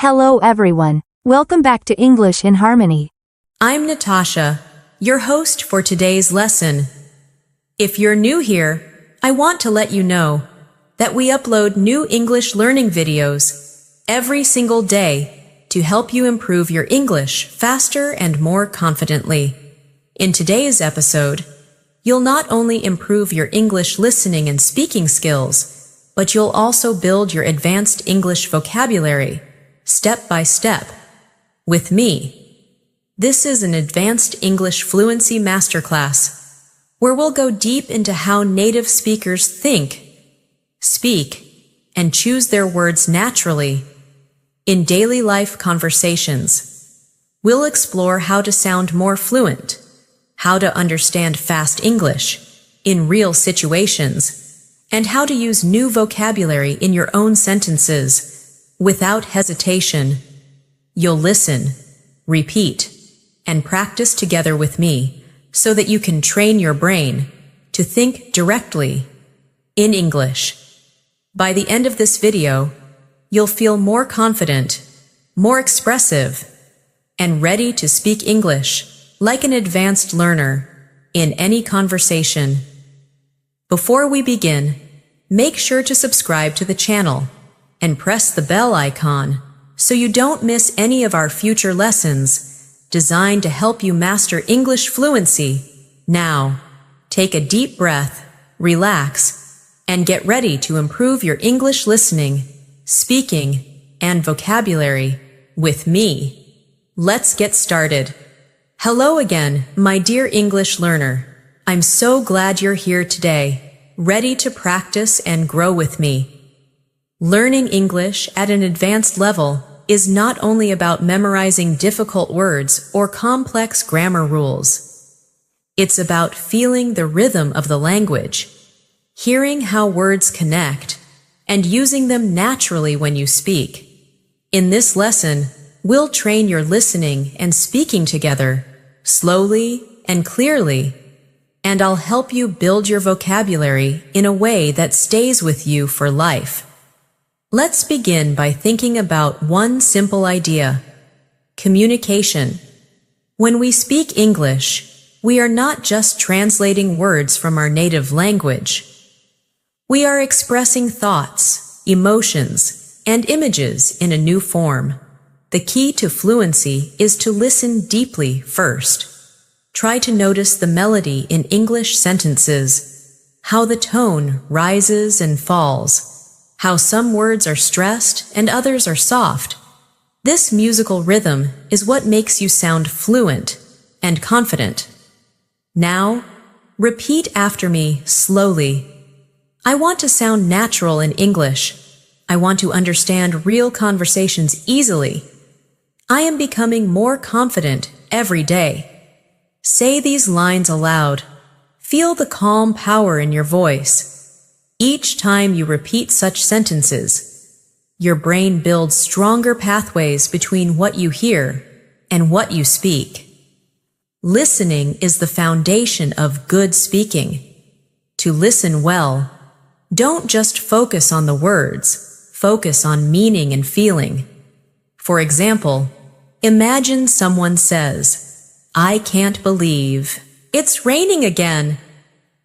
Hello everyone. Welcome back to English in Harmony. I'm Natasha, your host for today's lesson. If you're new here, I want to let you know that we upload new English learning videos every single day to help you improve your English faster and more confidently. In today's episode, you'll not only improve your English listening and speaking skills, but you'll also build your advanced English vocabulary step by step with me. This is an advanced English fluency masterclass where we'll go deep into how native speakers think, speak, and choose their words naturally. In daily life conversations, we'll explore how to sound more fluent, how to understand fast English in real situations, and how to use new vocabulary in your own sentences without hesitation. You'll listen, repeat, and practice together with me so that you can train your brain to think directly in English. By the end of this video, you'll feel more confident, more expressive, and ready to speak English like an advanced learner in any conversation. Before we begin, make sure to subscribe to the channel and press the bell icon so you don't miss any of our future lessons designed to help you master English fluency. Now, take a deep breath, relax, and get ready to improve your English listening, speaking, and vocabulary with me. Let's get started. Hello again, my dear English learner. I'm so glad you're here today, ready to practice and grow with me. Learning English at an advanced level is not only about memorizing difficult words or complex grammar rules. It's about feeling the rhythm of the language, hearing how words connect, and using them naturally when you speak. In this lesson, we'll train your listening and speaking together, slowly and clearly, and I'll help you build your vocabulary in a way that stays with you for life. Let's begin by thinking about one simple idea: communication. When we speak English, we are not just translating words from our native language. We are expressing thoughts, emotions, and images in a new form. The key to fluency is to listen deeply first. Try to notice the melody in English sentences, how the tone rises and falls, how some words are stressed and others are soft. This musical rhythm is what makes you sound fluent and confident. Now, repeat after me slowly. I want to sound natural in English. I want to understand real conversations easily. I am becoming more confident every day. Say these lines aloud. Feel the calm power in your voice. Each time you repeat such sentences, your brain builds stronger pathways between what you hear and what you speak. Listening is the foundation of good speaking. To listen well, don't just focus on the words, focus on meaning and feeling. For example, imagine someone says, "I can't believe it's raining again."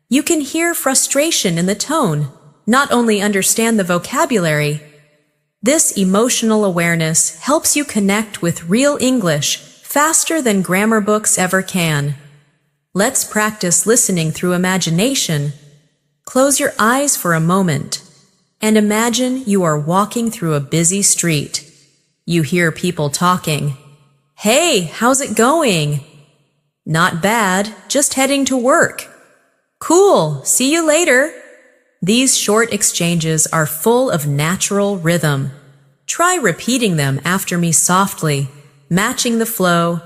You can hear frustration in the tone, not only understand the vocabulary. This emotional awareness helps you connect with real English faster than grammar books ever can. Let's practice listening through imagination. Close your eyes for a moment and imagine you are walking through a busy street. You hear people talking. "Hey, how's it going?" "Not bad, just heading to work." "Cool, see you later." These short exchanges are full of natural rhythm. Try repeating them after me softly, matching the flow.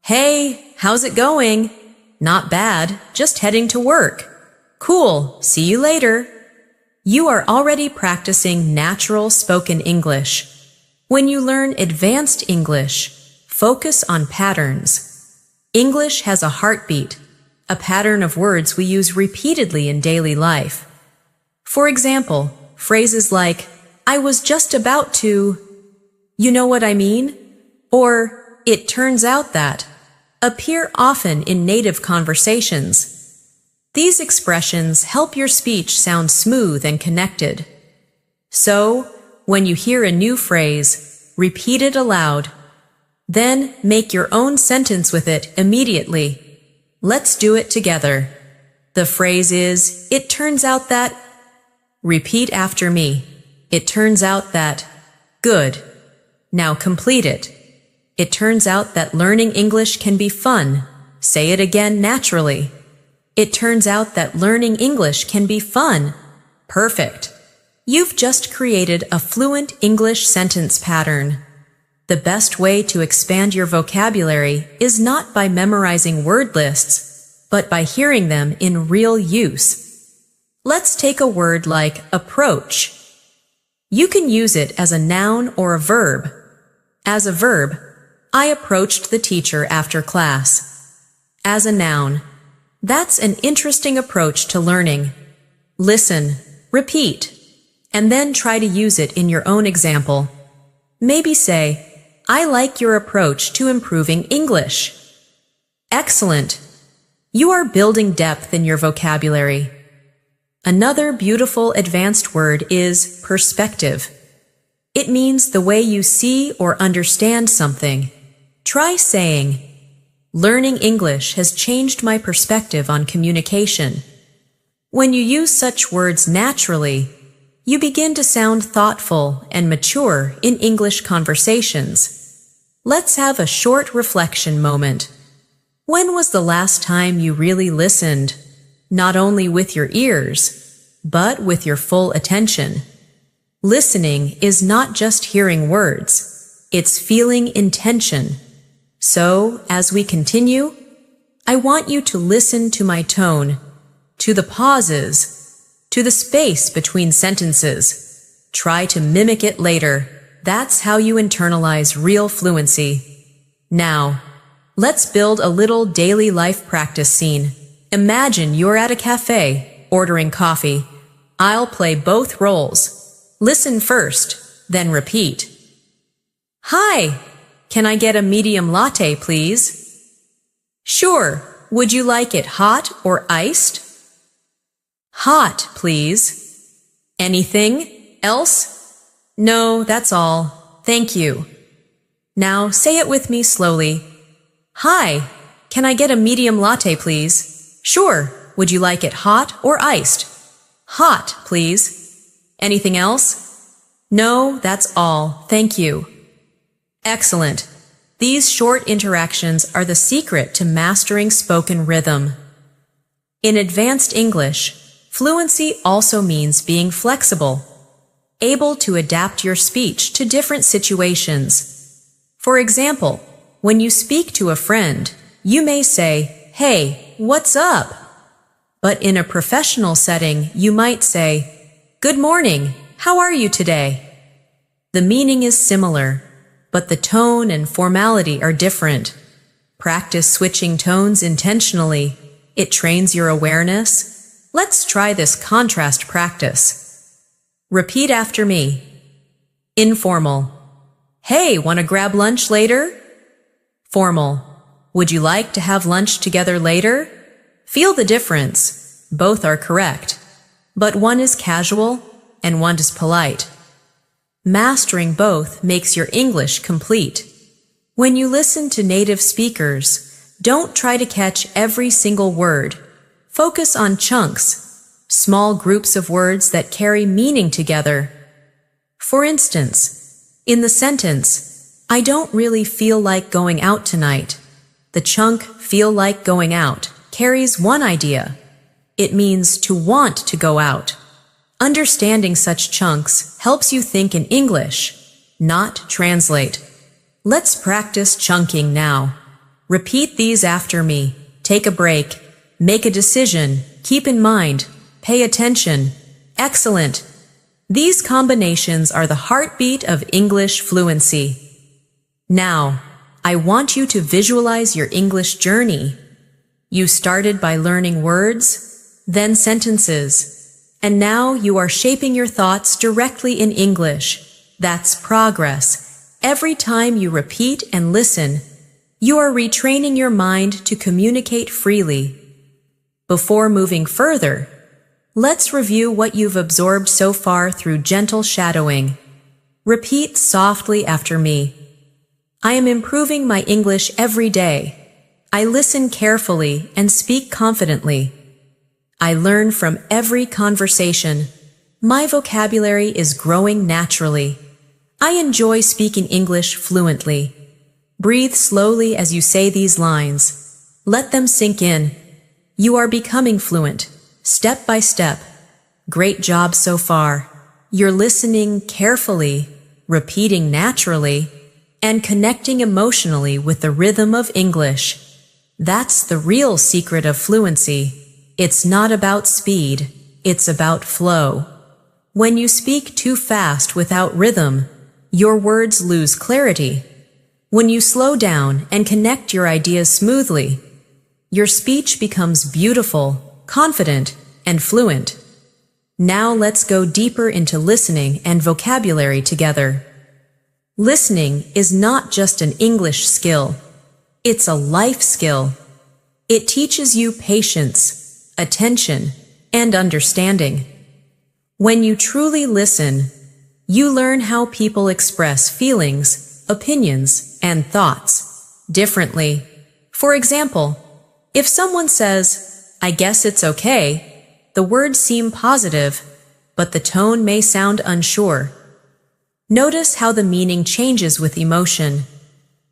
"Hey, how's it going?" "Not bad, just heading to work." "Cool, see you later." You are already practicing natural spoken English. When you learn advanced English, focus on patterns. English has a heartbeat, a pattern of words we use repeatedly in daily life. For example, phrases like, "I was just about to," You know what I mean? Or, it turns out that, appear often in native conversations. These expressions help your speech sound smooth and connected. So, when you hear a new phrase, repeat it aloud. Then, make your own sentence with it immediately. Let's do it together. The phrase is, it turns out that. Repeat after me. It turns out that. Good. Now complete it. It turns out that learning English can be fun. Say it again naturally. It turns out that learning English can be fun. Perfect. You've just created a fluent English sentence pattern. The best way to expand your vocabulary is not by memorizing word lists, but by hearing them in real use. Let's take a word like approach. You can use it as a noun or a verb. As a verb, I approached the teacher after class. As a noun, that's an interesting approach to learning. Listen, repeat, and then try to use it in your own example. Maybe say, I like your approach to improving English. Excellent. You are building depth in your vocabulary. Another beautiful advanced word is perspective. It means the way you see or understand something. Try saying, learning English has changed my perspective on communication. When you use such words naturally, you begin to sound thoughtful and mature in English conversations. Let's have a short reflection moment. When was the last time you really listened, not only with your ears, but with your full attention? Listening is not just hearing words, it's feeling intention. So, as we continue, I want you to listen to my tone, to the pauses, to the space between sentences. Try to mimic it later. That's how you internalize real fluency. Now, let's build a little daily life practice scene. Imagine you're at a cafe, ordering coffee. I'll play both roles. Listen first, then repeat. Hi, can I get a medium latte, please? Sure, would you like it hot or iced? Hot, please. Anything else? No, that's all. Thank you. Now say it with me slowly. Hi, can I get a medium latte, please? Sure, would you like it hot or iced? Hot, please. Anything else? No, that's all. Thank you. Excellent. These short interactions are the secret to mastering spoken rhythm. In advanced English, fluency also means being flexible, able to adapt your speech to different situations. For example, when you speak to a friend, you may say, "Hey, what's up?" But in a professional setting, you might say, "Good morning, how are you today?" The meaning is similar, but the tone and formality are different. Practice switching tones intentionally. It trains your awareness. Let's try this contrast practice. Repeat after me. Informal. Hey, want to grab lunch later? Formal. Would you like to have lunch together later? Feel the difference. Both are correct. But one is casual and one is polite. Mastering both makes your English complete. When you listen to native speakers, don't try to catch every single word. Focus on chunks, small groups of words that carry meaning together. For instance, in the sentence, I don't really feel like going out tonight. The chunk feel like going out carries one idea. It means to want to go out. Understanding such chunks helps you think in English, not translate. Let's practice chunking now. Repeat these after me. Take a break. Make a decision. Keep in mind. Pay attention. Excellent. These combinations are the heartbeat of English fluency. Now, I want you to visualize your English journey. You started by learning words, then sentences, and now you are shaping your thoughts directly in English. That's progress. Every time you repeat and listen, you are retraining your mind to communicate freely. Before moving further, let's review what you've absorbed so far through gentle shadowing. Repeat softly after me. I am improving my English every day. I listen carefully and speak confidently. I learn from every conversation. My vocabulary is growing naturally. I enjoy speaking English fluently. Breathe slowly as you say these lines. Let them sink in. You are becoming fluent, step by step. Great job so far. You're listening carefully, repeating naturally, and connecting emotionally with the rhythm of English. That's the real secret of fluency. It's not about speed, it's about flow. When you speak too fast without rhythm, your words lose clarity. When you slow down and connect your ideas smoothly, your speech becomes beautiful, confident, and fluent. Now let's go deeper into listening and vocabulary together. Listening is not just an English skill. It's a life skill. It teaches you patience, attention, and understanding. When you truly listen, you learn how people express feelings, opinions, and thoughts differently. For example, if someone says, "I guess it's okay," the words seem positive, but the tone may sound unsure. Notice how the meaning changes with emotion.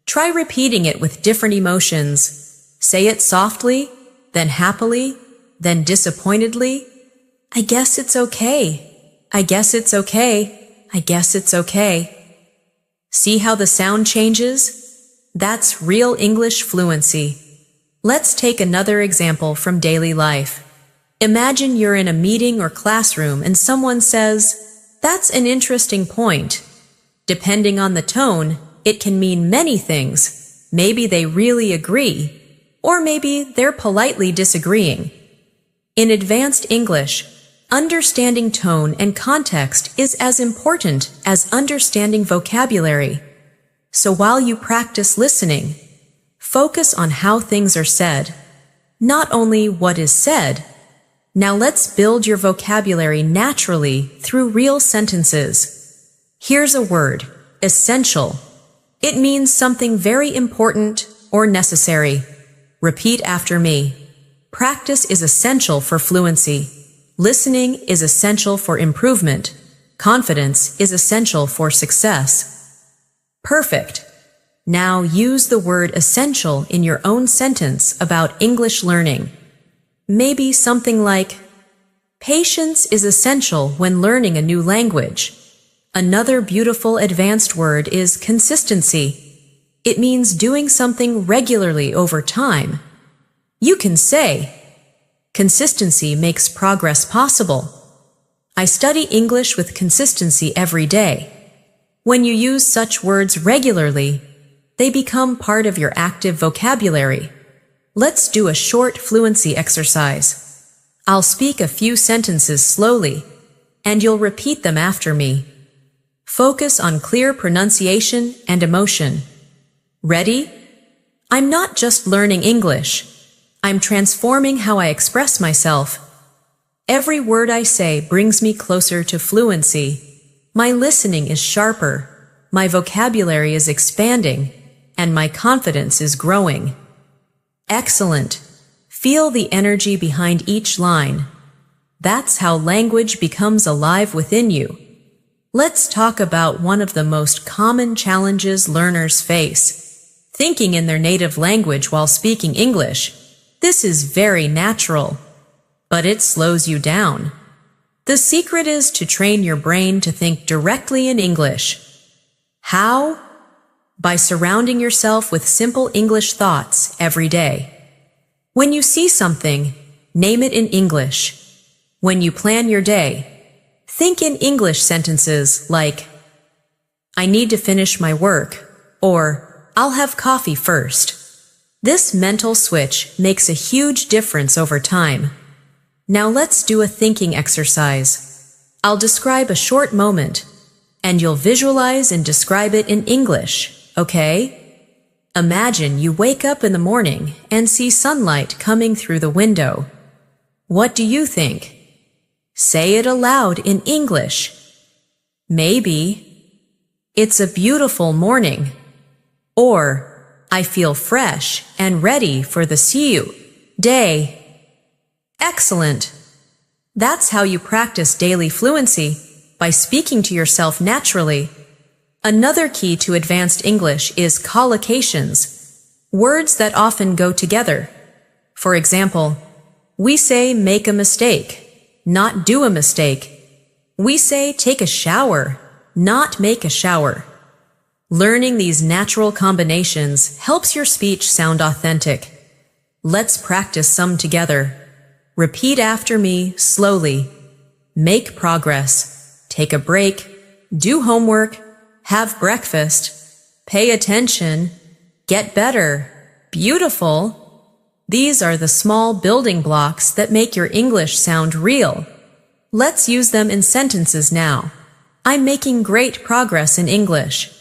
Try repeating it with different emotions. Say it softly, then happily, then disappointedly. I guess it's okay. I guess it's okay. I guess it's okay. See how the sound changes? That's real English fluency. Let's take another example from daily life. Imagine you're in a meeting or classroom and someone says, "That's an interesting point." Depending on the tone, it can mean many things. Maybe they really agree, or maybe they're politely disagreeing. In advanced English, understanding tone and context is as important as understanding vocabulary. So while you practice listening, focus on how things are said, not only what is said. Now let's build your vocabulary naturally through real sentences. Here's a word, essential. It means something very important or necessary. Repeat after me. Practice is essential for fluency. Listening is essential for improvement. Confidence is essential for success. Perfect. Now use the word essential in your own sentence about English learning. Maybe something like, "Patience is essential when learning a new language." Another beautiful advanced word is consistency. It means doing something regularly over time. You can say, "Consistency makes progress possible." I study English with consistency every day. When you use such words regularly, they become part of your active vocabulary. Let's do a short fluency exercise. I'll speak a few sentences slowly, and you'll repeat them after me. Focus on clear pronunciation and emotion. Ready? I'm not just learning English. I'm transforming how I express myself. Every word I say brings me closer to fluency. My listening is sharper, my vocabulary is expanding, and my confidence is growing. Excellent. Feel the energy behind each line. That's how language becomes alive within you. Let's talk about one of the most common challenges learners face: thinking in their native language while speaking English. This is very natural, but it slows you down. The secret is to train your brain to think directly in English. How? By surrounding yourself with simple English thoughts every day. When you see something, name it in English. When you plan your day, think in English sentences like, "I need to finish my work," or "I'll have coffee first." This mental switch makes a huge difference over time. Now let's do a thinking exercise. I'll describe a short moment, And you'll visualize and describe it in English, okay? Imagine you wake up in the morning and see sunlight coming through the window. What do you think? Say it aloud in English. Maybe, it's a beautiful morning. Or, I feel fresh and ready for the day. Excellent. That's how you practice daily fluency, by speaking to yourself naturally. Another key to advanced English is collocations, words that often go together. For example, we say make a mistake, not do a mistake. We say take a shower, not make a shower. Learning these natural combinations helps your speech sound authentic. Let's practice some together. Repeat after me slowly. Make progress. Take a break. Do homework. Have breakfast. Pay attention. Get better. Beautiful. These are the small building blocks that make your English sound real. Let's use them in sentences now. I'm making great progress in English.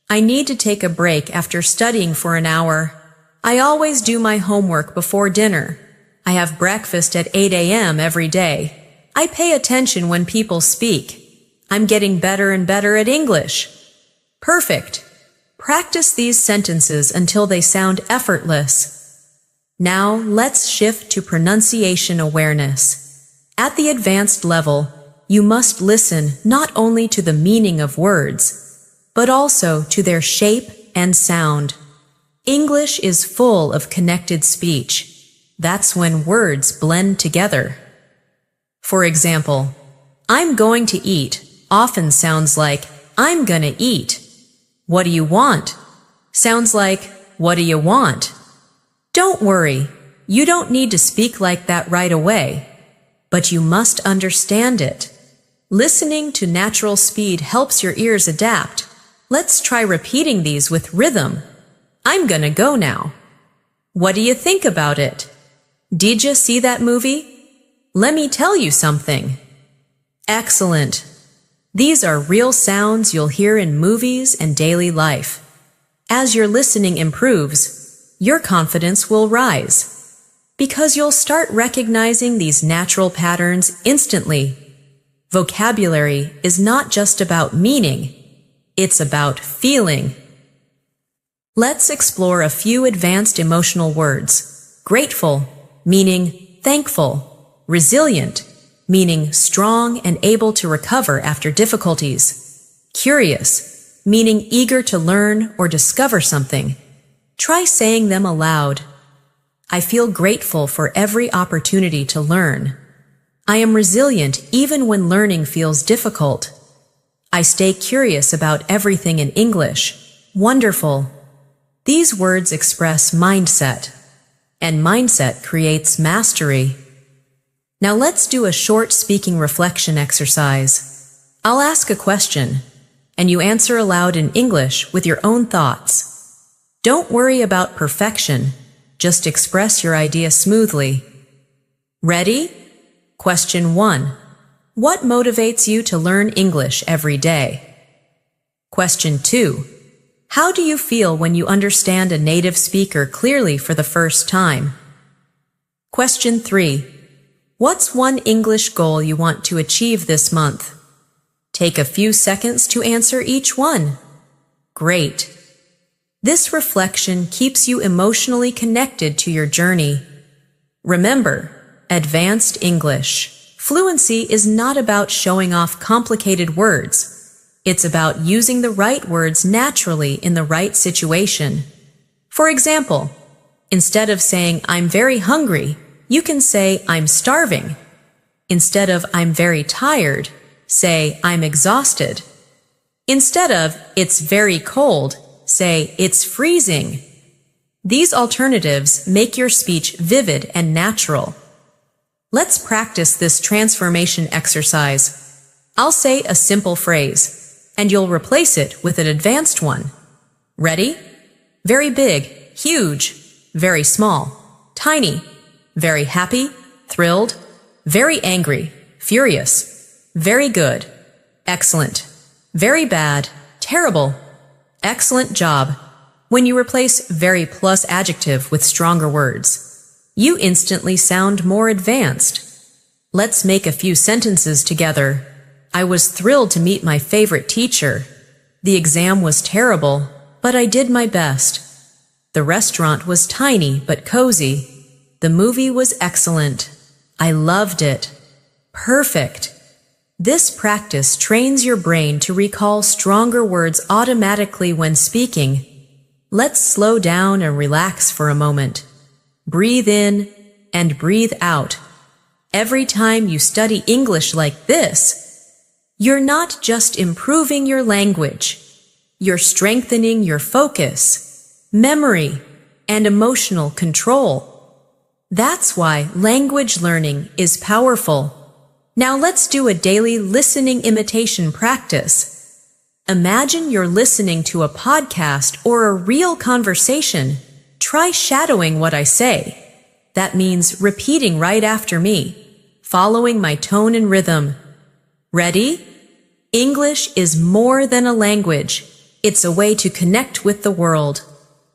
I need to take a break after studying for an hour. I always do my homework before dinner. I have breakfast at 8 a.m. every day. I pay attention when people speak. I'm getting better and better at English. Perfect. Practice these sentences until they sound effortless. Now let's shift to pronunciation awareness. At the advanced level, you must listen not only to the meaning of words, but also to their shape and sound. English is full of connected speech. That's when words blend together. For example, I'm going to eat often sounds like I'm gonna eat. What do you want? Sounds like what do you want? Don't worry, you don't need to speak like that right away, but you must understand it. Listening to natural speed helps your ears adapt. Let's try repeating these with rhythm. I'm gonna go now. What do you think about it? Did you see that movie? Let me tell you something. Excellent. These are real sounds you'll hear in movies and daily life. As your listening improves, your confidence will rise, because you'll start recognizing these natural patterns instantly. Vocabulary is not just about meaning, it's about feeling. Let's explore a few advanced emotional words. Grateful, meaning thankful. Resilient, meaning strong and able to recover after difficulties. Curious, meaning eager to learn or discover something. Try saying them aloud. I feel grateful for every opportunity to learn. I am resilient even when learning feels difficult. I stay curious about everything in English. Wonderful. These words express mindset, and mindset creates mastery. Now let's do a short speaking reflection exercise. I'll ask a question, and you answer aloud in English with your own thoughts. Don't worry about perfection, just express your idea smoothly. Ready? Question 1. What motivates you to learn English every day? Question 2. How do you feel when you understand a native speaker clearly for the first time? Question 3. What's one English goal you want to achieve this month? Take a few seconds to answer each one. Great. This reflection keeps you emotionally connected to your journey. Remember, advanced English. Fluency is not about showing off complicated words. It's about using the right words naturally in the right situation. For example, instead of saying, I'm very hungry, you can say, I'm starving. Instead of, I'm very tired, say, I'm exhausted. Instead of, it's very cold, say, it's freezing. These alternatives make your speech vivid and natural. Let's practice this transformation exercise. I'll say a simple phrase, and you'll replace it with an advanced one. Ready? Very big, huge, very small, tiny. Very happy, thrilled, very angry, furious, very good, excellent, very bad, terrible, excellent job. When you replace very plus adjective with stronger words, you instantly sound more advanced. Let's make a few sentences together. I was thrilled to meet my favorite teacher. The exam was terrible, but I did my best. The restaurant was tiny but cozy. The movie was excellent. I loved it. Perfect. This practice trains your brain to recall stronger words automatically when speaking. Let's slow down and relax for a moment. Breathe in and breathe out. Every time you study English like this, you're not just improving your language. You're strengthening your focus, memory, and emotional control. That's why language learning is powerful. Now let's do a daily listening imitation practice. Imagine you're listening to a podcast or a real conversation. Try shadowing what I say. That means repeating right after me, following my tone and rhythm. Ready? English is more than a language. It's a way to connect with the world.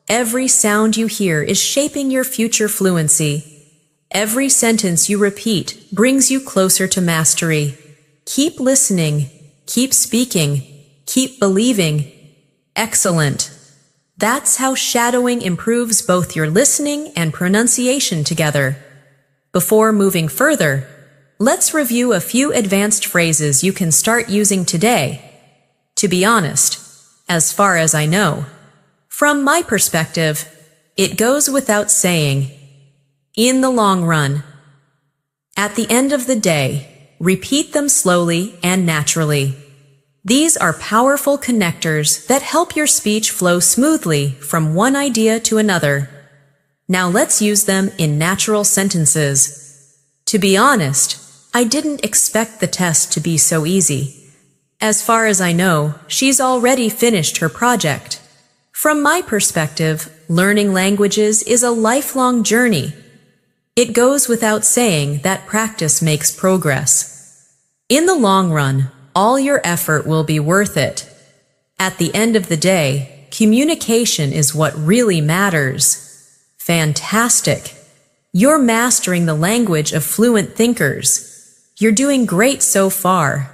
Every sound you hear is shaping your future fluency. Every sentence you repeat brings you closer to mastery. Keep listening, keep speaking, keep believing. Excellent. That's how shadowing improves both your listening and pronunciation together. Before moving further, let's review a few advanced phrases you can start using today. To be honest, as far as I know, from my perspective, it goes without saying. In the long run. At the end of the day, repeat them slowly and naturally. These are powerful connectors that help your speech flow smoothly from one idea to another. Now let's use them in natural sentences. To be honest, I didn't expect the test to be so easy. As far as I know, she's already finished her project. From my perspective, learning languages is a lifelong journey. It goes without saying that practice makes progress. In the long run, all your effort will be worth it. At the end of the day, communication is what really matters. Fantastic! You're mastering the language of fluent thinkers. You're doing great so far.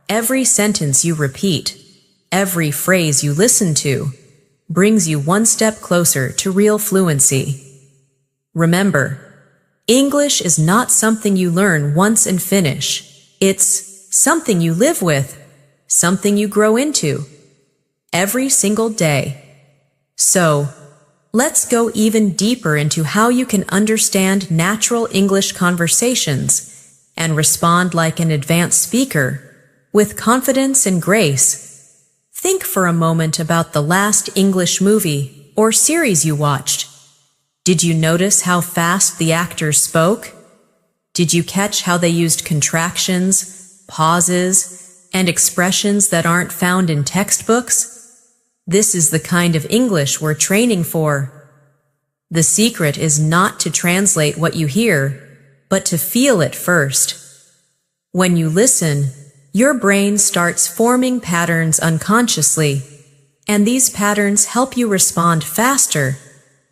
Every sentence you repeat, every phrase you listen to, brings you one step closer to real fluency. Remember, English is not something you learn once and finish. It's something you live with, something you grow into, every single day. So, let's go even deeper into how you can understand natural English conversations and respond like an advanced speaker, with confidence and grace. Think for a moment about the last English movie or series you watched. Did you notice how fast the actors spoke? Did you catch how they used contractions, pauses, and expressions that aren't found in textbooks? This is the kind of English we're training for. The secret is not to translate what you hear, but to feel it first. When you listen, your brain starts forming patterns unconsciously, and these patterns help you respond faster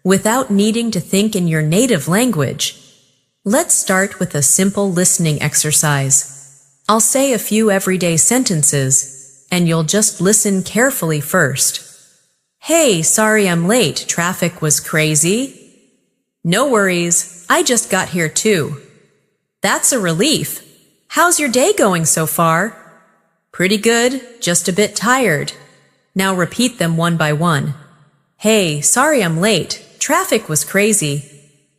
without needing to think in your native language. Let's start with a simple listening exercise. I'll say a few everyday sentences, and you'll just listen carefully first. Hey, sorry I'm late. Traffic was crazy. No worries, I just got here too. That's a relief. How's your day going so far? Pretty good, just a bit tired. Now repeat them one by one. Hey, sorry I'm late. Traffic was crazy.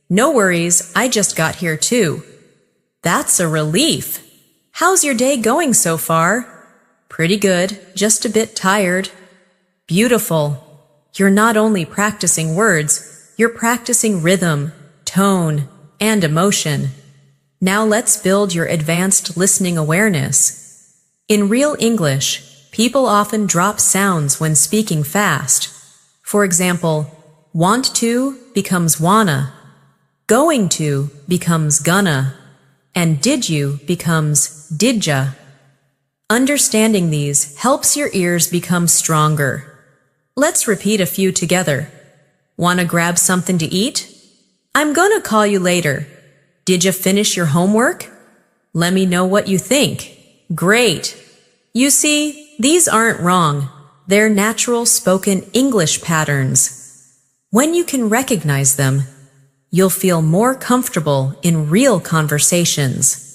No worries, I just got here too. That's a relief. How's your day going so far? Pretty good, just a bit tired. Beautiful. You're not only practicing words, you're practicing rhythm, tone, and emotion. Now let's build your advanced listening awareness. In real English, people often drop sounds when speaking fast. For example, want to becomes wanna, going to becomes gonna, and did you becomes didja. Understanding these helps your ears become stronger. Let's repeat a few together. Wanna grab something to eat? I'm gonna call you later. Did you finish your homework? Let me know what you think. Great. You see, these aren't wrong. They're natural spoken English patterns. When you can recognize them, you'll feel more comfortable in real conversations.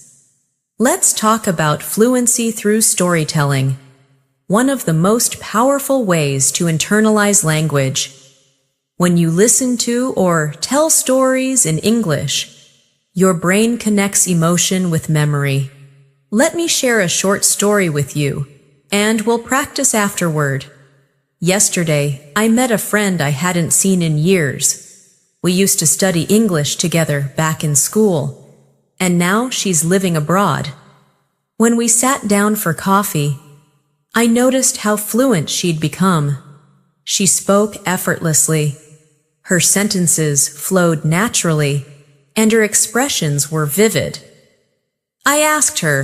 Let's talk about fluency through storytelling, one of the most powerful ways to internalize language. When you listen to or tell stories in English, your brain connects emotion with memory. Let me share a short story with you, and we'll practice afterward. Yesterday, I met a friend I hadn't seen in years. We used to study English together back in school, and now she's living abroad. When we sat down for coffee, I noticed how fluent she'd become. She spoke effortlessly. Her sentences flowed naturally, and her expressions were vivid. I asked her,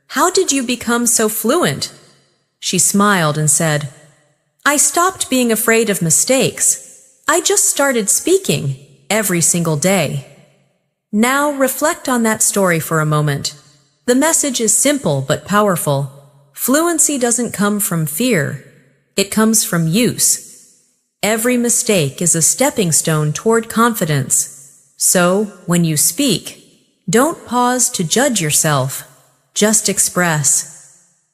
"How did you become so fluent?" She smiled and said, "I stopped being afraid of mistakes. I just started speaking every single day." Now reflect on that story for a moment. The message is simple but powerful. Fluency doesn't come from fear. It comes from use. Every mistake is a stepping stone toward confidence. So, when you speak, don't pause to judge yourself. Just express.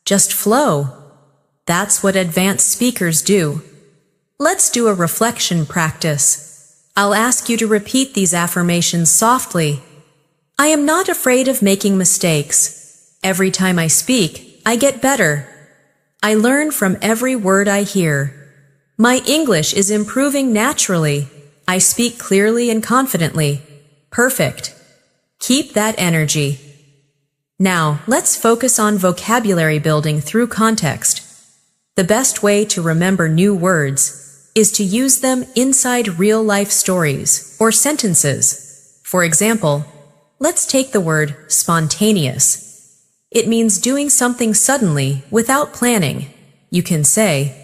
Just flow. That's what advanced speakers do. Let's do a reflection practice. I'll ask you to repeat these affirmations softly. I am not afraid of making mistakes. Every time I speak, I get better. I learn from every word I hear. My English is improving naturally. I speak clearly and confidently. Perfect. Keep that energy. Now, let's focus on vocabulary building through context. The best way to remember new words is to use them inside real-life stories or sentences. For example, let's take the word spontaneous. It means doing something suddenly without planning. You can say,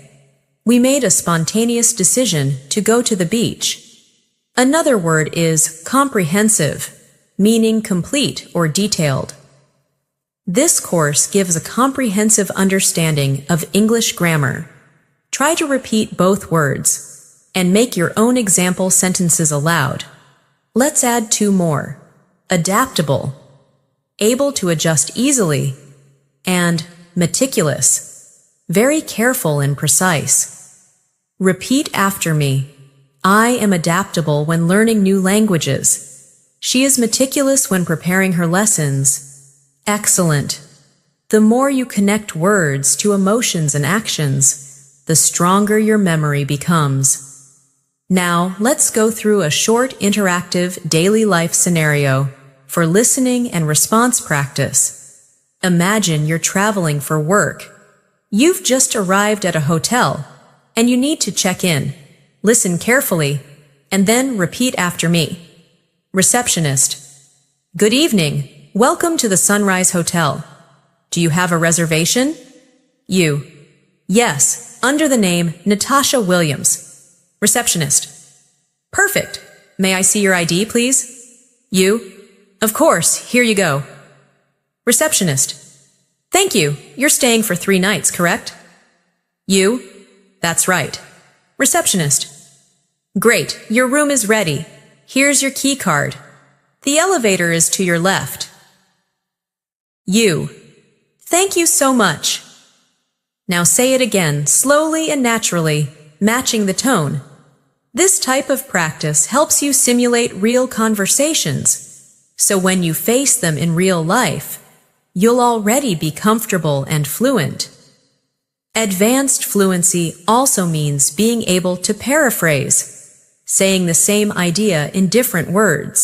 "We made a spontaneous decision to go to the beach." Another word is comprehensive, meaning complete or detailed. This course gives a comprehensive understanding of English grammar. Try to repeat both words and make your own example sentences aloud. Let's add two more. Adaptable, able to adjust easily, and meticulous, very careful and precise. Repeat after me. I am adaptable when learning new languages. She is meticulous when preparing her lessons. Excellent. The more you connect words to emotions and actions, the stronger your memory becomes. Now, let's go through a short interactive daily life scenario for listening and response practice. Imagine you're traveling for work. You've just arrived at a hotel, and you need to check in. Listen carefully, and then repeat after me. Receptionist. Good evening. Welcome to the Sunrise Hotel. Do you have a reservation? You. Yes, under the name Natasha Williams. Receptionist. Perfect. May I see your ID, please? You. Of course, here you go. Receptionist. Thank you. You're staying for 3 nights, correct? You. That's right. Receptionist. Great, your room is ready. Here's your key card. The elevator is to your left. You. Thank you so much. Now say it again, slowly and naturally, matching the tone. This type of practice helps you simulate real conversations, so when you face them in real life, you'll already be comfortable and fluent. Advanced fluency also means being able to paraphrase, saying the same idea in different words.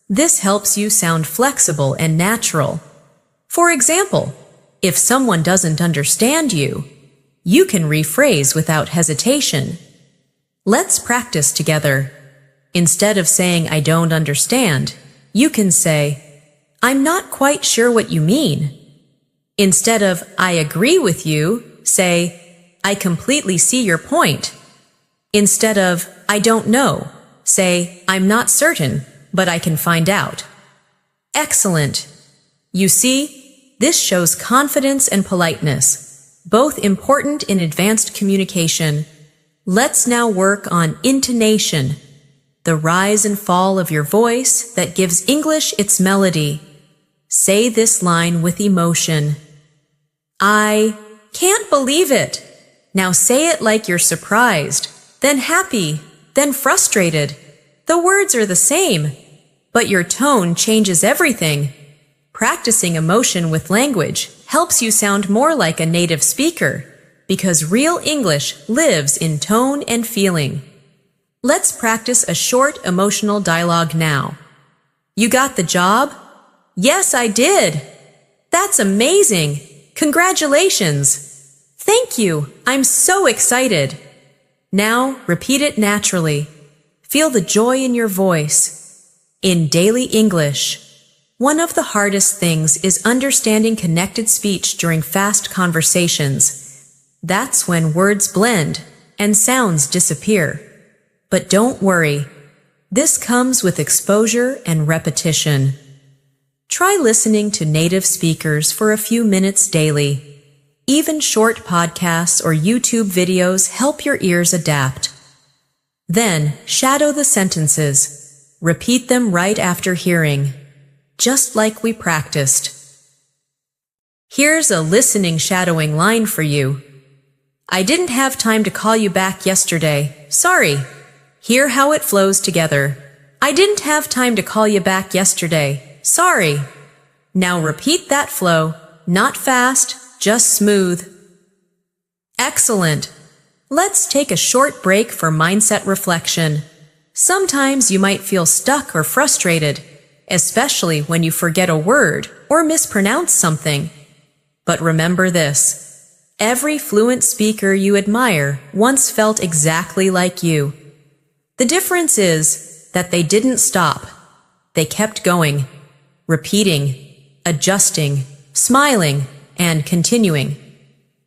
This helps you sound flexible and natural. For example, if someone doesn't understand you, you can rephrase without hesitation. Let's practice together. Instead of saying I don't understand, you can say, I'm not quite sure what you mean. Instead of I agree with you, say I completely see your point. Instead of I don't know, say I'm not certain, but I can find out. Excellent. You see, this shows confidence and politeness, both important in advanced communication. Let's now work on intonation, the rise and fall of your voice that gives English its melody. Say this line with emotion. I can't believe it. Now say it like you're surprised, then happy, then frustrated. The words are the same, but your tone changes everything. Practicing emotion with language helps you sound more like a native speaker, because real English lives in tone and feeling. Let's practice a short emotional dialogue now. You got the job? Yes, I did. That's amazing. Congratulations. Thank you. I'm so excited. Now repeat it naturally. Feel the joy in your voice. In daily English, one of the hardest things is understanding connected speech during fast conversations. That's when words blend and sounds disappear. But don't worry. This comes with exposure and repetition. Try listening to native speakers for a few minutes daily. Even short podcasts or YouTube videos help your ears adapt. Then, shadow the sentences. Repeat them right after hearing, just like we practiced. Here's a listening shadowing line for you. I didn't have time to call you back yesterday. Sorry. Hear how it flows together. I didn't have time to call you back yesterday. Sorry. Now repeat that flow, not fast, just smooth. Excellent. Let's take a short break for mindset reflection. Sometimes you might feel stuck or frustrated, especially when you forget a word or mispronounce something. But remember this. Every fluent speaker you admire once felt exactly like you. The difference is that they didn't stop. They kept going, repeating, adjusting, smiling, and continuing.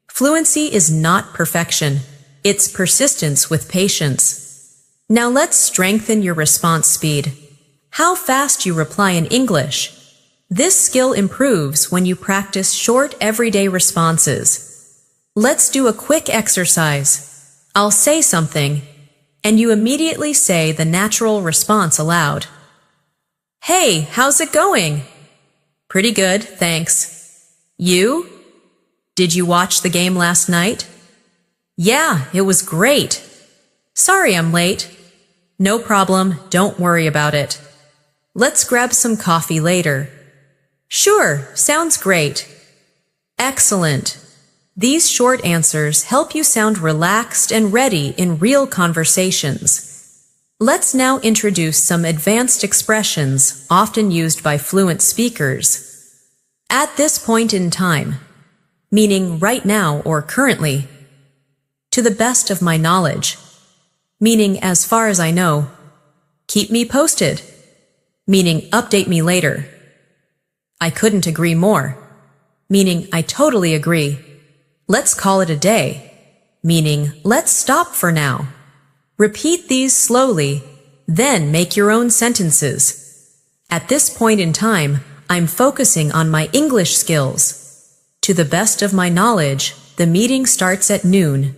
Fluency is not perfection. It's persistence with patience. Now let's strengthen your response speed. How fast you reply in English. This skill improves when you practice short everyday responses. Let's do a quick exercise. I'll say something, and you immediately say the natural response aloud. Hey, how's it going? Pretty good, thanks. You? Did you watch the game last night? Yeah, it was great. Sorry I'm late. No problem, don't worry about it. Let's grab some coffee later. Sure, sounds great. Excellent. These short answers help you sound relaxed and ready in real conversations. Let's now introduce some advanced expressions often used by fluent speakers. At this point in time, meaning right now or currently. To the best of my knowledge, meaning as far as I know. Keep me posted, meaning update me later. I couldn't agree more, meaning I totally agree. Let's call it a day, meaning let's stop for now. Repeat these slowly, then make your own sentences. At this point in time, I'm focusing on my English skills. To the best of my knowledge, the meeting starts at noon.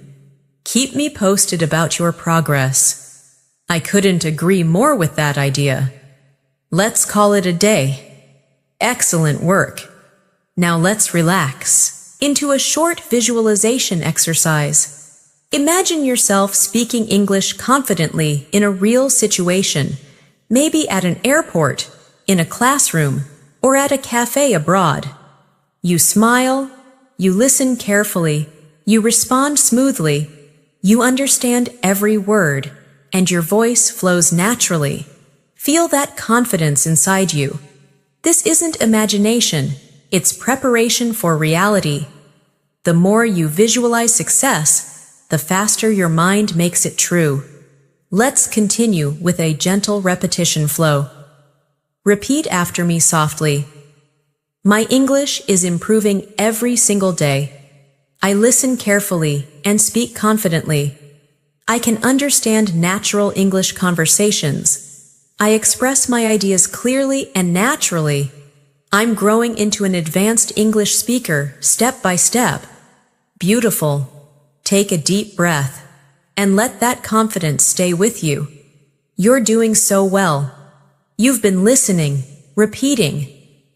Keep me posted about your progress. I couldn't agree more with that idea. Let's call it a day. Excellent work. Now let's relax into a short visualization exercise. Imagine yourself speaking English confidently in a real situation, maybe at an airport, in a classroom, or at a cafe abroad. You smile, you listen carefully, you respond smoothly, you understand every word, and your voice flows naturally. Feel that confidence inside you. This isn't imagination, it's preparation for reality. The more you visualize success, the faster your mind makes it true. Let's continue with a gentle repetition flow. Repeat after me softly. My English is improving every single day. I listen carefully and speak confidently. I can understand natural English conversations. I express my ideas clearly and naturally. I'm growing into an advanced English speaker step by step. Beautiful. Take a deep breath and let that confidence stay with you. You're doing so well. You've been listening, repeating,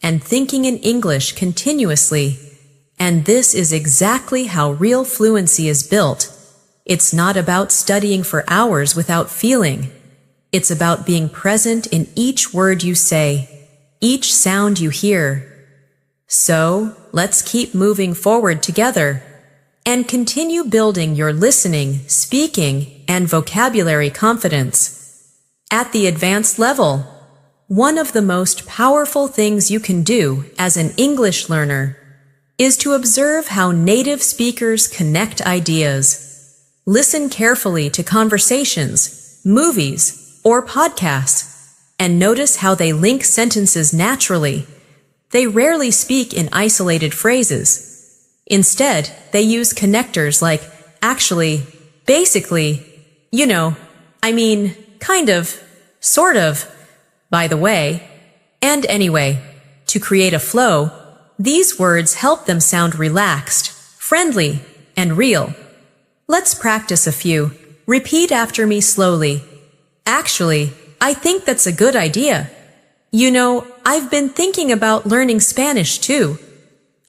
and thinking in English continuously. And this is exactly how real fluency is built. It's not about studying for hours without feeling. It's about being present in each word you say, each sound you hear. So, let's keep moving forward together and continue building your listening, speaking, and vocabulary confidence. At the advanced level, one of the most powerful things you can do as an English learner is to observe how native speakers connect ideas. Listen carefully to conversations, movies, or podcasts, and notice how they link sentences naturally. They rarely speak in isolated phrases. Instead, they use connectors like actually, basically, kind of, sort of, by the way, and anyway. To create a flow, these words help them sound relaxed, friendly, and real. Let's practice a few. Repeat after me slowly. Actually, I think that's a good idea. I've been thinking about learning Spanish too.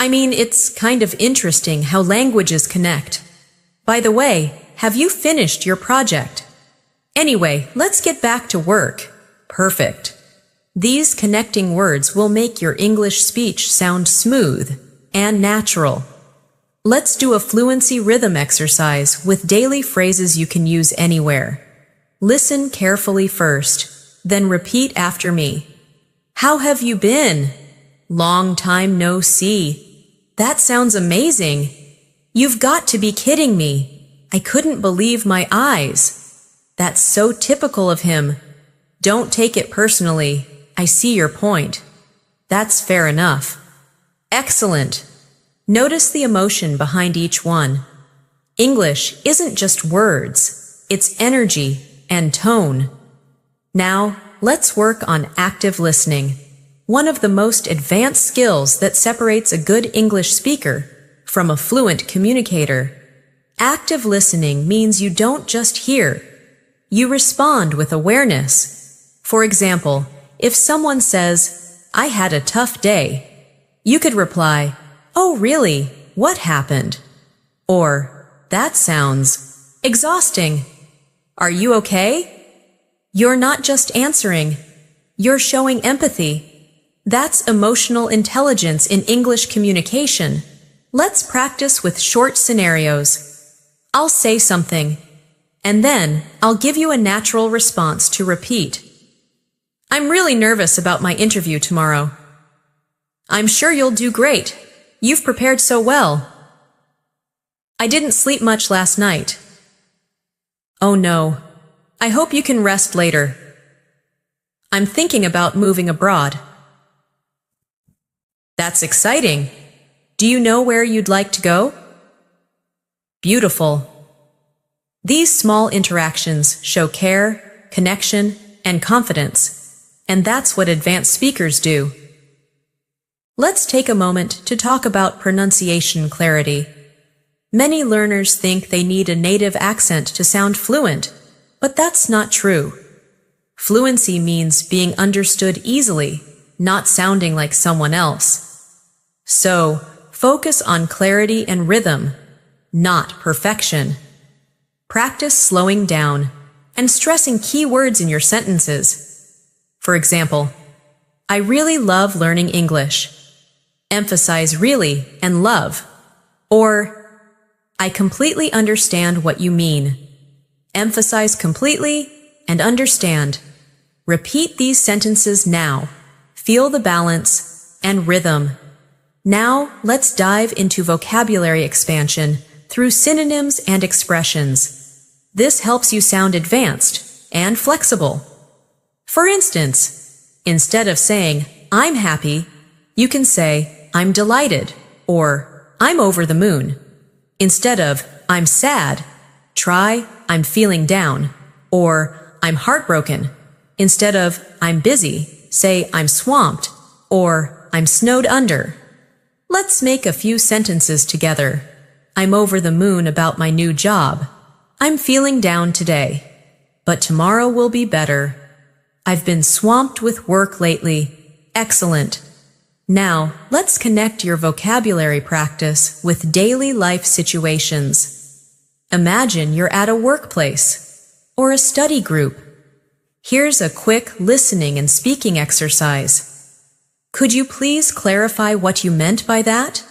It's kind of interesting how languages connect. By the way, have you finished your project? Anyway, let's get back to work. Perfect. These connecting words will make your English speech sound smooth and natural. Let's do a fluency rhythm exercise with daily phrases you can use anywhere. Listen carefully first, then repeat after me. How have you been? Long time no see. That sounds amazing. You've got to be kidding me. I couldn't believe my eyes. That's so typical of him. Don't take it personally. I see your point. That's fair enough. Excellent. Notice the emotion behind each one. English isn't just words, it's energy and tone. Now, let's work on active listening, one of the most advanced skills that separates a good English speaker from a fluent communicator. Active listening means you don't just hear, you respond with awareness. For example, if someone says, "I had a tough day," you could reply, "Oh, really? What happened?" Or, "That sounds exhausting. Are you okay?" You're not just answering, you're showing empathy. That's emotional intelligence in English communication. Let's practice with short scenarios. I'll say something, and then I'll give you a natural response to repeat. I'm really nervous about my interview tomorrow. I'm sure you'll do great. You've prepared so well. I didn't sleep much last night. Oh no. I hope you can rest later. I'm thinking about moving abroad. That's exciting. Do you know where you'd like to go? Beautiful. These small interactions show care, connection, and confidence. And that's what advanced speakers do. Let's take a moment to talk about pronunciation clarity. Many learners think they need a native accent to sound fluent, but that's not true. Fluency means being understood easily, not sounding like someone else. So, focus on clarity and rhythm, not perfection. Practice slowing down and stressing key words in your sentences. For example, I really love learning English. Emphasize really and love. Or, I completely understand what you mean. Emphasize completely and understand. Repeat these sentences now. Feel the balance and rhythm. Now, let's dive into vocabulary expansion through synonyms and expressions. This helps you sound advanced and flexible. For instance, instead of saying, "I'm happy," You can say, I'm delighted, or I'm over the moon. Instead of, I'm sad, try, I'm feeling down, or I'm heartbroken. Instead of, I'm busy, say, I'm swamped, or I'm snowed under. Let's make a few sentences together. I'm over the moon about my new job. I'm feeling down today, but tomorrow will be better. I've been swamped with work lately. Excellent. Now, let's connect your vocabulary practice with daily life situations. Imagine you're at a workplace or a study group. Here's a quick listening and speaking exercise. Could you please clarify what you meant by that?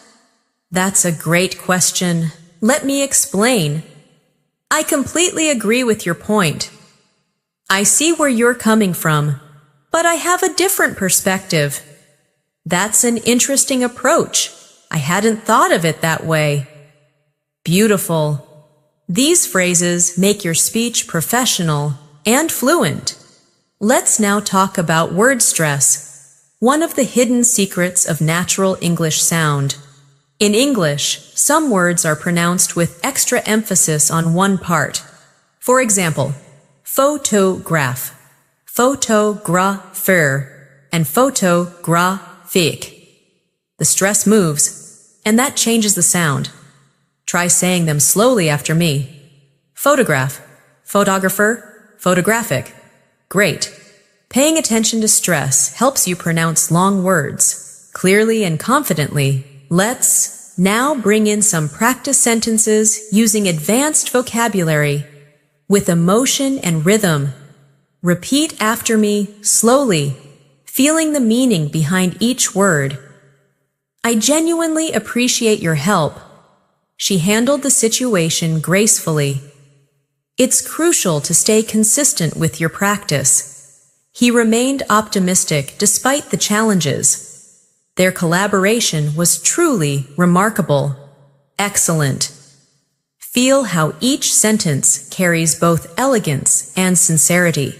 That's a great question. Let me explain. I completely agree with your point. I see where you're coming from, but I have a different perspective. That's an interesting approach. I hadn't thought of it that way. Beautiful. These phrases make your speech professional and fluent. Let's now talk about word stress, one of the hidden secrets of natural English sound. In English, some words are pronounced with extra emphasis on one part. For example, photograph, photographer, and photographic. The stress moves, and that changes the sound. Try saying them slowly after me. Photograph, photographer, photographic. Great. Paying attention to stress helps you pronounce long words clearly and confidently. Let's now bring in some practice sentences using advanced vocabulary with emotion and rhythm. Repeat after me slowly, feeling the meaning behind each word. I genuinely appreciate your help. She handled the situation gracefully. It's crucial to stay consistent with your practice. He remained optimistic despite the challenges. Their collaboration was truly remarkable. Excellent. Feel how each sentence carries both elegance and sincerity.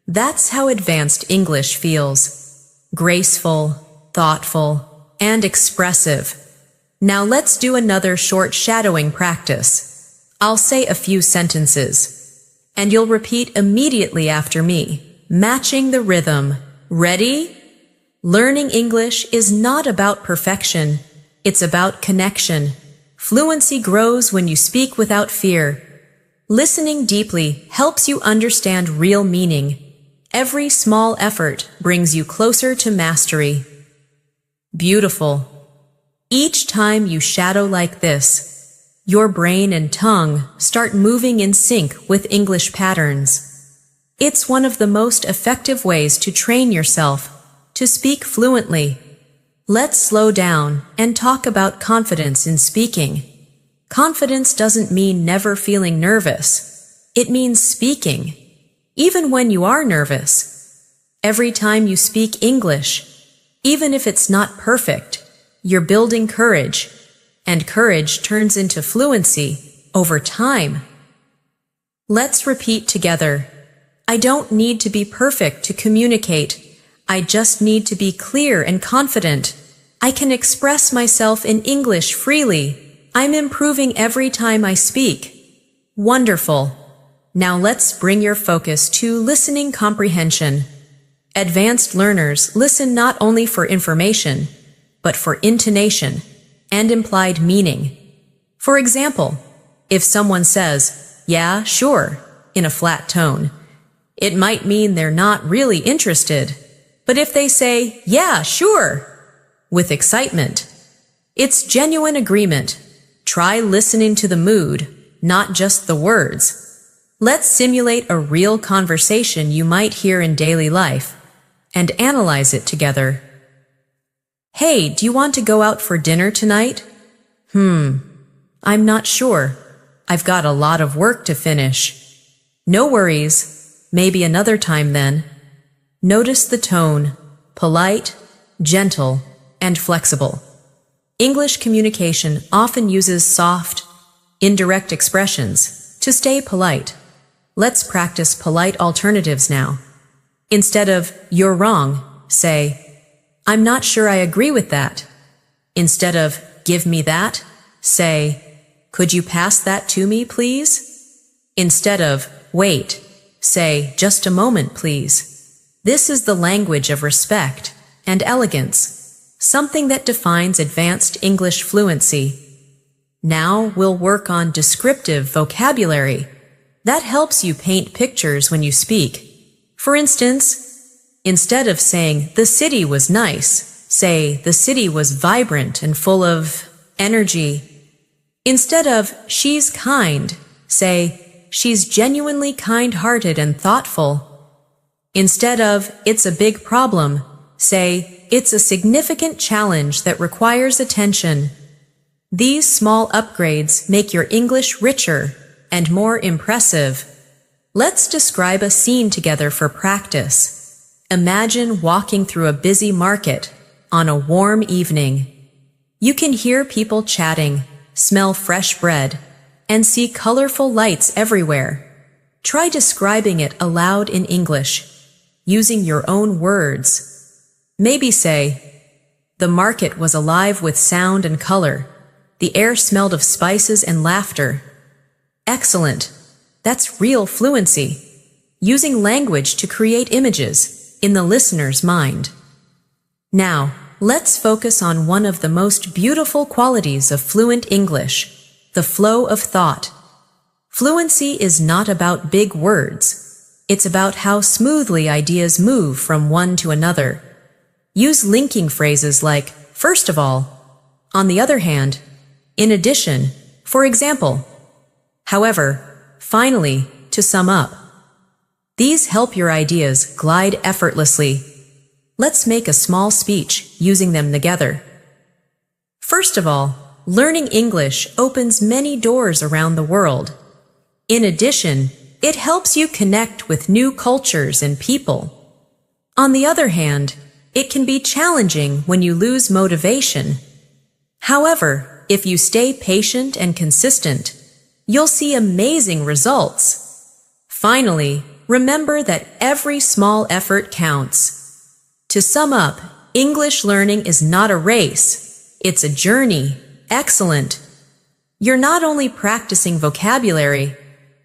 That's how advanced English feels. Graceful, thoughtful, and expressive. Now let's do another short shadowing practice. I'll say a few sentences, and you'll repeat immediately after me, matching the rhythm. Ready? Learning English is not about perfection. It's about connection. Fluency grows when you speak without fear. Listening deeply helps you understand real meaning. Every small effort brings you closer to mastery. Beautiful. Each time you shadow like this, your brain and tongue start moving in sync with English patterns. It's one of the most effective ways to train yourself to speak fluently. Let's slow down and talk about confidence in speaking. Confidence doesn't mean never feeling nervous. It means speaking, even when you are nervous. Every time you speak English, even if it's not perfect, you're building courage, and courage turns into fluency over time. Let's repeat together. I don't need to be perfect to communicate. I just need to be clear and confident. I can express myself in English freely. I'm improving every time I speak. Wonderful. Now let's bring your focus to listening comprehension. Advanced learners listen not only for information, but for intonation and implied meaning. For example, if someone says, "Yeah, sure," in a flat tone, it might mean they're not really interested. But if they say, "Yeah, sure," with excitement, it's genuine agreement. Try listening to the mood, not just the words. Let's simulate a real conversation you might hear in daily life and analyze it together. Hey, do you want to go out for dinner tonight? I'm not sure. I've got a lot of work to finish. No worries. Maybe another time then. Notice the tone, polite, gentle, and flexible. English communication often uses soft, indirect expressions to stay polite. Let's practice polite alternatives now. Instead of, "You're wrong," say, I'm not sure I agree with that. Instead of, give me that, say, could you pass that to me, please? Instead of, wait, say, just a moment, please. This is the language of respect and elegance, something that defines advanced English fluency. Now we'll work on descriptive vocabulary. That helps you paint pictures when you speak. For instance, instead of saying, the city was nice, say, the city was vibrant and full of energy. Instead of, she's kind, say, she's genuinely kind-hearted and thoughtful. Instead of, it's a big problem, say, it's a significant challenge that requires attention. These small upgrades make your English richer and more impressive. Let's describe a scene together for practice. Imagine walking through a busy market on a warm evening. You can hear people chatting, smell fresh bread, and see colorful lights everywhere. Try describing it aloud in English, using your own words. Maybe say, the market was alive with sound and color. The air smelled of spices and laughter. Excellent. That's real fluency. Using language to create images in the listener's mind. Now, let's focus on one of the most beautiful qualities of fluent English, the flow of thought. Fluency is not about big words. It's about how smoothly ideas move from one to another. Use linking phrases like, first of all, on the other hand, in addition, for example, however, finally, to sum up. These help your ideas glide effortlessly. Let's make a small speech using them together. First of all, learning English opens many doors around the world. In addition, it helps you connect with new cultures and people. On the other hand, it can be challenging when you lose motivation. However, if you stay patient and consistent, you'll see amazing results. Finally, remember that every small effort counts. To sum up, English learning is not a race. It's a journey. Excellent. You're not only practicing vocabulary,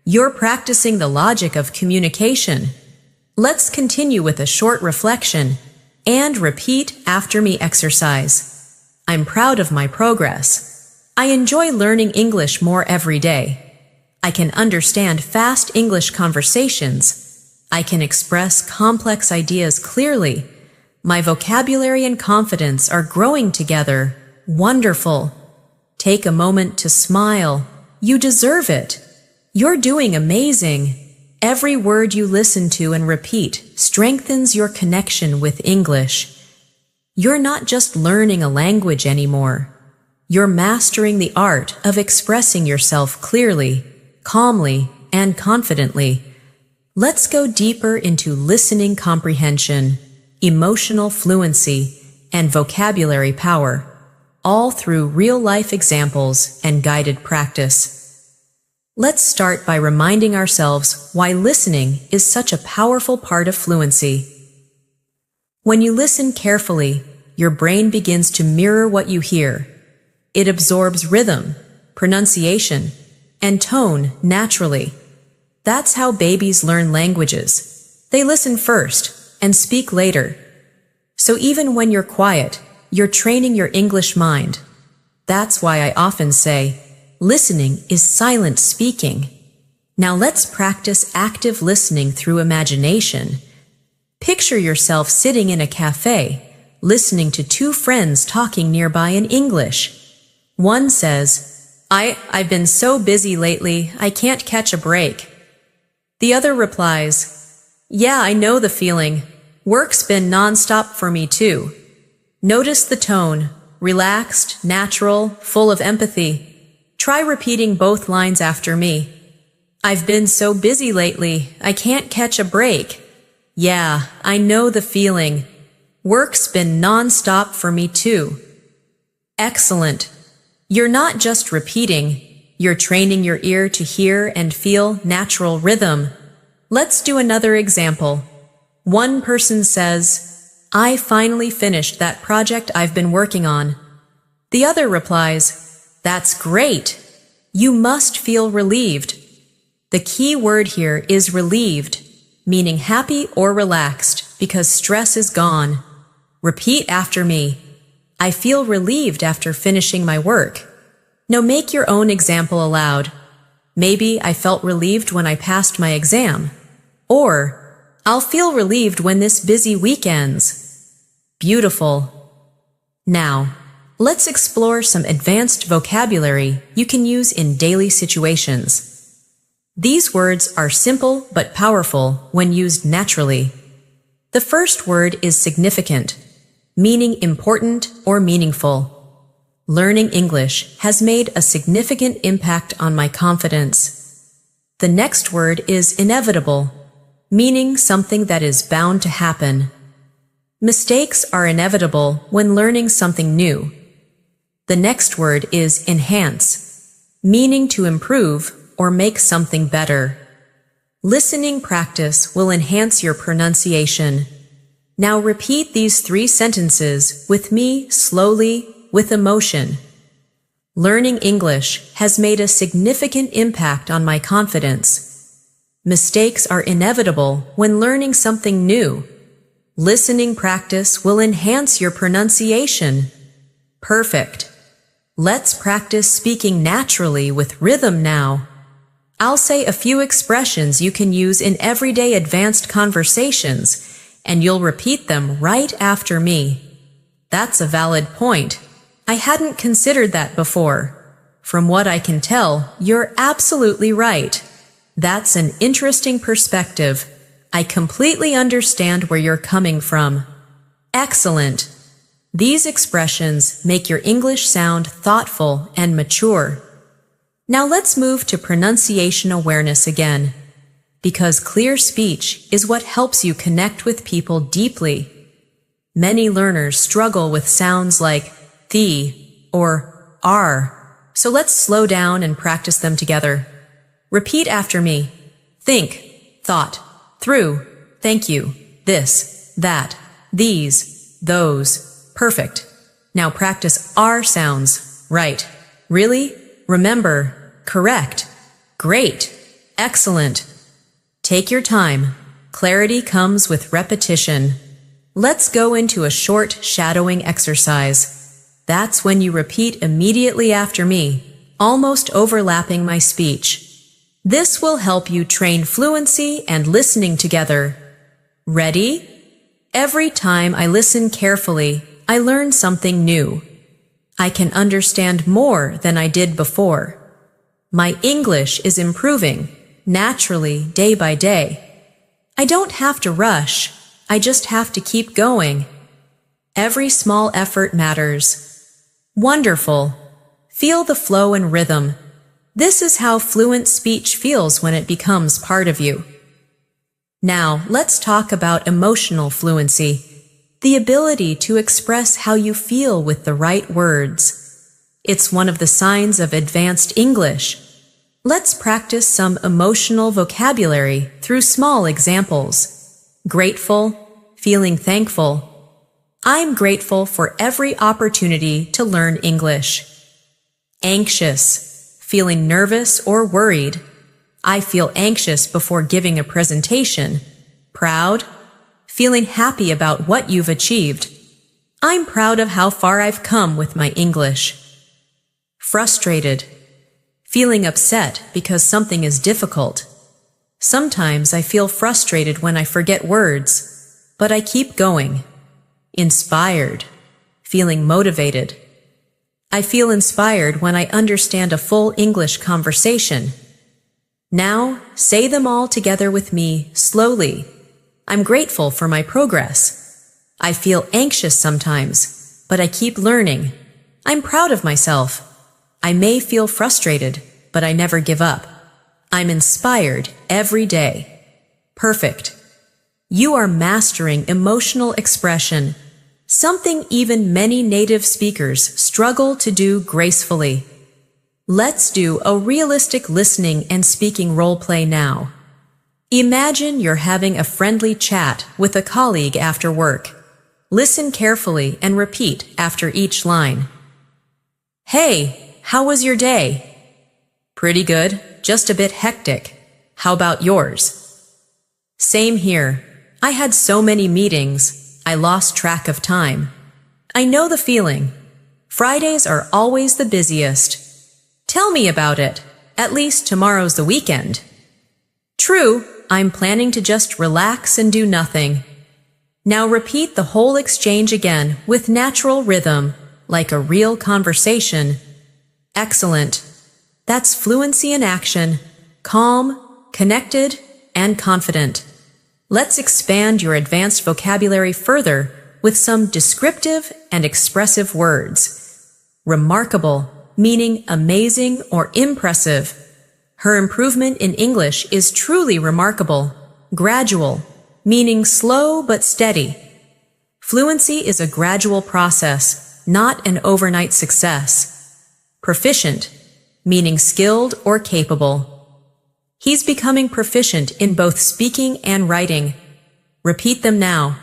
you're practicing the logic of communication. Let's continue with a short reflection and repeat after me exercise. I'm proud of my progress. I enjoy learning English more every day. I can understand fast English conversations. I can express complex ideas clearly. My vocabulary and confidence are growing together. Wonderful. Take a moment to smile. You deserve it. You're doing amazing. Every word you listen to and repeat strengthens your connection with English. You're not just learning a language anymore. You're mastering the art of expressing yourself clearly, calmly, and confidently. Let's go deeper into listening comprehension, emotional fluency, and vocabulary power, all through real-life examples and guided practice. Let's start by reminding ourselves why listening is such a powerful part of fluency. When you listen carefully, your brain begins to mirror what you hear. It absorbs rhythm, pronunciation, and tone naturally. That's how babies learn languages. They listen first and speak later. So even when you're quiet, you're training your English mind. That's why I often say, listening is silent speaking. Now let's practice active listening through imagination. Picture yourself sitting in a cafe, listening to two friends talking nearby in English. One says, I've been so busy lately, I can't catch a break. The other replies, yeah, I know the feeling. Work's been nonstop for me too. Notice the tone, relaxed, natural, full of empathy. Try repeating both lines after me. I've been so busy lately, I can't catch a break. Yeah, I know the feeling. Work's been nonstop for me too. Excellent. You're not just repeating, you're training your ear to hear and feel natural rhythm. Let's do another example. One person says, I finally finished that project I've been working on. The other replies, that's great. You must feel relieved. The key word here is relieved, meaning happy or relaxed because stress is gone. Repeat after me. I feel relieved after finishing my work. Now make your own example aloud. Maybe I felt relieved when I passed my exam. Or, I'll feel relieved when this busy week ends. Beautiful. Now, let's explore some advanced vocabulary you can use in daily situations. These words are simple but powerful when used naturally. The first word is significant, meaning important or meaningful. Learning English has made a significant impact on my confidence. The next word is inevitable, meaning something that is bound to happen. Mistakes are inevitable when learning something new. The next word is enhance, meaning to improve or make something better. Listening practice will enhance your pronunciation. Now repeat these 3 sentences with me slowly, with emotion. Learning English has made a significant impact on my confidence. Mistakes are inevitable when learning something new. Listening practice will enhance your pronunciation. Perfect. Let's practice speaking naturally with rhythm now. I'll say a few expressions you can use in everyday advanced conversations, and you'll repeat them right after me. That's a valid point. I hadn't considered that before. From what I can tell, you're absolutely right. That's an interesting perspective. I completely understand where you're coming from. Excellent. These expressions make your English sound thoughtful and mature. Now let's move to pronunciation awareness again, because clear speech is what helps you connect with people deeply. Many learners struggle with sounds like the or are, so let's slow down and practice them together. Repeat after me. Think, thought, through, thank you, this, that, these, those. Perfect. Now practice R sounds. Right. Really? Remember. Correct. Great. Excellent. Take your time. Clarity comes with repetition. Let's go into a short shadowing exercise. That's when you repeat immediately after me, almost overlapping my speech. This will help you train fluency and listening together. Ready? Every time I listen carefully, I learn something new. I can understand more than I did before. My English is improving, naturally, day by day. I don't have to rush. I just have to keep going. Every small effort matters. Wonderful. Feel the flow and rhythm. This is how fluent speech feels when it becomes part of you. Now, let's talk about emotional fluency, the ability to express how you feel with the right words. It's one of the signs of advanced English. Let's practice some emotional vocabulary through small examples. Grateful, feeling thankful. I'm grateful for every opportunity to learn English. Anxious, feeling nervous or worried. I feel anxious before giving a presentation. Proud, feeling happy about what you've achieved. I'm proud of how far I've come with my English. Frustrated, feeling upset because something is difficult. Sometimes I feel frustrated when I forget words, but I keep going. Inspired, feeling motivated. I feel inspired when I understand a full English conversation. Now, say them all together with me, slowly. I'm grateful for my progress. I feel anxious sometimes, but I keep learning. I'm proud of myself. I may feel frustrated, but I never give up. I'm inspired every day. Perfect. You are mastering emotional expression, something even many native speakers struggle to do gracefully. Let's do a realistic listening and speaking role play now. Imagine you're having a friendly chat with a colleague after work. Listen carefully and repeat after each line. Hey, how was your day? Pretty good, just a bit hectic. How about yours? Same here. I had so many meetings, I lost track of time. I know the feeling. Fridays are always the busiest. Tell me about it. At least tomorrow's the weekend. True, I'm planning to just relax and do nothing. Now repeat the whole exchange again with natural rhythm, like a real conversation. Excellent. That's fluency in action, calm, connected, and confident. Let's expand your advanced vocabulary further with some descriptive and expressive words. Remarkable, meaning amazing or impressive. Her improvement in English is truly remarkable. Gradual, meaning slow but steady. Fluency is a gradual process, not an overnight success. Proficient, meaning skilled or capable. He's becoming proficient in both speaking and writing. Repeat them now.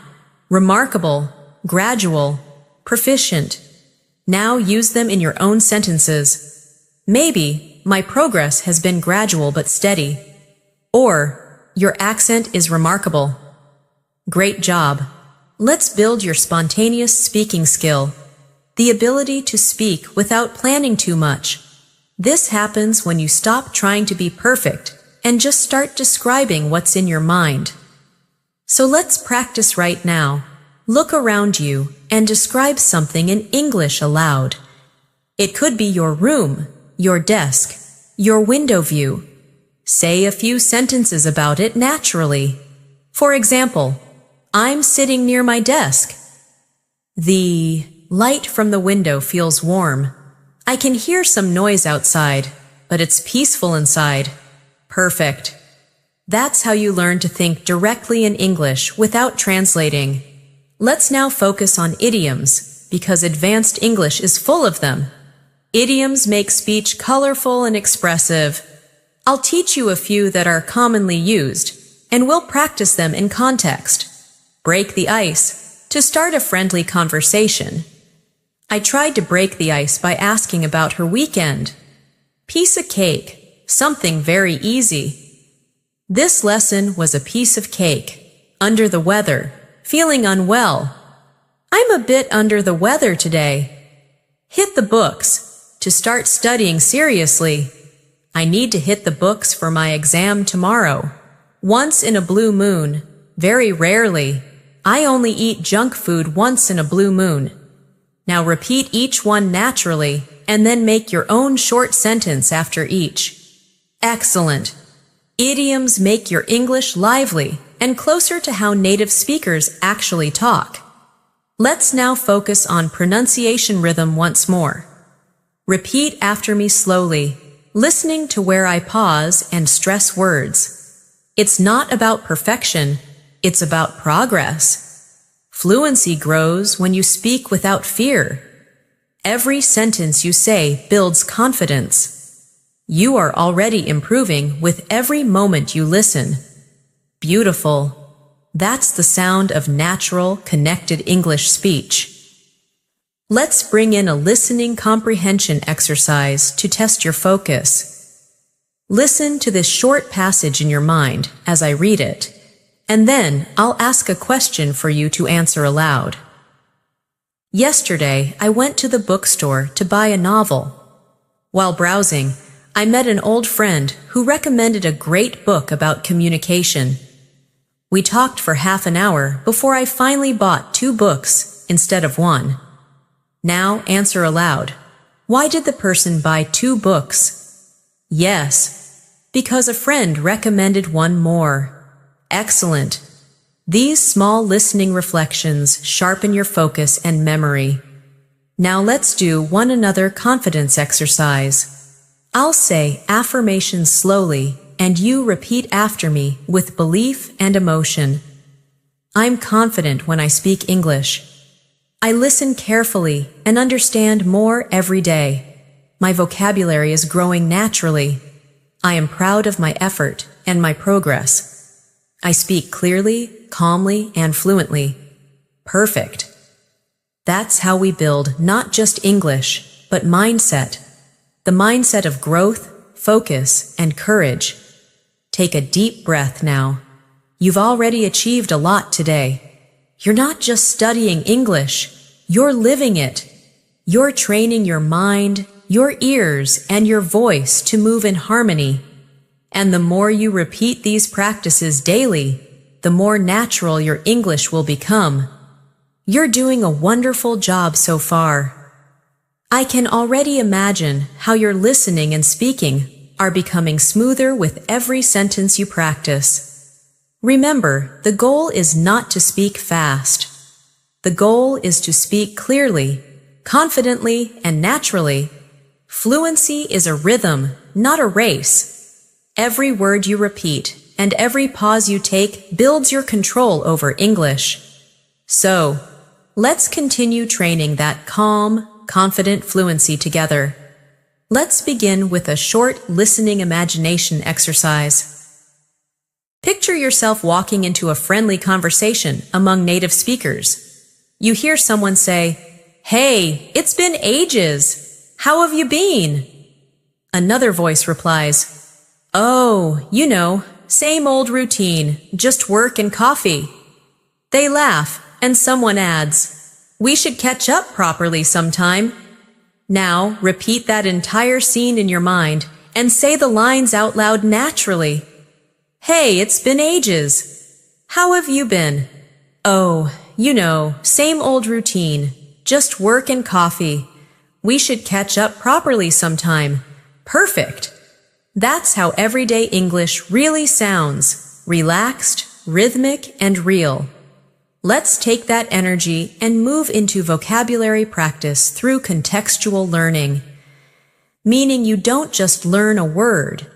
Remarkable, gradual, proficient. Now use them in your own sentences. Maybe, my progress has been gradual but steady. Or, your accent is remarkable. Great job. Let's build your spontaneous speaking skill. The ability to speak without planning too much. This happens when you stop trying to be perfect and just start describing what's in your mind. So let's practice right now. Look around you and describe something in English aloud. It could be your room, your desk, your window view. Say a few sentences about it naturally. For example, I'm sitting near my desk. The light from the window feels warm. I can hear some noise outside, but it's peaceful inside. Perfect. That's how you learn to think directly in English without translating. Let's now focus on idioms, because advanced English is full of them. Idioms make speech colorful and expressive. I'll teach you a few that are commonly used, and we'll practice them in context. Break the ice, to start a friendly conversation. I tried to break the ice by asking about her weekend. Piece of cake, something very easy. This lesson was a piece of cake. Under the weather. Feeling unwell. I'm a bit under the weather today. Hit the books. To start studying seriously. I need to hit the books for my exam tomorrow. Once in a blue moon. Very rarely. I only eat junk food once in a blue moon. Now repeat each one naturally, and then make your own short sentence after each. Excellent. Idioms make your English lively and closer to how native speakers actually talk. Let's now focus on pronunciation rhythm once more. Repeat after me slowly, listening to where I pause and stress words. It's not about perfection, it's about progress. Fluency grows when you speak without fear. Every sentence you say builds confidence. You are already improving with every moment you listen. Beautiful. That's the sound of natural, connected English speech. Let's bring in a listening comprehension exercise to test your focus. Listen to this short passage in your mind as I read it, and then I'll ask a question for you to answer aloud. Yesterday, I went to the bookstore to buy a novel. While browsing, I met an old friend who recommended a great book about communication. We talked for half an hour before I finally bought 2 books instead of 1. Now answer aloud. Why did the person buy 2 books? Yes, because a friend recommended one more. Excellent. These small listening reflections sharpen your focus and memory. Now let's do one another confidence exercise. I'll say affirmations slowly, and you repeat after me with belief and emotion. I'm confident when I speak English. I listen carefully and understand more every day. My vocabulary is growing naturally. I am proud of my effort and my progress. I speak clearly, calmly, and fluently. Perfect. That's how we build not just English, but mindset. The mindset of growth, focus, and courage. Take a deep breath now. You've already achieved a lot today. You're not just studying English, you're living it. You're training your mind, your ears, and your voice to move in harmony. And the more you repeat these practices daily, the more natural your English will become. You're doing a wonderful job so far. I can already imagine how your listening and speaking are becoming smoother with every sentence you practice. Remember, the goal is not to speak fast. The goal is to speak clearly, confidently, and naturally. Fluency is a rhythm, not a race. Every word you repeat and every pause you take builds your control over English. So, let's continue training that calm, confident fluency together. Let's begin with a short listening imagination exercise. Picture yourself walking into a friendly conversation among native speakers. You hear someone say, "Hey, it's been ages. How have you been?" Another voice replies, "Oh, you know, same old routine, just work and coffee." They laugh, and someone adds, "We should catch up properly sometime." Now, repeat that entire scene in your mind and say the lines out loud naturally. "Hey, it's been ages. How have you been?" "Oh, you know, same old routine, just work and coffee. We should catch up properly sometime." Perfect! That's how everyday English really sounds, relaxed, rhythmic, and real. Let's take that energy and move into vocabulary practice through contextual learning, meaning you don't just learn a word,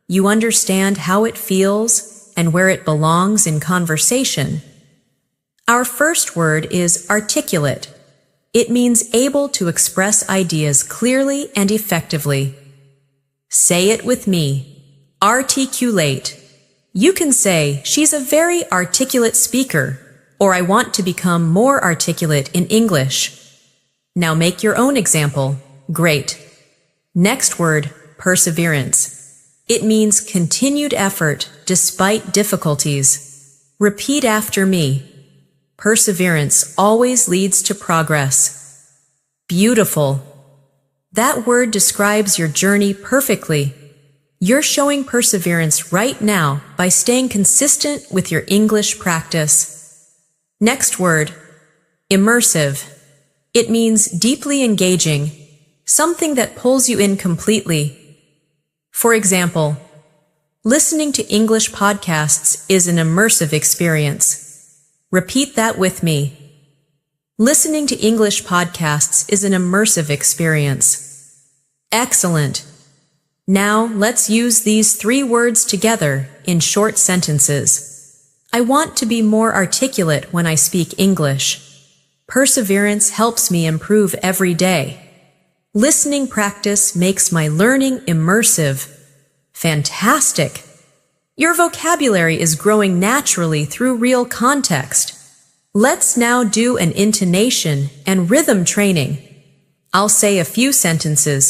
you understand how it feels and where it belongs in conversation. Our first word is articulate. It means able to express ideas clearly and effectively. Say it with me. Articulate. You can say, "She's a very articulate speaker," or "I want to become more articulate in English." Now make your own example. Great. Next word, perseverance. It means continued effort despite difficulties. Repeat after me. Perseverance always leads to progress. Beautiful. That word describes your journey perfectly. You're showing perseverance right now by staying consistent with your English practice. Next word, immersive. It means deeply engaging, something that pulls you in completely. For example, listening to English podcasts is an immersive experience. Repeat that with me. Listening to English podcasts is an immersive experience. Excellent. Now let's use these three words together in short sentences. I want to be more articulate when I speak English. Perseverance helps me improve every day. Listening practice makes my learning immersive. Fantastic! Your vocabulary is growing naturally through real context. Let's now do an intonation and rhythm training. I'll say a few sentences,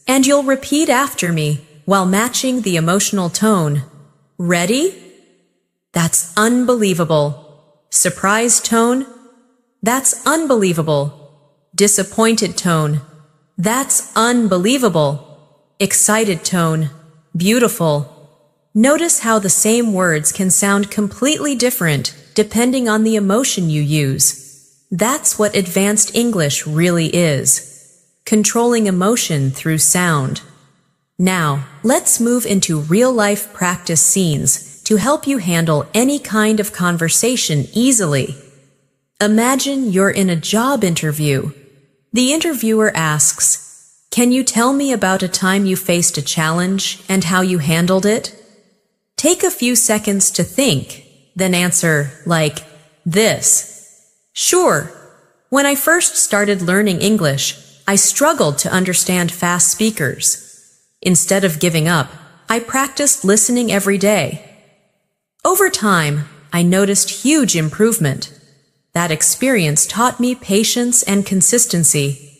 and you'll repeat after me while matching the emotional tone. Ready? That's unbelievable. Surprise tone? That's unbelievable. Disappointed tone? That's unbelievable. Excited tone? Beautiful. Notice how the same words can sound completely different depending on the emotion you use. That's what advanced English really is. Controlling emotion through sound. Now, let's move into real-life practice scenes to help you handle any kind of conversation easily. Imagine you're in a job interview. The interviewer asks, "Can you tell me about a time you faced a challenge and how you handled it?" Take a few seconds to think, then answer like this. "Sure. When I first started learning English, I struggled to understand fast speakers. Instead of giving up, I practiced listening every day. Over time, I noticed huge improvement. That experience taught me patience and consistency.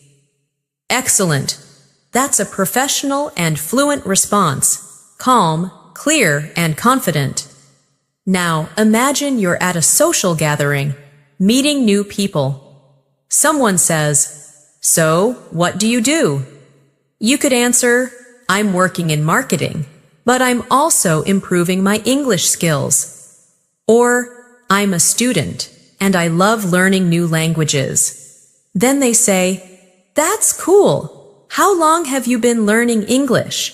Excellent. That's a professional and fluent response. Calm, clear, and confident. Now, imagine you're at a social gathering, meeting new people. Someone says, "So, what do you do?" You could answer, "I'm working in marketing, but I'm also improving my English skills." Or, "I'm a student, and I love learning new languages." Then they say, "That's cool. How long have you been learning English?"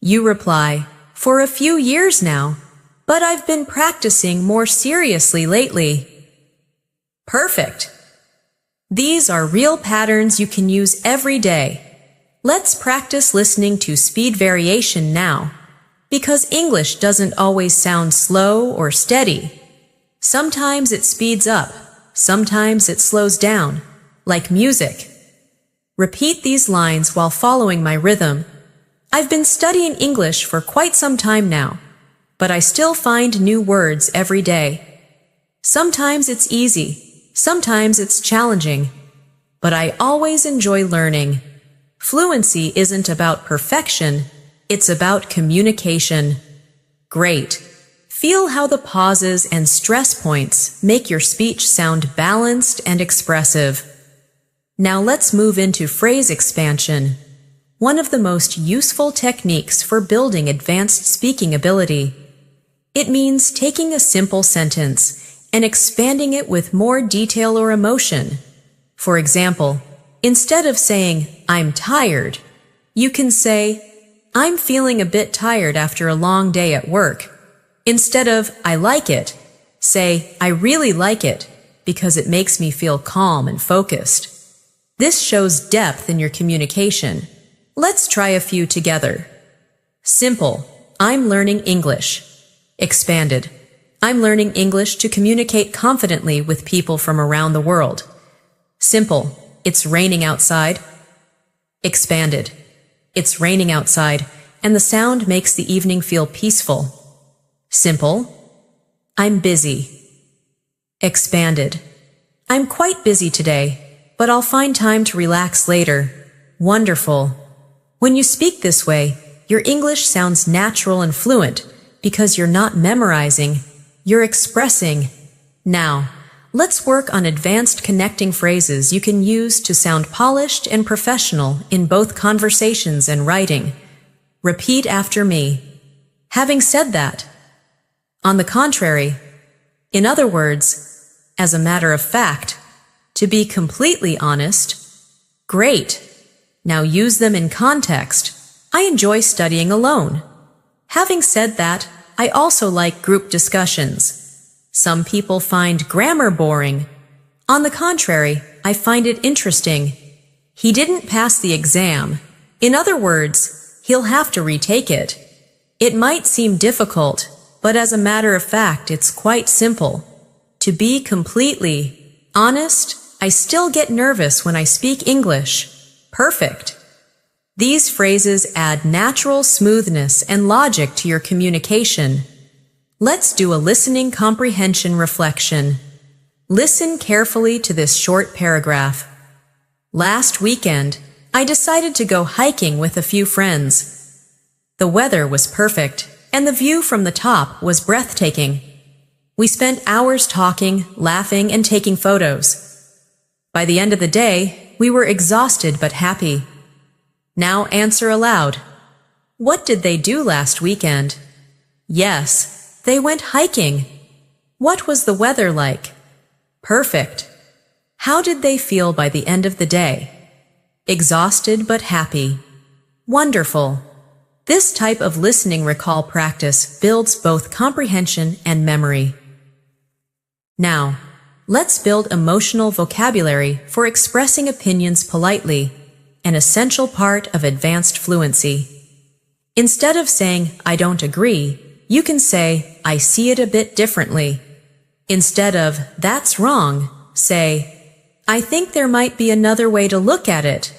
You reply, "For a few years now, but I've been practicing more seriously lately." Perfect. These are real patterns you can use every day. Let's practice listening to speed variation now, because English doesn't always sound slow or steady. Sometimes it speeds up, sometimes it slows down, like music. Repeat these lines while following my rhythm. I've been studying English for quite some time now, but I still find new words every day. Sometimes it's easy, sometimes it's challenging, but I always enjoy learning. Fluency isn't about perfection, it's about communication. Great. Feel how the pauses and stress points make your speech sound balanced and expressive. Now let's move into phrase expansion, one of the most useful techniques for building advanced speaking ability. It means taking a simple sentence and expanding it with more detail or emotion. For example, instead of saying, "I'm tired," you can say, "I'm feeling a bit tired after a long day at work." Instead of, "I like it," say, "I really like it," because it makes me feel calm and focused. This shows depth in your communication. Let's try a few together. Simple, I'm learning English. Expanded, I'm learning English to communicate confidently with people from around the world. Simple, it's raining outside. Expanded, it's raining outside, and the sound makes the evening feel peaceful. Simple, I'm busy. Expanded, I'm quite busy today, but I'll find time to relax later. Wonderful. When you speak this way, your English sounds natural and fluent because you're not memorizing, you're expressing. Now, let's work on advanced connecting phrases you can use to sound polished and professional in both conversations and writing. Repeat after me. Having said that. On the contrary. In other words, as a matter of fact. To be completely honest. Great. Now use them in context. I enjoy studying alone. Having said that, I also like group discussions. Some people find grammar boring. On the contrary, I find it interesting. He didn't pass the exam. In other words, he'll have to retake it. It might seem difficult, but as a matter of fact, it's quite simple. To be completely honest, I still get nervous when I speak English. Perfect. These phrases add natural smoothness and logic to your communication. Let's do a listening comprehension reflection. Listen carefully to this short paragraph. Last weekend, I decided to go hiking with a few friends. The weather was perfect, and the view from the top was breathtaking. We spent hours talking, laughing, and taking photos. By the end of the day, we were exhausted but happy. Now answer aloud. What did they do last weekend? Yes, they went hiking. What was the weather like? Perfect. How did they feel by the end of the day? Exhausted but happy. Wonderful. This type of listening recall practice builds both comprehension and memory. Now, let's build emotional vocabulary for expressing opinions politely, an essential part of advanced fluency. Instead of saying, "I don't agree," you can say, "I see it a bit differently." Instead of, "That's wrong," say, "I think there might be another way to look at it."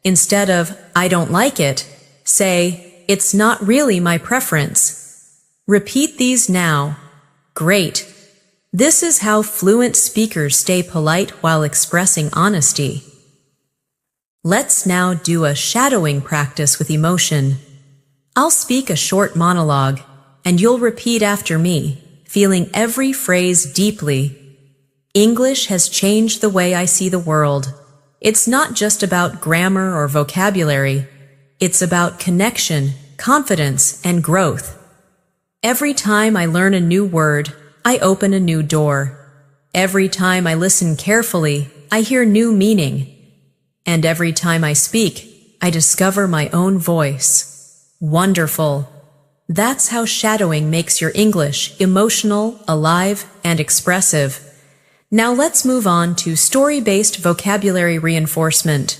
Instead of, "I don't like it," say, "It's not really my preference." Repeat these now. Great. This is how fluent speakers stay polite while expressing honesty. Let's now do a shadowing practice with emotion. I'll speak a short monologue, and you'll repeat after me, feeling every phrase deeply. English has changed the way I see the world. It's not just about grammar or vocabulary. It's about connection, confidence, and growth. Every time I learn a new word, I open a new door. Every time I listen carefully, I hear new meaning. And every time I speak, I discover my own voice. Wonderful. That's how shadowing makes your English emotional, alive, and expressive. Now let's move on to story-based vocabulary reinforcement.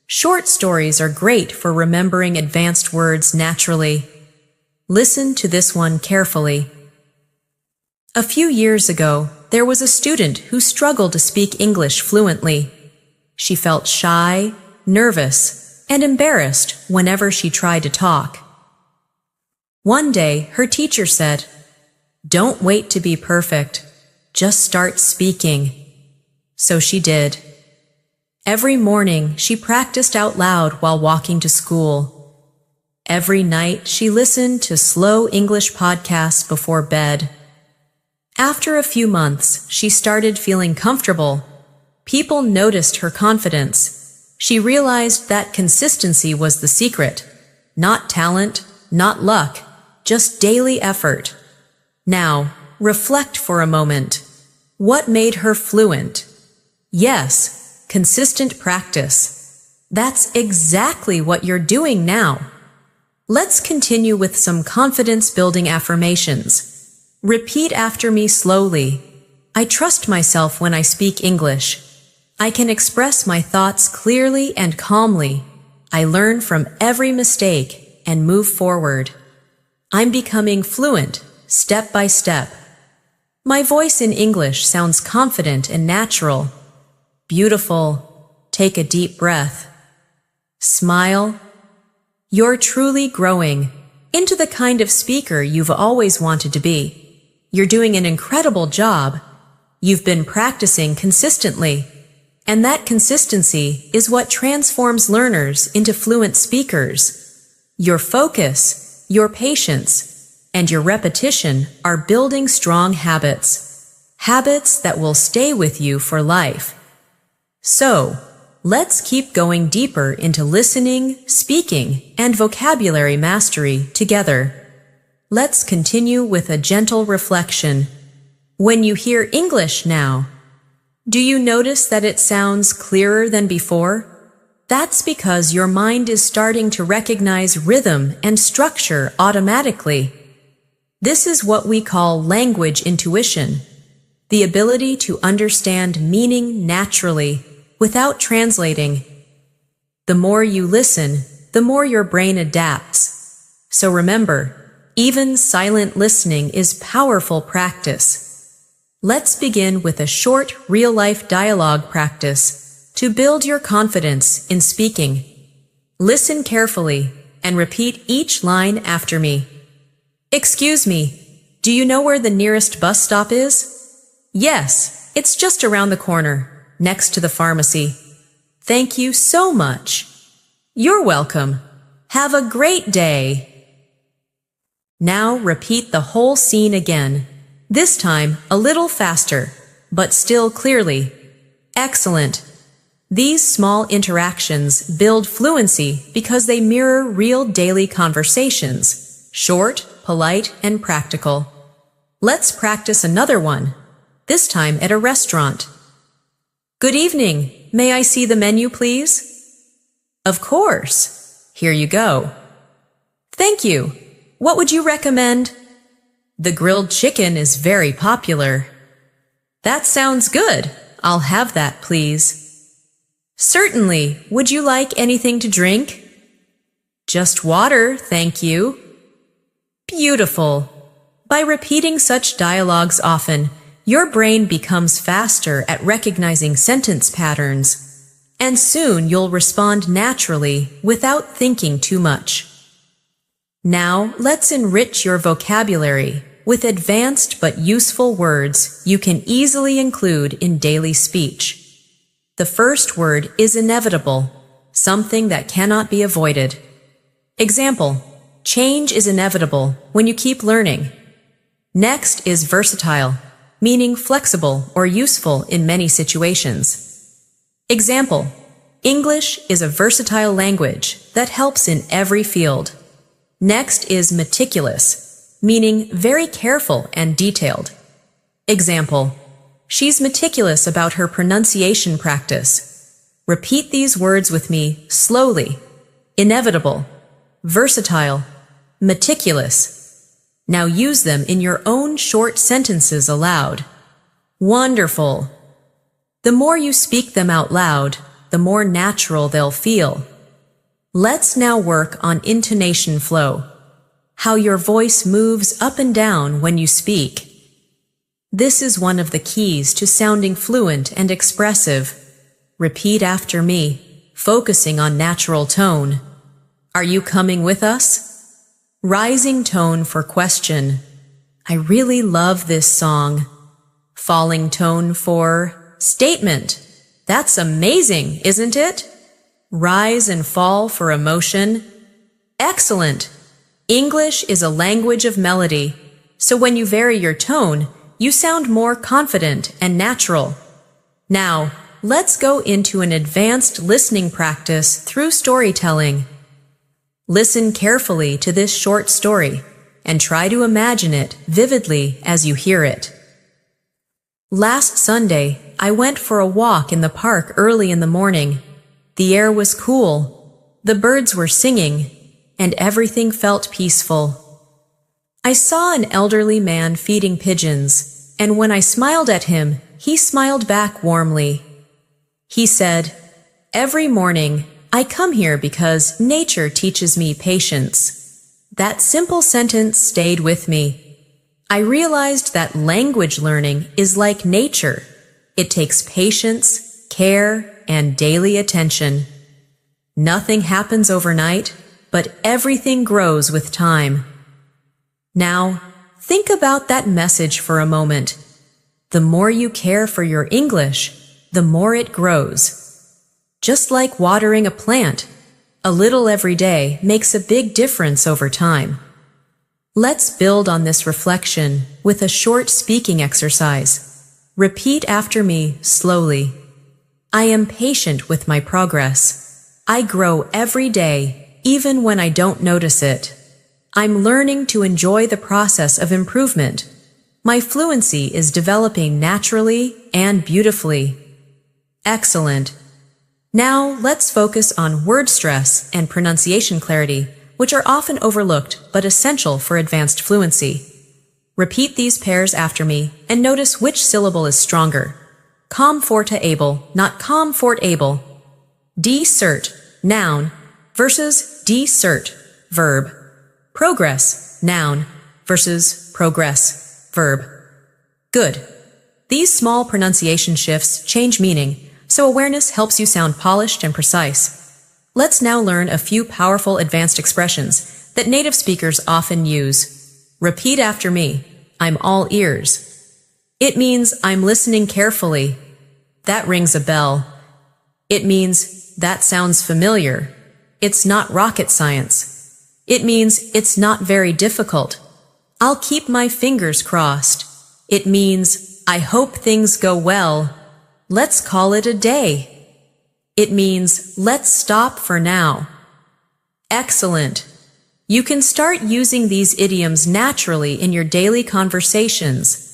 Short stories are great for remembering advanced words naturally. Listen to this one carefully. A few years ago, there was a student who struggled to speak English fluently. She felt shy, nervous, and embarrassed whenever she tried to talk. One day, her teacher said, "Don't wait to be perfect. Just start speaking." So she did. Every morning, she practiced out loud while walking to school. Every night, she listened to slow English podcasts before bed. After a few months, she started feeling comfortable. People noticed her confidence. She realized that consistency was the secret. Not talent, not luck, just daily effort. Now, reflect for a moment. What made her fluent? Yes, consistent practice. That's exactly what you're doing now. Let's continue with some confidence-building affirmations. Repeat after me slowly. I trust myself when I speak English. I can express my thoughts clearly and calmly. I learn from every mistake and move forward. I'm becoming fluent, step by step. My voice in English sounds confident and natural. Beautiful. Take a deep breath. Smile. You're truly growing into the kind of speaker you've always wanted to be. You're doing an incredible job. You've been practicing consistently. And that consistency is what transforms learners into fluent speakers. Your focus, your patience, and your repetition are building strong habits. Habits that will stay with you for life. So, let's keep going deeper into listening, speaking, and vocabulary mastery together. Let's continue with a gentle reflection. When you hear English now, do you notice that it sounds clearer than before? That's because your mind is starting to recognize rhythm and structure automatically. This is what we call language intuition, the ability to understand meaning naturally without translating. The more you listen, the more your brain adapts. So remember, even silent listening is powerful practice. Let's begin with a short real-life dialogue practice to build your confidence in speaking. Listen carefully and repeat each line after me. Excuse me, do you know where the nearest bus stop is? Yes, it's just around the corner, next to the pharmacy. Thank you so much. You're welcome. Have a great day. Now repeat the whole scene again. This time, a little faster, but still clearly. Excellent. These small interactions build fluency because they mirror real daily conversations, short, polite, and practical. Let's practice another one, this time at a restaurant. Good evening. May I see the menu, please? Of course. Here you go. Thank you. What would you recommend? The grilled chicken is very popular. That sounds good. I'll have that, please. Certainly. Would you like anything to drink? Just water, thank you. Beautiful. By repeating such dialogues often, your brain becomes faster at recognizing sentence patterns, and soon you'll respond naturally without thinking too much. Now, let's enrich your vocabulary with advanced but useful words you can easily include in daily speech. The first word is inevitable, something that cannot be avoided. Example, change is inevitable when you keep learning. Next is versatile, meaning flexible or useful in many situations. Example, English is a versatile language that helps in every field. Next is meticulous, meaning very careful and detailed. Example, she's meticulous about her pronunciation practice. Repeat these words with me slowly. Inevitable, versatile, meticulous. Now use them in your own short sentences aloud. Wonderful! The more you speak them out loud, the more natural they'll feel. Let's now work on intonation flow, how your voice moves up and down when you speak. This is one of the keys to sounding fluent and expressive. Repeat after me, focusing on natural tone. Are you coming with us? Rising tone for question. I really love this song. Falling tone for statement. That's amazing, isn't it? Rise and fall for emotion. Excellent. English is a language of melody, so when you vary your tone, you sound more confident and natural. Now, let's go into an advanced listening practice through storytelling. Listen carefully to this short story and try to imagine it vividly as you hear it. Last Sunday, I went for a walk in the park early in the morning. The air was cool, the birds were singing, and everything felt peaceful. I saw an elderly man feeding pigeons, and when I smiled at him, he smiled back warmly. He said, "Every morning, I come here because nature teaches me patience." That simple sentence stayed with me. I realized that language learning is like nature. It takes patience, care, and daily attention. Nothing happens overnight, but everything grows with time. Now, think about that message for a moment. The more you care for your English, the more it grows. Just like watering a plant, a little every day makes a big difference over time. Let's build on this reflection with a short speaking exercise. Repeat after me slowly. I am patient with my progress. I grow every day, even when I don't notice it. I'm learning to enjoy the process of improvement. My fluency is developing naturally and beautifully. Excellent. Now let's focus on word stress and pronunciation clarity, which are often overlooked but essential for advanced fluency. Repeat these pairs after me and notice which syllable is stronger. Comfortable, not comfortable. Decert, noun, versus decert, verb. Progress, noun, versus progress, verb. Good. These small pronunciation shifts change meaning, so awareness helps you sound polished and precise. Let's now learn a few powerful advanced expressions that native speakers often use. Repeat after me. I'm all ears. It means I'm listening carefully. That rings a bell. It means that sounds familiar. It's not rocket science. It means it's not very difficult. I'll keep my fingers crossed. It means I hope things go well. Let's call it a day. It means let's stop for now. Excellent. You can start using these idioms naturally in your daily conversations.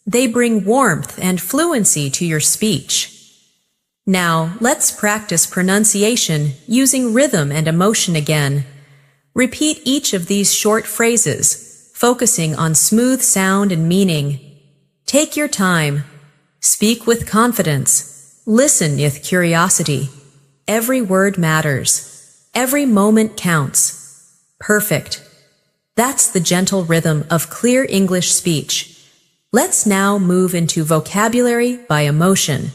They bring warmth and fluency to your speech. Now, let's practice pronunciation using rhythm and emotion again. Repeat each of these short phrases, focusing on smooth sound and meaning. Take your time. Speak with confidence. Listen with curiosity. Every word matters. Every moment counts. Perfect. That's the gentle rhythm of clear English speech. Let's now move into vocabulary by emotion.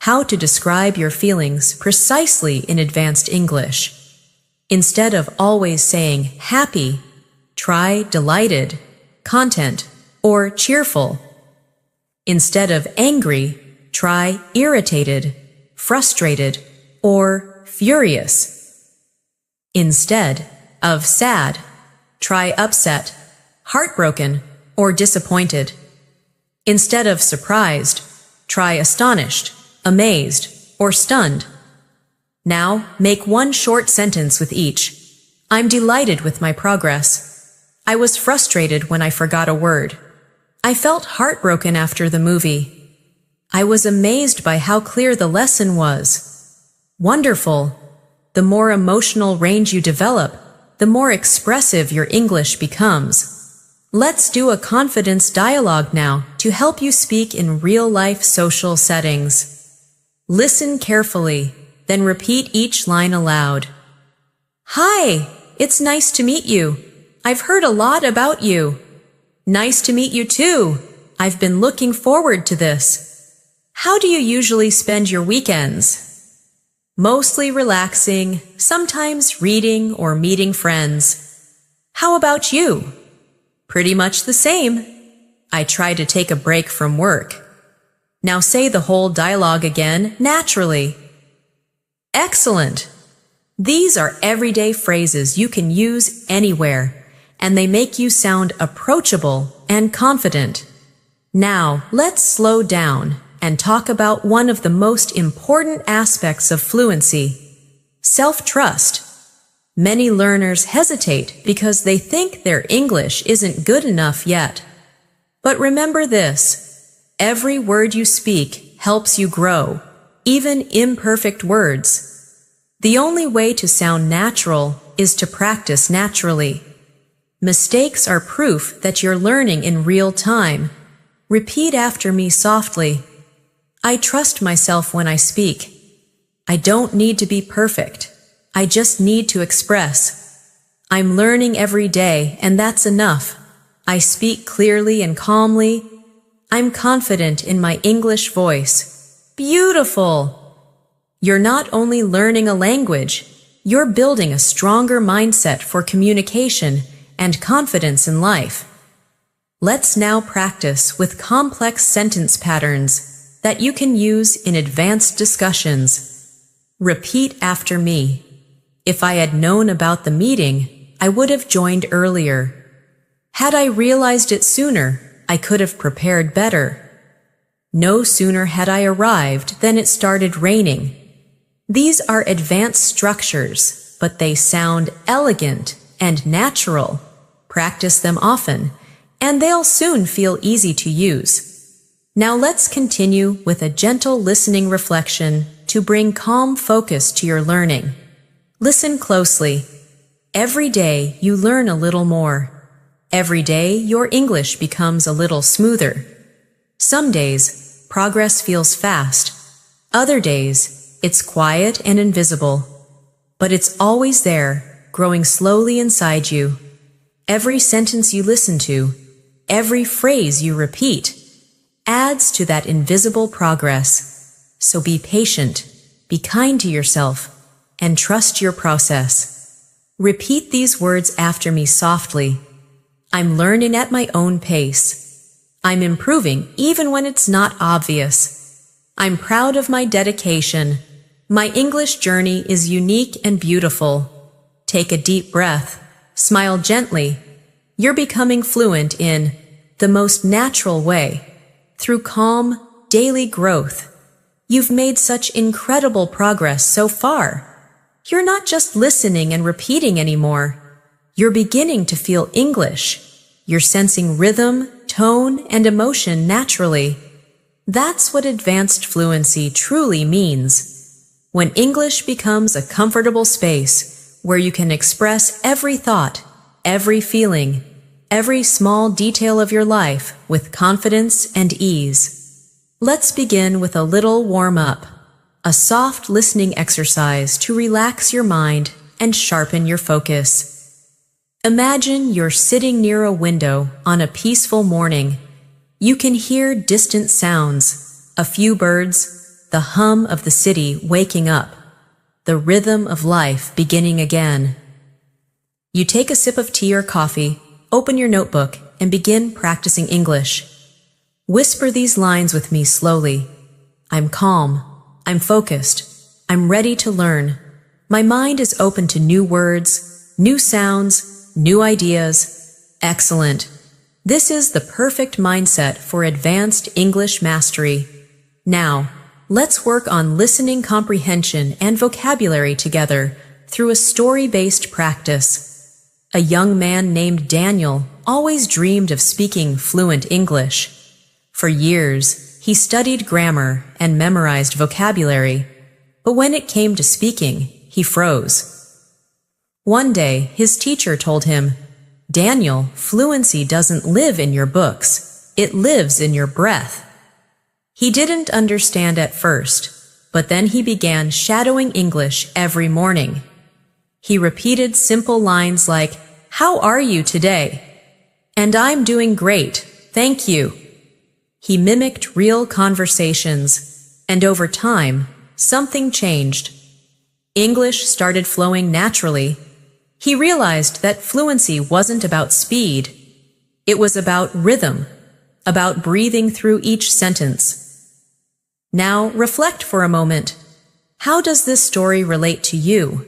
How to describe your feelings precisely in advanced English. Instead of always saying happy, try delighted, content, or cheerful. Instead of angry, try irritated, frustrated, or furious. Instead of sad, try upset, heartbroken, or disappointed. Instead of surprised, try astonished, amazed, or stunned. Now, make one short sentence with each. I'm delighted with my progress. I was frustrated when I forgot a word. I felt heartbroken after the movie. I was amazed by how clear the lesson was. Wonderful! The more emotional range you develop, the more expressive your English becomes. Let's do a confidence dialogue now to help you speak in real-life social settings. Listen carefully, then repeat each line aloud. Hi, it's nice to meet you. I've heard a lot about you. Nice to meet you too. I've been looking forward to this. How do you usually spend your weekends? Mostly relaxing, sometimes reading or meeting friends. How about you? Pretty much the same. I try to take a break from work. Now say the whole dialogue again naturally. Excellent! These are everyday phrases you can use anywhere, and they make you sound approachable and confident. Now, let's slow down and talk about one of the most important aspects of fluency: self-trust. Many learners hesitate because they think their English isn't good enough yet. But remember this: every word you speak helps you grow, even imperfect words. The only way to sound natural is to practice naturally. Mistakes are proof that you're learning in real time. Repeat after me softly. I trust myself when I speak. I don't need to be perfect. I just need to express. I'm learning every day, and that's enough. I speak clearly and calmly. I'm confident in my English voice. Beautiful! You're not only learning a language, you're building a stronger mindset for communication and confidence in life. Let's now practice with complex sentence patterns that you can use in advanced discussions. Repeat after me. If I had known about the meeting, I would have joined earlier. Had I realized it sooner, I could have prepared better. No sooner had I arrived than it started raining. These are advanced structures, but they sound elegant and natural. Practice them often, and they'll soon feel easy to use. Now let's continue with a gentle listening reflection to bring calm focus to your learning. Listen closely. Every day you learn a little more. Every day your English becomes a little smoother. Some days, progress feels fast. Other days, it's quiet and invisible. But it's always there, growing slowly inside you. Every sentence you listen to, every phrase you repeat, adds to that invisible progress. So be patient, be kind to yourself, and trust your process. Repeat these words after me softly. I'm learning at my own pace. I'm improving even when it's not obvious. I'm proud of my dedication. My English journey is unique and beautiful. Take a deep breath. Smile gently. You're becoming fluent in the most natural way, through calm, daily growth. You've made such incredible progress so far. You're not just listening and repeating anymore. You're beginning to feel English. You're sensing rhythm, tone, and emotion naturally. That's what advanced fluency truly means. When English becomes a comfortable space where you can express every thought, every feeling, every small detail of your life with confidence and ease. Let's begin with a little warm-up, a soft listening exercise to relax your mind and sharpen your focus. Imagine you're sitting near a window on a peaceful morning. You can hear distant sounds, a few birds, the hum of the city waking up, the rhythm of life beginning again. You take a sip of tea or coffee, open your notebook, and begin practicing English. Whisper these lines with me slowly. I'm calm. I'm focused. I'm ready to learn. My mind is open to new words, new sounds, new ideas. Excellent. This is the perfect mindset for advanced English mastery. Now, let's work on listening comprehension and vocabulary together through a story-based practice. A young man named Daniel always dreamed of speaking fluent English. For years, he studied grammar and memorized vocabulary, but when it came to speaking, he froze. One day, his teacher told him, "Daniel, fluency doesn't live in your books. It lives in your breath." He didn't understand at first, but then he began shadowing English every morning. He repeated simple lines like, "How are you today?" and "I'm doing great, thank you." He mimicked real conversations, and over time, something changed. English started flowing naturally. He realized that fluency wasn't about speed. It was about rhythm, about breathing through each sentence. Now, reflect for a moment. How does this story relate to you?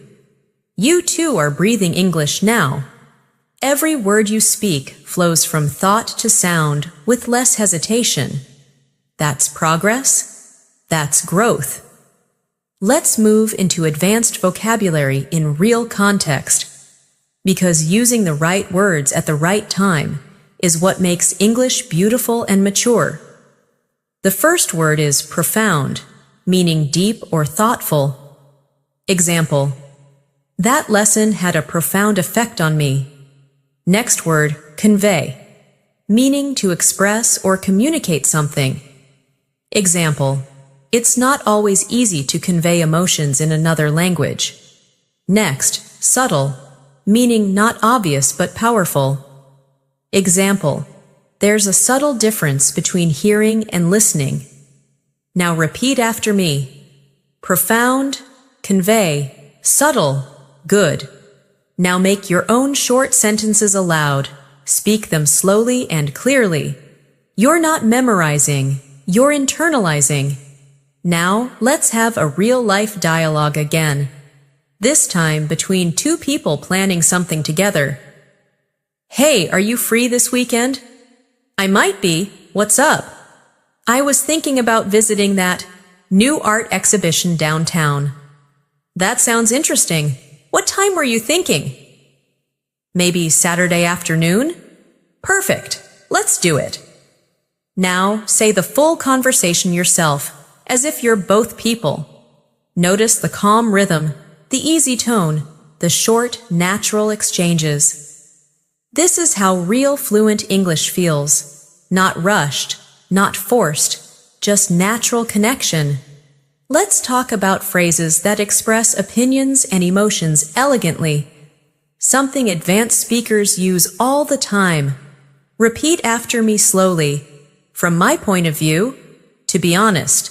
You too are breathing English now. Every word you speak flows from thought to sound with less hesitation. That's progress. That's growth. Let's move into advanced vocabulary in real context, because using the right words at the right time is what makes English beautiful and mature. The first word is profound, meaning deep or thoughtful. Example: that lesson had a profound effect on me. Next word, convey, meaning to express or communicate something. Example: it's not always easy to convey emotions in another language. Next, subtle, meaning not obvious but powerful. Example: there's a subtle difference between hearing and listening. Now repeat after me. Profound, convey, subtle, good. Now make your own short sentences aloud. Speak them slowly and clearly. You're not memorizing, you're internalizing. Now, let's have a real-life dialogue again. This time between two people planning something together. "Hey, are you free this weekend?" "I might be. What's up?" "I was thinking about visiting that new art exhibition downtown." "That sounds interesting. What time were you thinking?" "Maybe Saturday afternoon?" "Perfect. Let's do it." Now, say the full conversation yourself, as if you're both people. Notice the calm rhythm, the easy tone, the short, natural exchanges. This is how real fluent English feels. Not rushed, not forced, just natural connection. Let's talk about phrases that express opinions and emotions elegantly. Something advanced speakers use all the time. Repeat after me slowly. From my point of view, to be honest.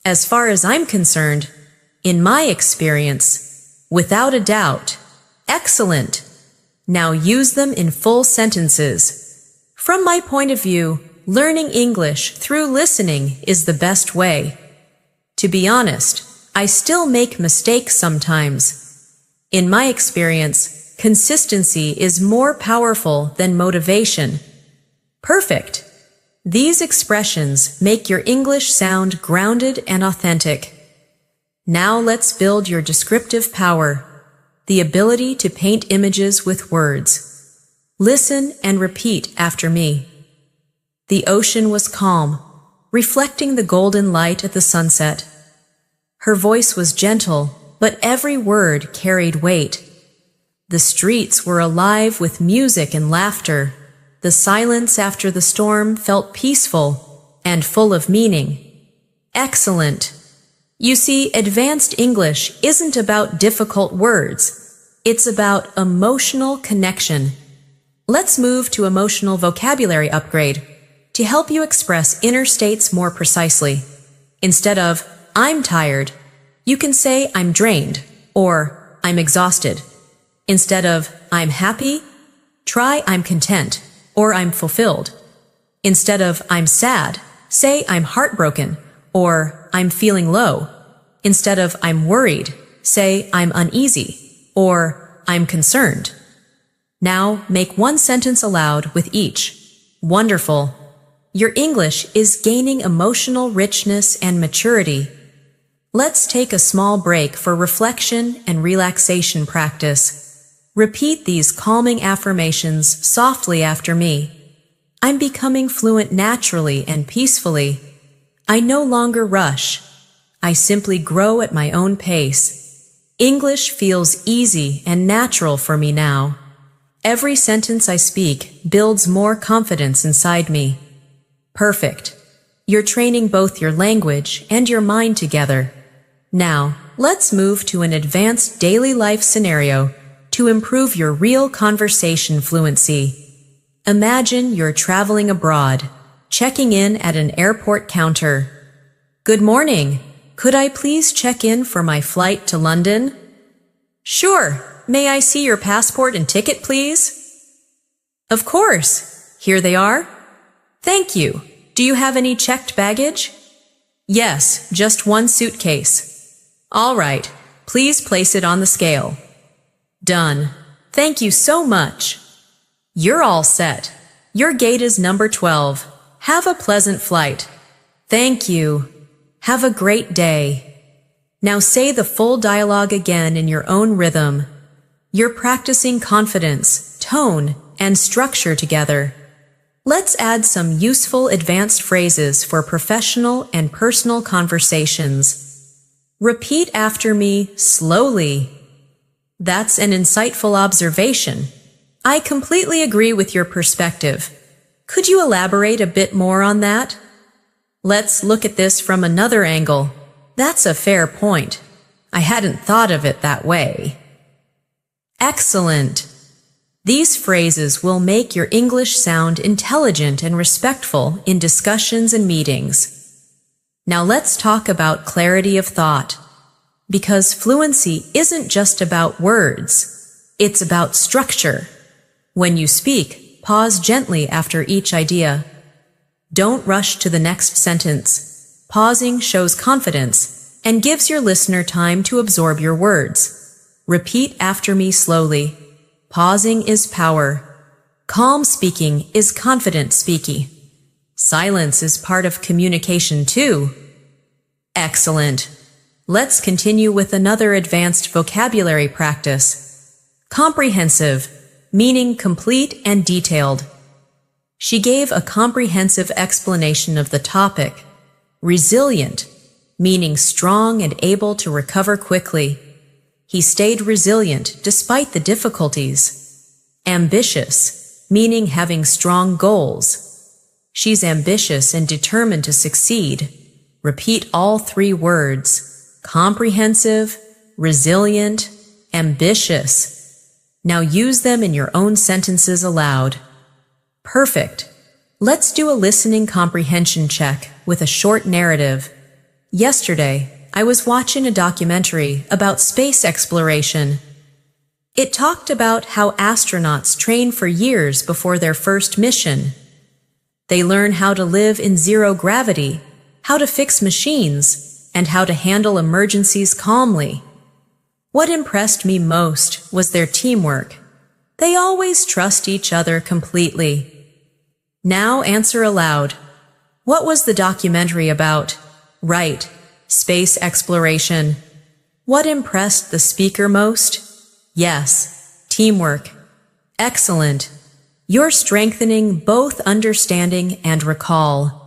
As far as I'm concerned, in my experience, without a doubt. Excellent. Now use them in full sentences. From my point of view, learning English through listening is the best way. To be honest, I still make mistakes sometimes. In my experience, consistency is more powerful than motivation. Perfect. These expressions make your English sound grounded and authentic. Now let's build your descriptive power, the ability to paint images with words. Listen and repeat after me. The ocean was calm, reflecting the golden light at the sunset. Her voice was gentle, but every word carried weight. The streets were alive with music and laughter. The silence after the storm felt peaceful and full of meaning. Excellent. You see, advanced English isn't about difficult words. It's about emotional connection. Let's move to emotional vocabulary upgrade to help you express inner states more precisely. Instead of, "I'm tired," you can say, "I'm drained," or "I'm exhausted." Instead of, "I'm happy," try "I'm content," or I'm fulfilled. Instead of I'm sad, say I'm heartbroken or I'm feeling low. Instead of I'm worried, say I'm uneasy or I'm concerned. Now make one sentence aloud with each. Wonderful. Your English is gaining emotional richness and maturity. Let's take a small break for reflection and relaxation practice. Repeat these calming affirmations softly after me. I'm becoming fluent naturally and peacefully. I no longer rush. I simply grow at my own pace. English feels easy and natural for me now. Every sentence I speak builds more confidence inside me. Perfect. You're training both your language and your mind together. Now, let's move to an advanced daily life scenario to improve your real conversation fluency. Imagine you're traveling abroad, checking in at an airport counter. Good morning. Could I please check in for my flight to London? Sure. May I see your passport and ticket, please? Of course. Here they are. Thank you. Do you have any checked baggage? Yes, just one suitcase. All right. Please place it on the scale. Done. Thank you so much. You're all set. Your gate is number 12. Have a pleasant flight. Thank you. Have a great day. Now say the full dialogue again in your own rhythm. You're practicing confidence, tone, and structure together. Let's add some useful advanced phrases for professional and personal conversations. Repeat after me slowly. That's an insightful observation. I completely agree with your perspective. Could you elaborate a bit more on that? Let's look at this from another angle. That's a fair point. I hadn't thought of it that way. Excellent. These phrases will make your English sound intelligent and respectful in discussions and meetings. Now let's talk about clarity of thought. Because fluency isn't just about words, it's about structure. When you speak, pause gently after each idea. Don't rush to the next sentence. Pausing shows confidence and gives your listener time to absorb your words. Repeat after me slowly. Pausing is power. Calm speaking is confident speaking. Silence is part of communication too. Excellent. Let's continue with another advanced vocabulary practice. Comprehensive, meaning complete and detailed. She gave a comprehensive explanation of the topic. Resilient, meaning strong and able to recover quickly. He stayed resilient despite the difficulties. Ambitious, meaning having strong goals. She's ambitious and determined to succeed. Repeat all three words. Comprehensive, resilient, ambitious. Now use them in your own sentences aloud. Perfect. Let's do a listening comprehension check with a short narrative. Yesterday, I was watching a documentary about space exploration. It talked about how astronauts train for years before their first mission. They learn how to live in zero gravity, how to fix machines, and how to handle emergencies calmly. What impressed me most was their teamwork. They always trust each other completely. Now answer aloud. What was the documentary about? Right. Space exploration. What impressed the speaker most? Yes, teamwork. Excellent. You're strengthening both understanding and recall.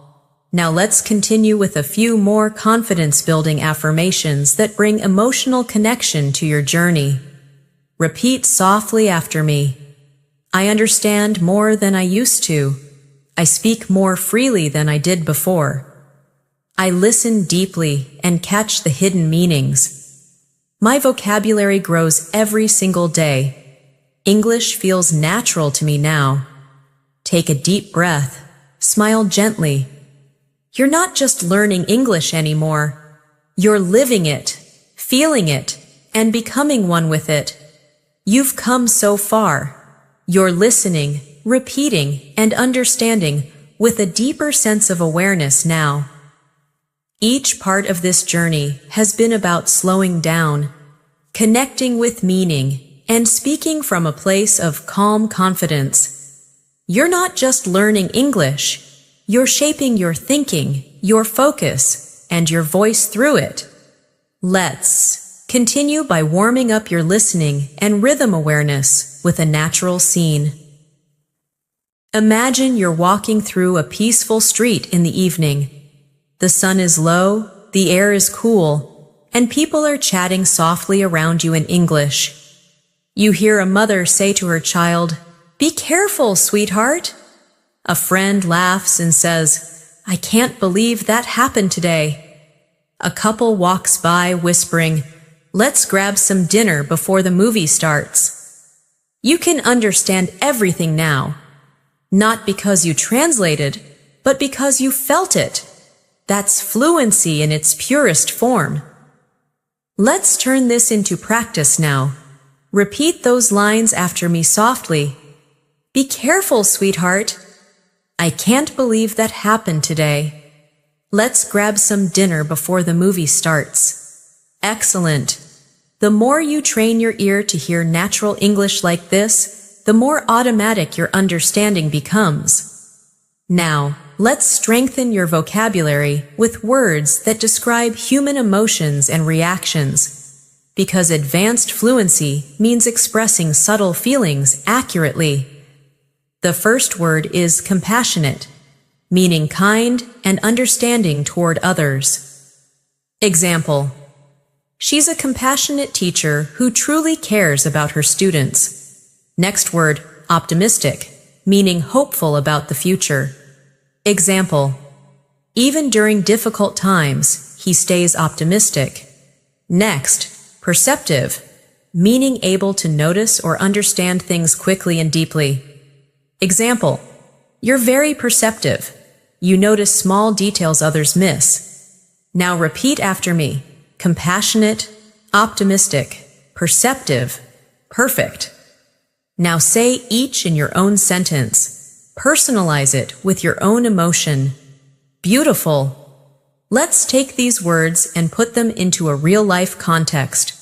Now let's continue with a few more confidence-building affirmations that bring emotional connection to your journey. Repeat softly after me. I understand more than I used to. I speak more freely than I did before. I listen deeply and catch the hidden meanings. My vocabulary grows every single day. English feels natural to me now. Take a deep breath. Smile gently. You're not just learning English anymore. You're living it, feeling it, and becoming one with it. You've come so far. You're listening, repeating, and understanding with a deeper sense of awareness now. Each part of this journey has been about slowing down, connecting with meaning, and speaking from a place of calm confidence. You're not just learning English, you're shaping your thinking, your focus, and your voice through it. Let's continue by warming up your listening and rhythm awareness with a natural scene. Imagine you're walking through a peaceful street in the evening. The sun is low, the air is cool, and people are chatting softly around you in English. You hear a mother say to her child, "Be careful, sweetheart." A friend laughs and says, "I can't believe that happened today." A couple walks by whispering, "Let's grab some dinner before the movie starts." You can understand everything now, not because you translated, but because you felt it. That's fluency in its purest form. Let's turn this into practice now. Repeat those lines after me softly. "Be careful, sweetheart." "I can't believe that happened today." "Let's grab some dinner before the movie starts." Excellent. The more you train your ear to hear natural English like this, the more automatic your understanding becomes. Now, let's strengthen your vocabulary with words that describe human emotions and reactions, because advanced fluency means expressing subtle feelings accurately. The first word is compassionate, meaning kind and understanding toward others. Example: she's a compassionate teacher who truly cares about her students. Next word, optimistic, meaning hopeful about the future. Example: even during difficult times, he stays optimistic. Next, perceptive, meaning able to notice or understand things quickly and deeply. Example: you're very perceptive. You notice small details others miss. Now repeat after me. Compassionate, optimistic, perceptive, perfect. Now say each in your own sentence. Personalize it with your own emotion. Beautiful. Let's take these words and put them into a real-life context.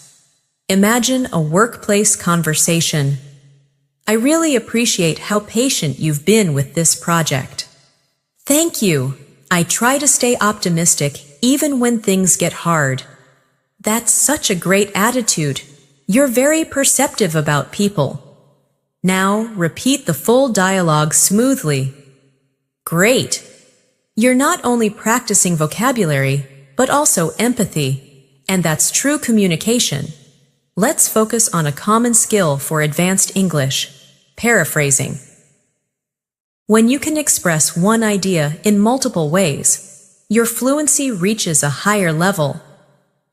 Imagine a workplace conversation. "I really appreciate how patient you've been with this project." "Thank you. I try to stay optimistic even when things get hard." "That's such a great attitude. You're very perceptive about people." Now repeat the full dialogue smoothly. Great! You're not only practicing vocabulary, but also empathy, and that's true communication. Let's focus on a common skill for advanced English: paraphrasing. When you can express one idea in multiple ways, your fluency reaches a higher level.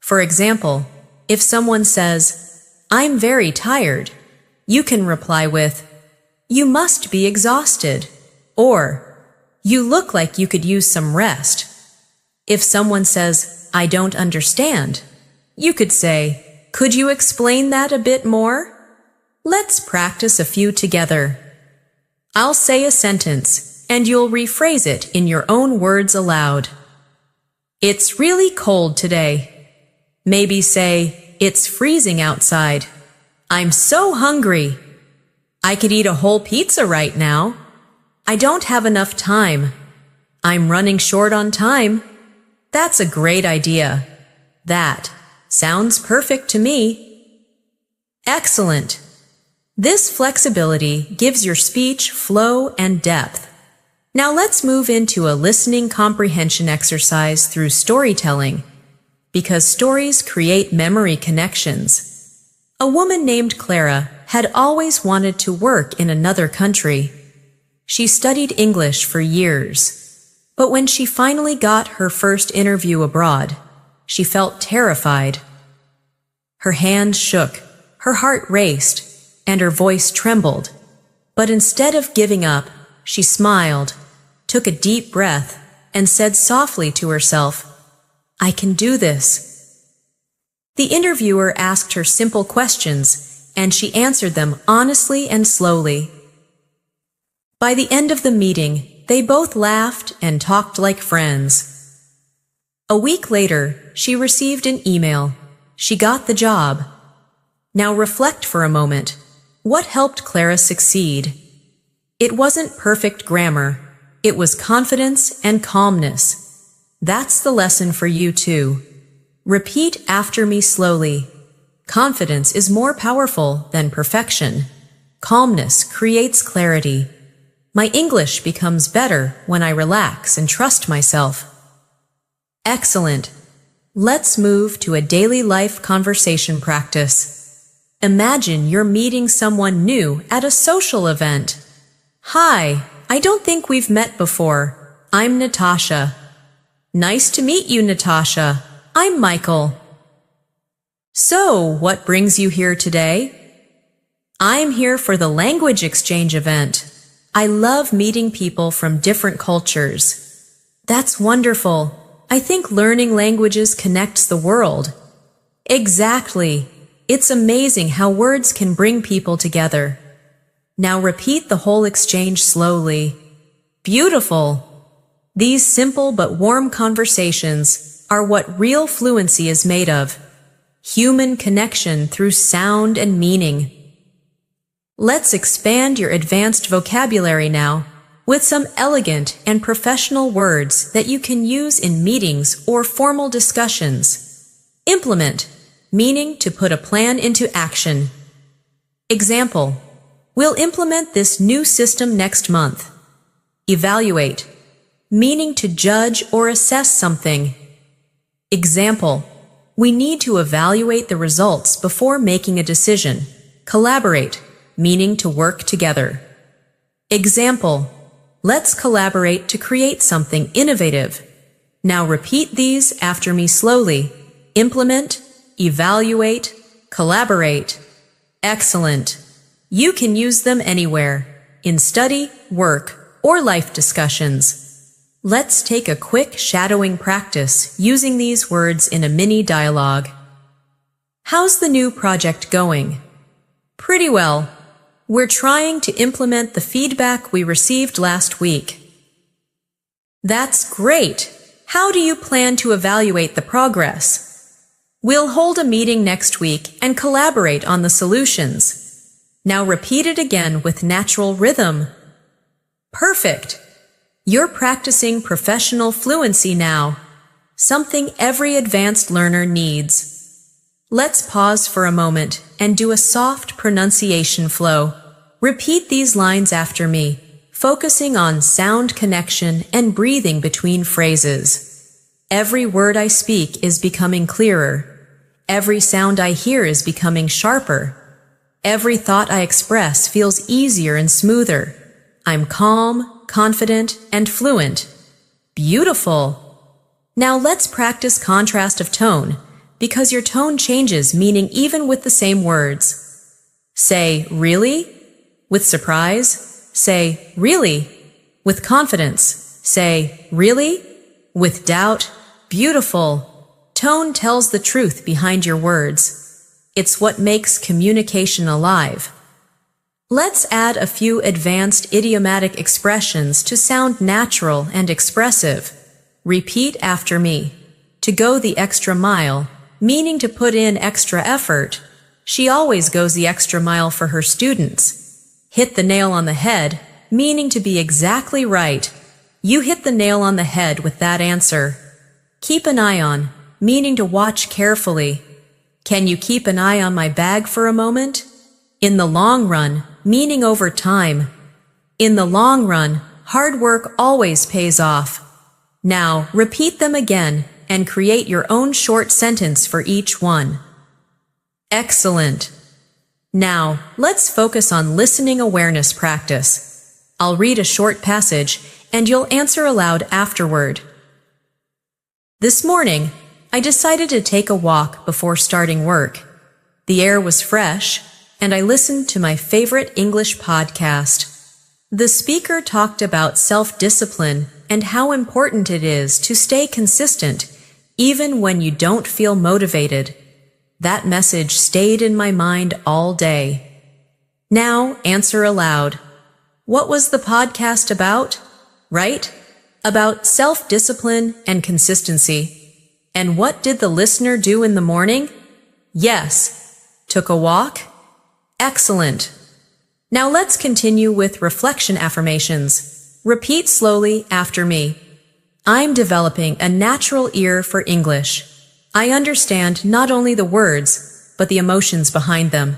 For example, if someone says, "I'm very tired," you can reply with, "You must be exhausted," or, "You look like you could use some rest." If someone says, "I don't understand," you could say, "Could you explain that a bit more?" Let's practice a few together. I'll say a sentence, and you'll rephrase it in your own words aloud. "It's really cold today." Maybe say, "It's freezing outside." "I'm so hungry." "I could eat a whole pizza right now." "I don't have enough time." "I'm running short on time." "That's a great idea." "That sounds perfect to me." Excellent. This flexibility gives your speech flow and depth. Now let's move into a listening comprehension exercise through storytelling, because stories create memory connections. A woman named Clara had always wanted to work in another country. She studied English for years, but when she finally got her first interview abroad, she felt terrified. Her hands shook, her heart raced, and her voice trembled. But instead of giving up, she smiled, took a deep breath, and said softly to herself, "I can do this." The interviewer asked her simple questions, and she answered them honestly and slowly. By the end of the meeting, they both laughed and talked like friends. A week later, she received an email. She got the job. Now reflect for a moment. What helped Clara succeed? It wasn't perfect grammar. It was confidence and calmness. That's the lesson for you too. Repeat after me slowly. Confidence is more powerful than perfection. Calmness creates clarity. My English becomes better when I relax and trust myself. Excellent. Let's move to a daily life conversation practice. Imagine you're meeting someone new at a social event. Hi, I don't think we've met before. I'm Natasha. Nice to meet you, Natasha. I'm Michael. So, what brings you here today? I'm here for the language exchange event. I love meeting people from different cultures. That's wonderful. I think learning languages connects the world. Exactly. It's amazing how words can bring people together. Now repeat the whole exchange slowly. Beautiful. These simple but warm conversations are what real fluency is made of. Human connection through sound and meaning. Let's expand your advanced vocabulary now with some elegant and professional words that you can use in meetings or formal discussions. Implement, meaning to put a plan into action. Example, we'll implement this new system next month. Evaluate, meaning to judge or assess something. Example, we need to evaluate the results before making a decision. Collaborate, meaning to work together. Example, let's collaborate to create something innovative. Now repeat these after me slowly. Implement, evaluate, collaborate. Excellent. You can use them anywhere, in study, work, or life discussions. Let's take a quick shadowing practice using these words in a mini dialogue. How's the new project going? Pretty well. We're trying to implement the feedback we received last week. That's great. How do you plan to evaluate the progress? We'll hold a meeting next week and collaborate on the solutions. Now repeat it again with natural rhythm. Perfect. You're practicing professional fluency now, something every advanced learner needs. Let's pause for a moment and do a soft pronunciation flow. Repeat these lines after me, focusing on sound connection and breathing between phrases. Every word I speak is becoming clearer. Every sound I hear is becoming sharper. Every thought I express feels easier and smoother. I'm calm, confident, and fluent. Beautiful. Now let's practice contrast of tone, because your tone changes meaning even with the same words. Say, really? With surprise. Say, really? With confidence. Say, really? With doubt. Beautiful. Tone tells the truth behind your words. It's what makes communication alive. Let's add a few advanced idiomatic expressions to sound natural and expressive. Repeat after me. To go the extra mile, meaning to put in extra effort. She always goes the extra mile for her students. Hit the nail on the head, meaning to be exactly right. You hit the nail on the head with that answer. Keep an eye on, meaning to watch carefully. Can you keep an eye on my bag for a moment? In the long run, meaning over time. In the long run, hard work always pays off. Now, repeat them again and create your own short sentence for each one. Excellent. Now, let's focus on listening awareness practice. I'll read a short passage and you'll answer aloud afterward. This morning, I decided to take a walk before starting work. The air was fresh, and I listened to my favorite English podcast. The speaker talked about self-discipline and how important it is to stay consistent even when you don't feel motivated. That message stayed in my mind all day. Now answer aloud. What was the podcast about? Right? About self-discipline and consistency. And what did the listener do in the morning? Yes. Took a walk? Excellent. Now let's continue with reflection affirmations. Repeat slowly after me. I'm developing a natural ear for English. I understand not only the words, but the emotions behind them.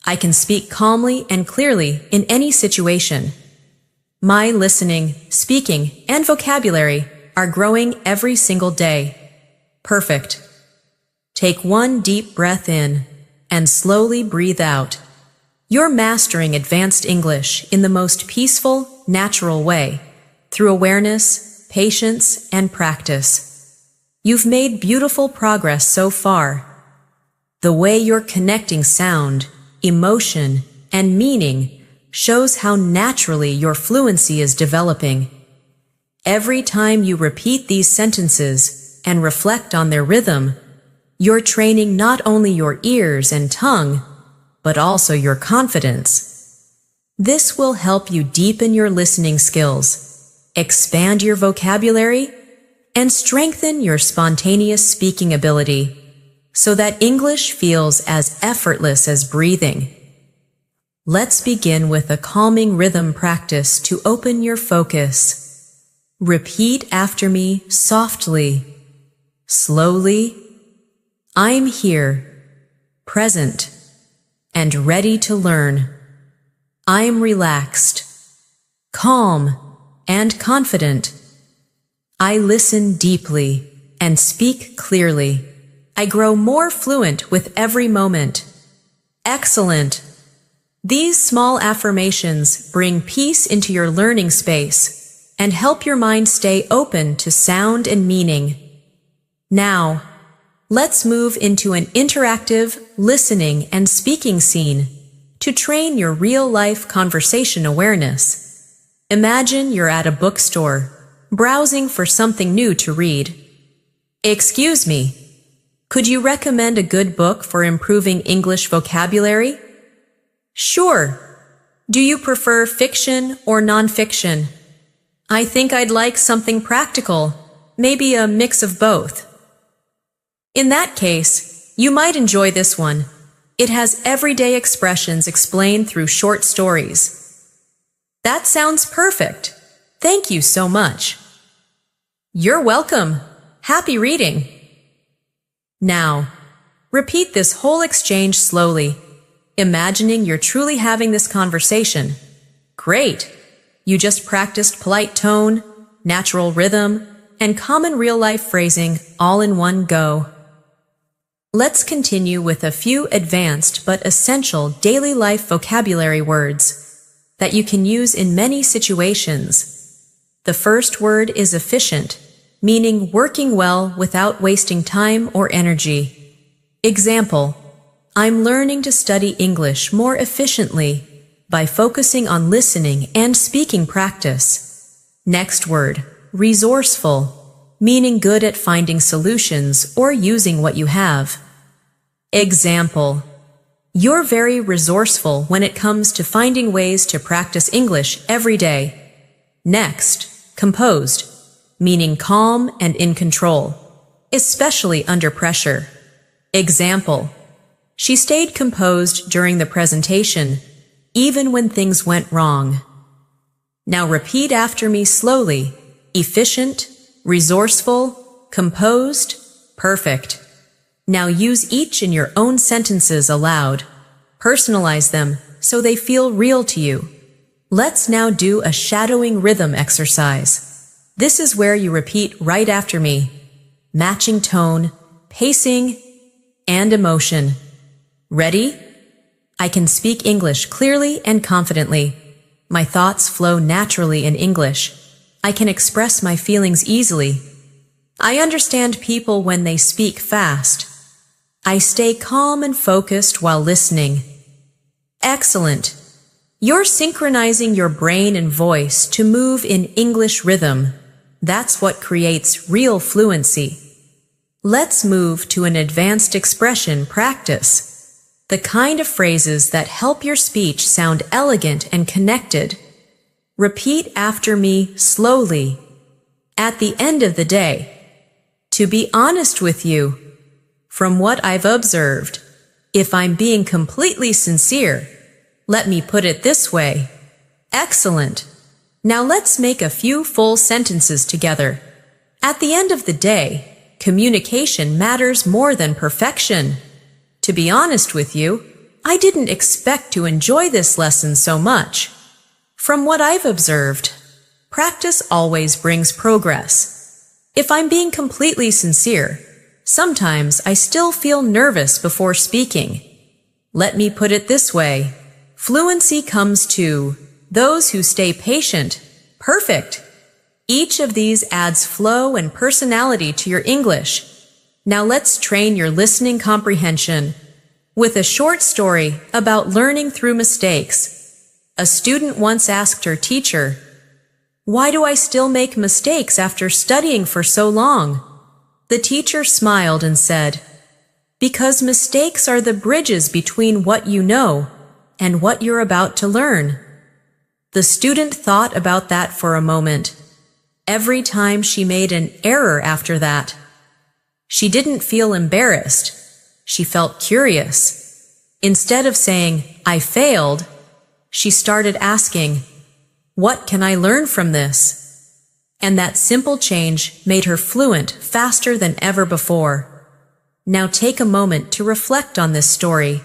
I can speak calmly and clearly in any situation. My listening, speaking, and vocabulary are growing every single day. Perfect. Take one deep breath in and slowly breathe out. You're mastering advanced English in the most peaceful, natural way, through awareness, patience, and practice. You've made beautiful progress so far. The way you're connecting sound, emotion, and meaning shows how naturally your fluency is developing. Every time you repeat these sentences and reflect on their rhythm, you're training not only your ears and tongue, but also your confidence. This will help you deepen your listening skills, expand your vocabulary, and strengthen your spontaneous speaking ability, so that English feels as effortless as breathing. Let's begin with a calming rhythm practice to open your focus. Repeat after me softly, slowly. I'm here, present, and ready to learn. I'm relaxed, calm, and confident. I listen deeply and speak clearly. I grow more fluent with every moment. Excellent. These small affirmations bring peace into your learning space and help your mind stay open to sound and meaning. Now, let's move into an interactive listening and speaking scene to train your real-life conversation awareness. Imagine you're at a bookstore, browsing for something new to read. Excuse me, could you recommend a good book for improving English vocabulary? Sure. Do you prefer fiction or nonfiction? I think I'd like something practical, maybe a mix of both. In that case, you might enjoy this one. It has everyday expressions explained through short stories. That sounds perfect. Thank you so much. You're welcome. Happy reading. Now, repeat this whole exchange slowly, imagining you're truly having this conversation. Great! You just practiced polite tone, natural rhythm, and common real-life phrasing all in one go. Let's continue with a few advanced but essential daily life vocabulary words that you can use in many situations. The first word is efficient, meaning working well without wasting time or energy. Example: I'm learning to study English more efficiently by focusing on listening and speaking practice. Next word, resourceful, meaning good at finding solutions or using what you have. Example: you're very resourceful when it comes to finding ways to practice English every day. Next, composed, meaning calm and in control, especially under pressure. Example: she stayed composed during the presentation, even when things went wrong. Now repeat after me slowly. Efficient, resourceful, composed, perfect. Now use each in your own sentences aloud. Personalize them so they feel real to you. Let's now do a shadowing rhythm exercise. This is where you repeat right after me, matching tone, pacing, and emotion. Ready? I can speak English clearly and confidently. My thoughts flow naturally in English. I can express my feelings easily. I understand people when they speak fast. I stay calm and focused while listening. Excellent. You're synchronizing your brain and voice to move in English rhythm. That's what creates real fluency. Let's move to an advanced expression practice. The kind of phrases that help your speech sound elegant and connected. Repeat after me slowly. At the end of the day, to be honest with you, from what I've observed, if I'm being completely sincere, let me put it this way. Excellent. Now let's make a few full sentences together. At the end of the day, communication matters more than perfection. To be honest with you, I didn't expect to enjoy this lesson so much. From what I've observed, practice always brings progress. If I'm being completely sincere, sometimes I still feel nervous before speaking. Let me put it this way. Fluency comes to those who stay patient. Perfect. Each of these adds flow and personality to your English. Now let's train your listening comprehension with a short story about learning through mistakes. A student once asked her teacher, "Why do I still make mistakes after studying for so long?" The teacher smiled and said, "Because mistakes are the bridges between what you know and what you're about to learn." The student thought about that for a moment. Every time she made an error after that, she didn't feel embarrassed. She felt curious. Instead of saying, "I failed," she started asking, "What can I learn from this?" And that simple change made her fluent faster than ever before. Now take a moment to reflect on this story.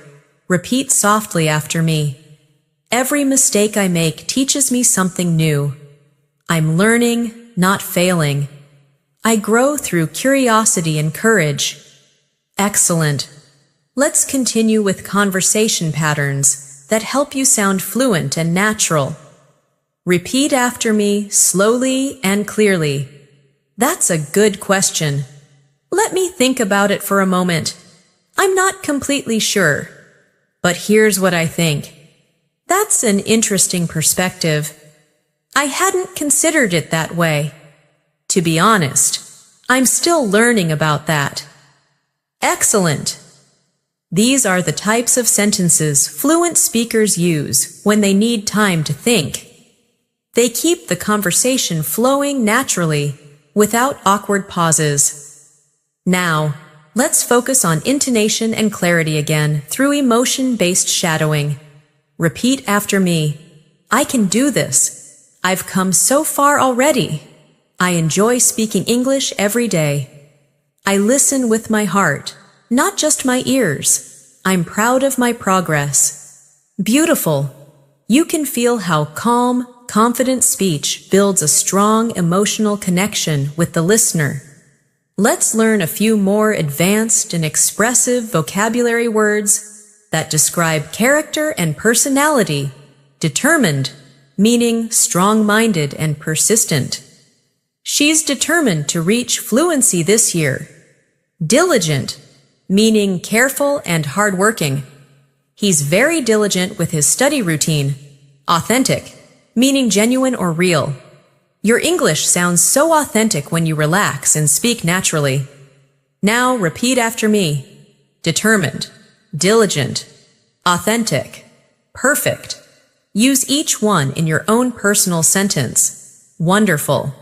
Repeat softly after me. Every mistake I make teaches me something new. I'm learning, not failing. I grow through curiosity and courage. Excellent. Let's continue with conversation patterns that help you sound fluent and natural. Repeat after me slowly and clearly. That's a good question. Let me think about it for a moment. I'm not completely sure, but here's what I think. That's an interesting perspective. I hadn't considered it that way. To be honest, I'm still learning about that. Excellent. These are the types of sentences fluent speakers use when they need time to think. They keep the conversation flowing naturally, without awkward pauses. Now, let's focus on intonation and clarity again through emotion-based shadowing. Repeat after me. I can do this. I've come so far already. I enjoy speaking English every day. I listen with my heart, not just my ears. I'm proud of my progress. Beautiful. You can feel how calm, confident speech builds a strong emotional connection with the listener. Let's learn a few more advanced and expressive vocabulary words that describe character and personality. Determined, meaning strong-minded and persistent. She's determined to reach fluency this year. Diligent, meaning careful and hardworking. He's very diligent with his study routine. Authentic, meaning genuine or real. Your English sounds so authentic when you relax and speak naturally. Now repeat after me. Determined, diligent, authentic, perfect. Use each one in your own personal sentence. Wonderful.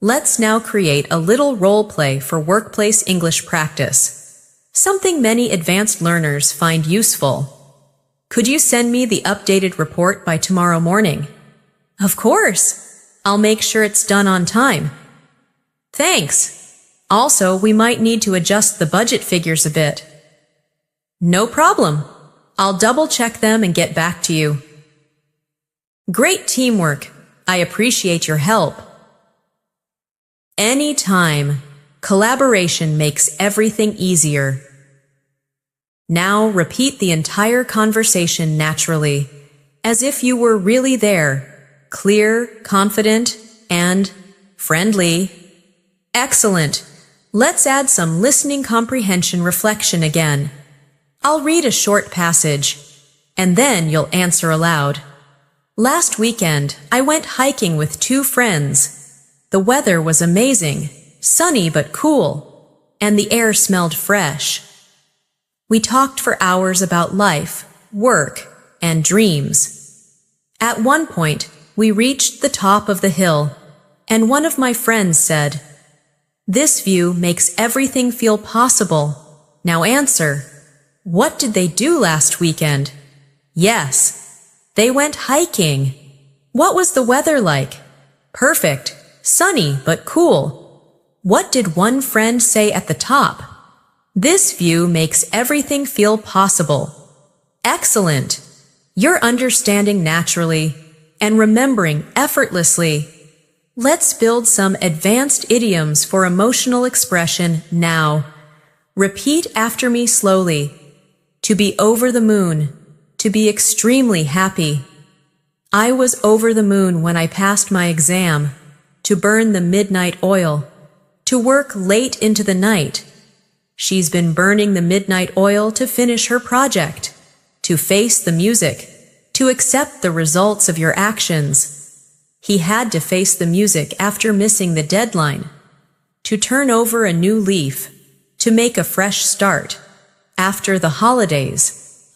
Let's now create a little role play for workplace English practice. Something many advanced learners find useful. Could you send me the updated report by tomorrow morning? Of course. I'll make sure it's done on time. Thanks. Also, we might need to adjust the budget figures a bit. No problem. I'll double-check them and get back to you. Great teamwork. I appreciate your help. Anytime. Collaboration makes everything easier. Now repeat the entire conversation naturally, as if you were really there. Clear, confident, and friendly. Excellent. Let's add some listening comprehension reflection again. I'll read a short passage, and then you'll answer aloud. Last weekend, I went hiking with 2 friends. The weather was amazing, sunny but cool, and the air smelled fresh. We talked for hours about life, work, and dreams. At one point, we reached the top of the hill, and one of my friends said, "This view makes everything feel possible. Now answer, what did they do last weekend?" Yes, they went hiking. What was the weather like? Perfect, sunny but cool. What did one friend say at the top? This view makes everything feel possible. Excellent. You're understanding naturally and remembering effortlessly. Let's build some advanced idioms for emotional expression now. Repeat after me slowly. To be over the moon. To be extremely happy. I was over the moon when I passed my exam. To burn the midnight oil. To work late into the night. She's been burning the midnight oil to finish her project. To face the music. To accept the results of your actions. He had to face the music after missing the deadline. To turn over a new leaf. To make a fresh start. After the holidays,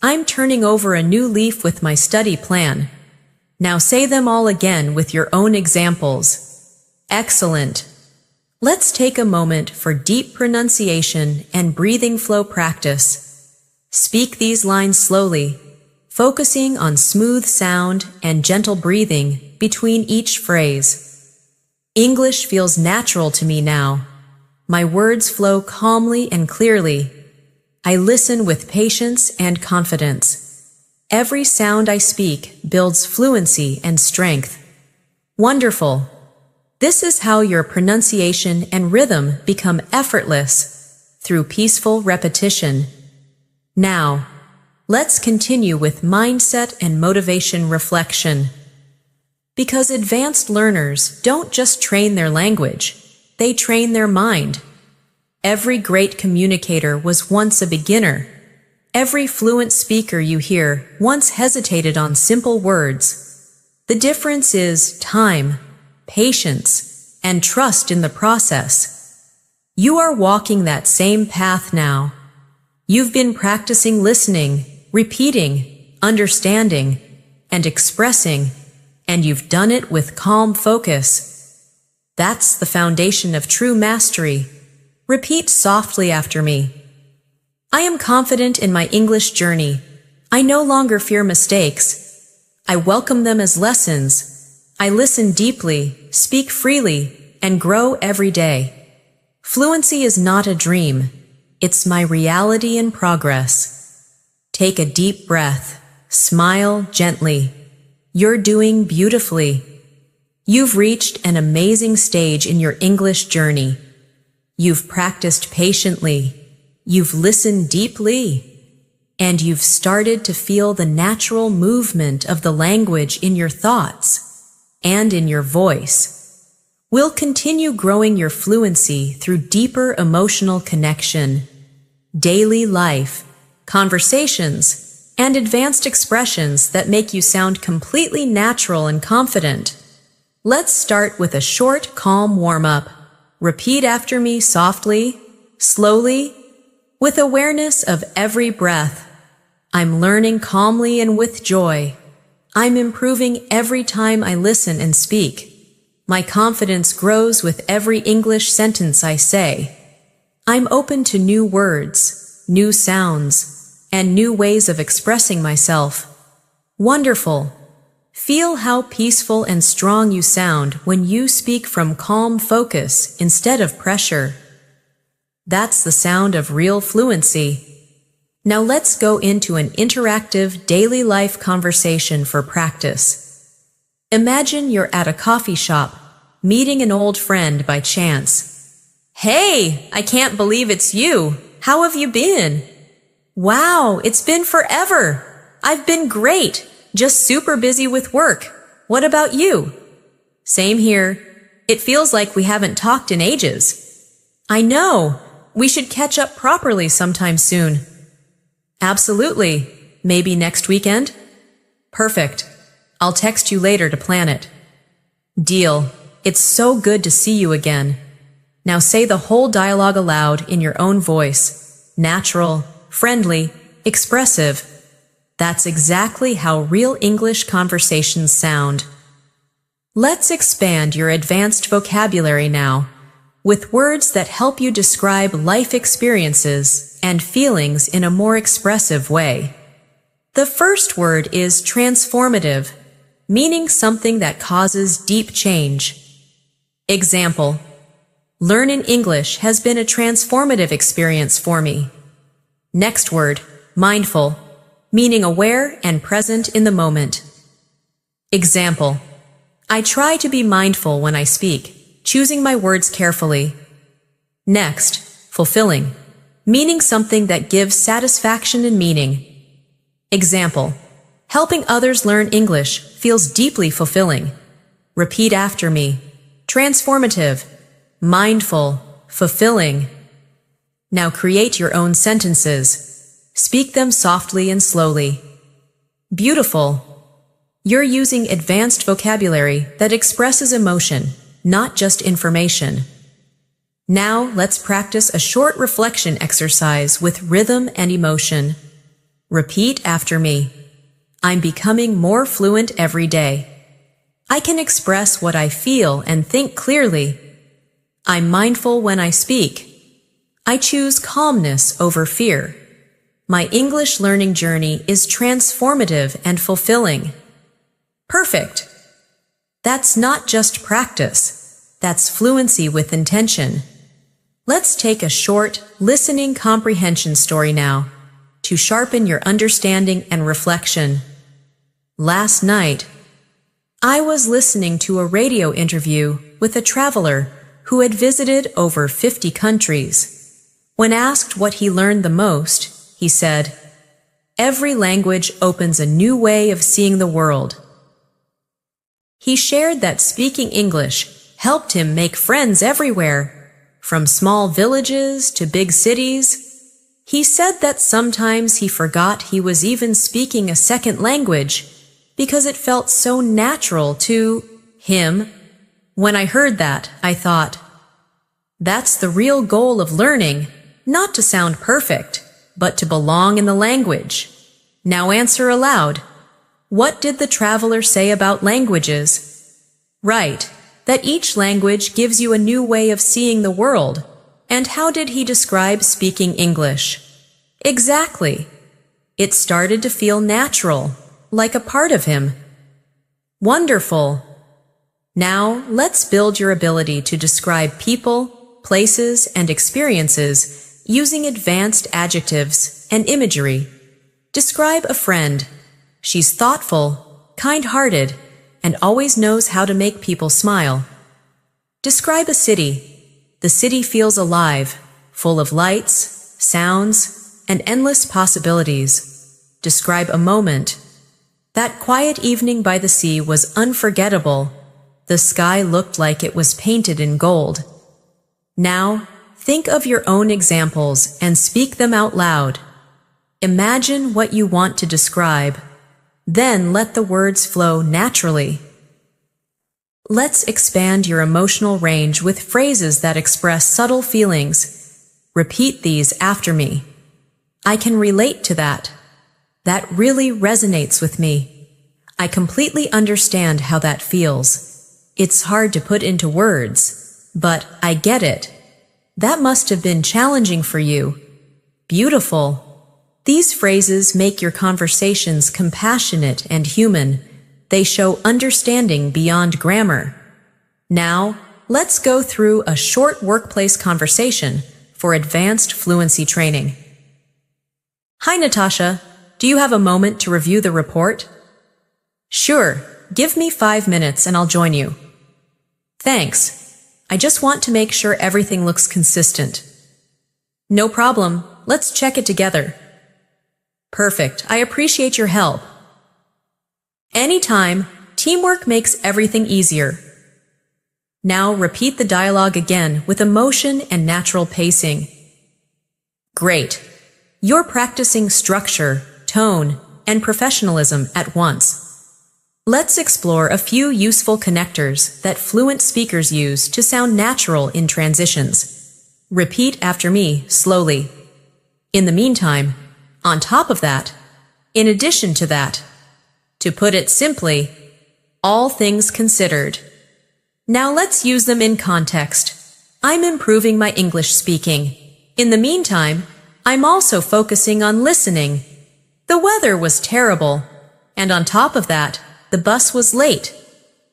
I'm turning over a new leaf with my study plan. Now say them all again with your own examples. Excellent. Let's take a moment for deep pronunciation and breathing flow practice. Speak these lines slowly, focusing on smooth sound and gentle breathing between each phrase. English feels natural to me now. My words flow calmly and clearly. I listen with patience and confidence. Every sound I speak builds fluency and strength. Wonderful. This is how your pronunciation and rhythm become effortless through peaceful repetition. Now, let's continue with mindset and motivation reflection. Because advanced learners don't just train their language, they train their mind. Every great communicator was once a beginner. Every fluent speaker you hear once hesitated on simple words. The difference is time, patience, and trust in the process. You are walking that same path now. You've been practicing listening, repeating, understanding, and expressing, and you've done it with calm focus. That's the foundation of true mastery. Repeat softly after me. I am confident in my English journey. I no longer fear mistakes. I welcome them as lessons. I listen deeply, speak freely, and grow every day. Fluency is not a dream. It's my reality in progress. Take a deep breath. Smile gently. You're doing beautifully. You've reached an amazing stage in your English journey. You've practiced patiently. You've listened deeply. And you've started to feel the natural movement of the language in your thoughts and in your voice. We'll continue growing your fluency through deeper emotional connection, daily life, conversations, and advanced expressions that make you sound completely natural and confident. Let's start with a short, calm warm-up. Repeat after me softly, slowly, with awareness of every breath. I'm learning calmly and with joy. I'm improving every time I listen and speak. My confidence grows with every English sentence I say. I'm open to new words, new sounds, and new ways of expressing myself. Wonderful. Feel how peaceful and strong you sound when you speak from calm focus instead of pressure. That's the sound of real fluency. Now let's go into an interactive daily life conversation for practice. Imagine you're at a coffee shop, meeting an old friend by chance. Hey, I can't believe it's you. How have you been? Wow, it's been forever. I've been great. Just super busy with work. What about you? Same here. It feels like we haven't talked in ages. I know. We should catch up properly sometime soon. Absolutely. Maybe next weekend? Perfect. I'll text you later to plan it. Deal. It's so good to see you again. Now say the whole dialogue aloud in your own voice. Natural, friendly, expressive. That's exactly how real English conversations sound. Let's expand your advanced vocabulary now with words that help you describe life experiences and feelings in a more expressive way. The first word is transformative, meaning something that causes deep change. Example: learning English has been a transformative experience for me. Next word, mindful, meaning aware and present in the moment. Example: I try to be mindful when I speak, choosing my words carefully. Next, fulfilling, meaning something that gives satisfaction and meaning. Example: helping others learn English feels deeply fulfilling. Repeat after me. Transformative, mindful, fulfilling. Now create your own sentences. Speak them softly and slowly. Beautiful. You're using advanced vocabulary that expresses emotion, not just information. Now let's practice a short reflection exercise with rhythm and emotion. Repeat after me. I'm becoming more fluent every day. I can express what I feel and think clearly. I'm mindful when I speak. I choose calmness over fear. My English learning journey is transformative and fulfilling. Perfect. That's not just practice. That's fluency with intention. Let's take a short, listening comprehension story now to sharpen your understanding and reflection. Last night, I was listening to a radio interview with a traveler who had visited over 50 countries. When asked what he learned the most, he said, "Every language opens a new way of seeing the world." He shared that speaking English helped him make friends everywhere, from small villages to big cities. He said that sometimes he forgot he was even speaking a second language because it felt so natural to him. When I heard that, I thought, that's the real goal of learning, not to sound perfect, but to belong in the language. Now answer aloud. What did the traveler say about languages? Right, that each language gives you a new way of seeing the world. And how did he describe speaking English? Exactly. It started to feel natural, like a part of him. Wonderful. Now, let's build your ability to describe people, places, and experiences using advanced adjectives and imagery. Describe a friend. She's thoughtful, kind-hearted, and always knows how to make people smile. Describe a city. The city feels alive, full of lights, sounds, and endless possibilities. Describe a moment. That quiet evening by the sea was unforgettable. The sky looked like it was painted in gold. Now, think of your own examples and speak them out loud. Imagine what you want to describe. Then let the words flow naturally. Let's expand your emotional range with phrases that express subtle feelings. Repeat these after me. I can relate to that. That really resonates with me. I completely understand how that feels. It's hard to put into words, but I get it. That must have been challenging for you. Beautiful. These phrases make your conversations compassionate and human. They show understanding beyond grammar. Now, let's go through a short workplace conversation for advanced fluency training. Hi, Natasha. Do you have a moment to review the report? Sure. Give me 5 minutes and I'll join you. Thanks. I just want to make sure everything looks consistent. No problem. Let's check it together. Perfect. I appreciate your help. Anytime, teamwork makes everything easier. Now repeat the dialogue again with emotion and natural pacing. Great. You're practicing structure, tone, and professionalism at once. Let's explore a few useful connectors that fluent speakers use to sound natural in transitions. Repeat after me slowly. In the meantime, on top of that, in addition to that, to put it simply, all things considered. Now let's use them in context. I'm improving my English speaking. In the meantime, I'm also focusing on listening. The weather was terrible, and on top of that, the bus was late.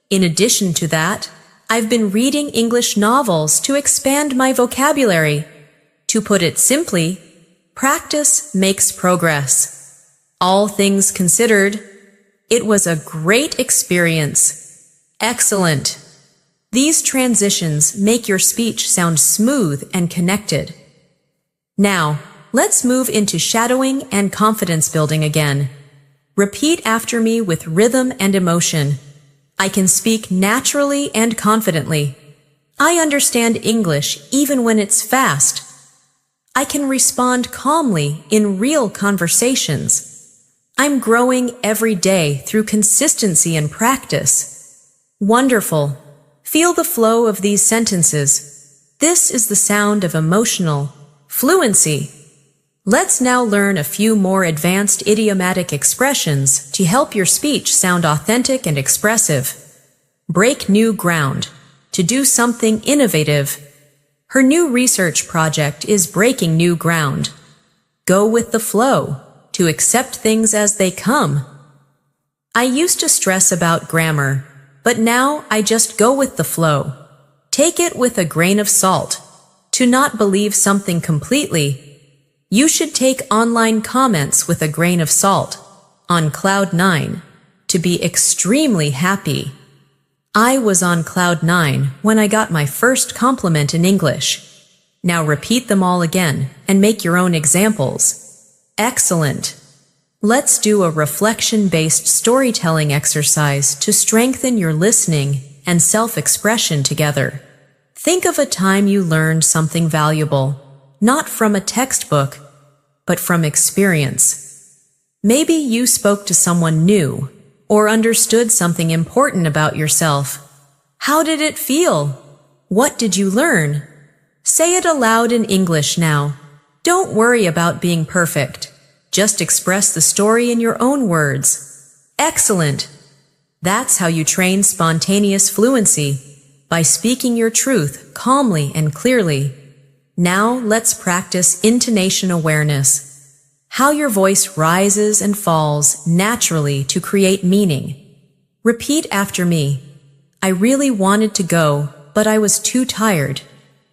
In addition to that, I've been reading English novels to expand my vocabulary. To put it simply, practice makes progress. All things considered, it was a great experience. Excellent. These transitions make your speech sound smooth and connected. Now, let's move into shadowing and confidence building again. Repeat after me with rhythm and emotion. I can speak naturally and confidently. I understand English even when it's fast. I can respond calmly in real conversations. I'm growing every day through consistency and practice. Wonderful. Feel the flow of these sentences. This is the sound of emotional fluency. Let's now learn a few more advanced idiomatic expressions to help your speech sound authentic and expressive. Break new ground. To do something innovative. Her new research project is breaking new ground. Go with the flow. To accept things as they come. I used to stress about grammar, but now I just go with the flow. Take it with a grain of salt. To not believe something completely. You should take online comments with a grain of salt. On cloud 9. To be extremely happy. I was on cloud 9 when I got my first compliment in English. Now repeat them all again and make your own examples. Excellent. Let's do a reflection-based storytelling exercise to strengthen your listening and self-expression together. Think of a time you learned something valuable, not from a textbook, but from experience. Maybe you spoke to someone new or understood something important about yourself. How did it feel? What did you learn? Say it aloud in English now. Don't worry about being perfect. Just express the story in your own words. Excellent! That's how you train spontaneous fluency, by speaking your truth calmly and clearly. Now let's practice intonation awareness. How your voice rises and falls naturally to create meaning. Repeat after me. I really wanted to go, but I was too tired.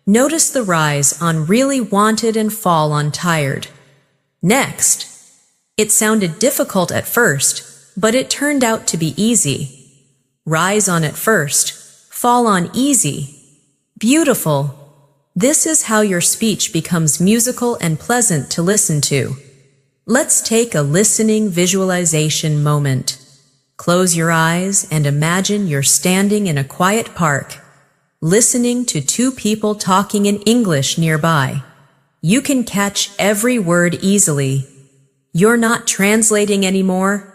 Notice the rise on really wanted and fall on tired. Next. It sounded difficult at first, but it turned out to be easy. Rise on at first, fall on easy. Beautiful. This is how your speech becomes musical and pleasant to listen to. Let's take a listening visualization moment. Close your eyes and imagine you're standing in a quiet park, listening to two people talking in English nearby. You can catch every word easily. You're not translating anymore.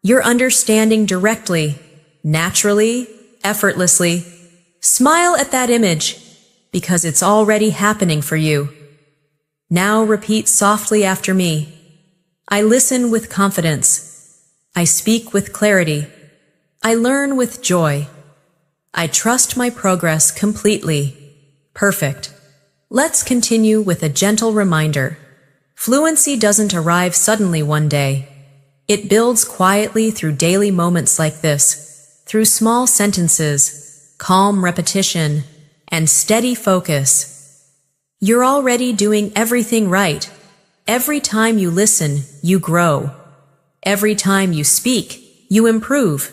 You're understanding directly, naturally, effortlessly. Smile at that image, because it's already happening for you. Now repeat softly after me. I listen with confidence. I speak with clarity. I learn with joy. I trust my progress completely. Perfect. Let's continue with a gentle reminder. Fluency doesn't arrive suddenly one day. It builds quietly through daily moments like this, through small sentences, calm repetition, and steady focus. You're already doing everything right. Every time you listen, you grow. Every time you speak, you improve.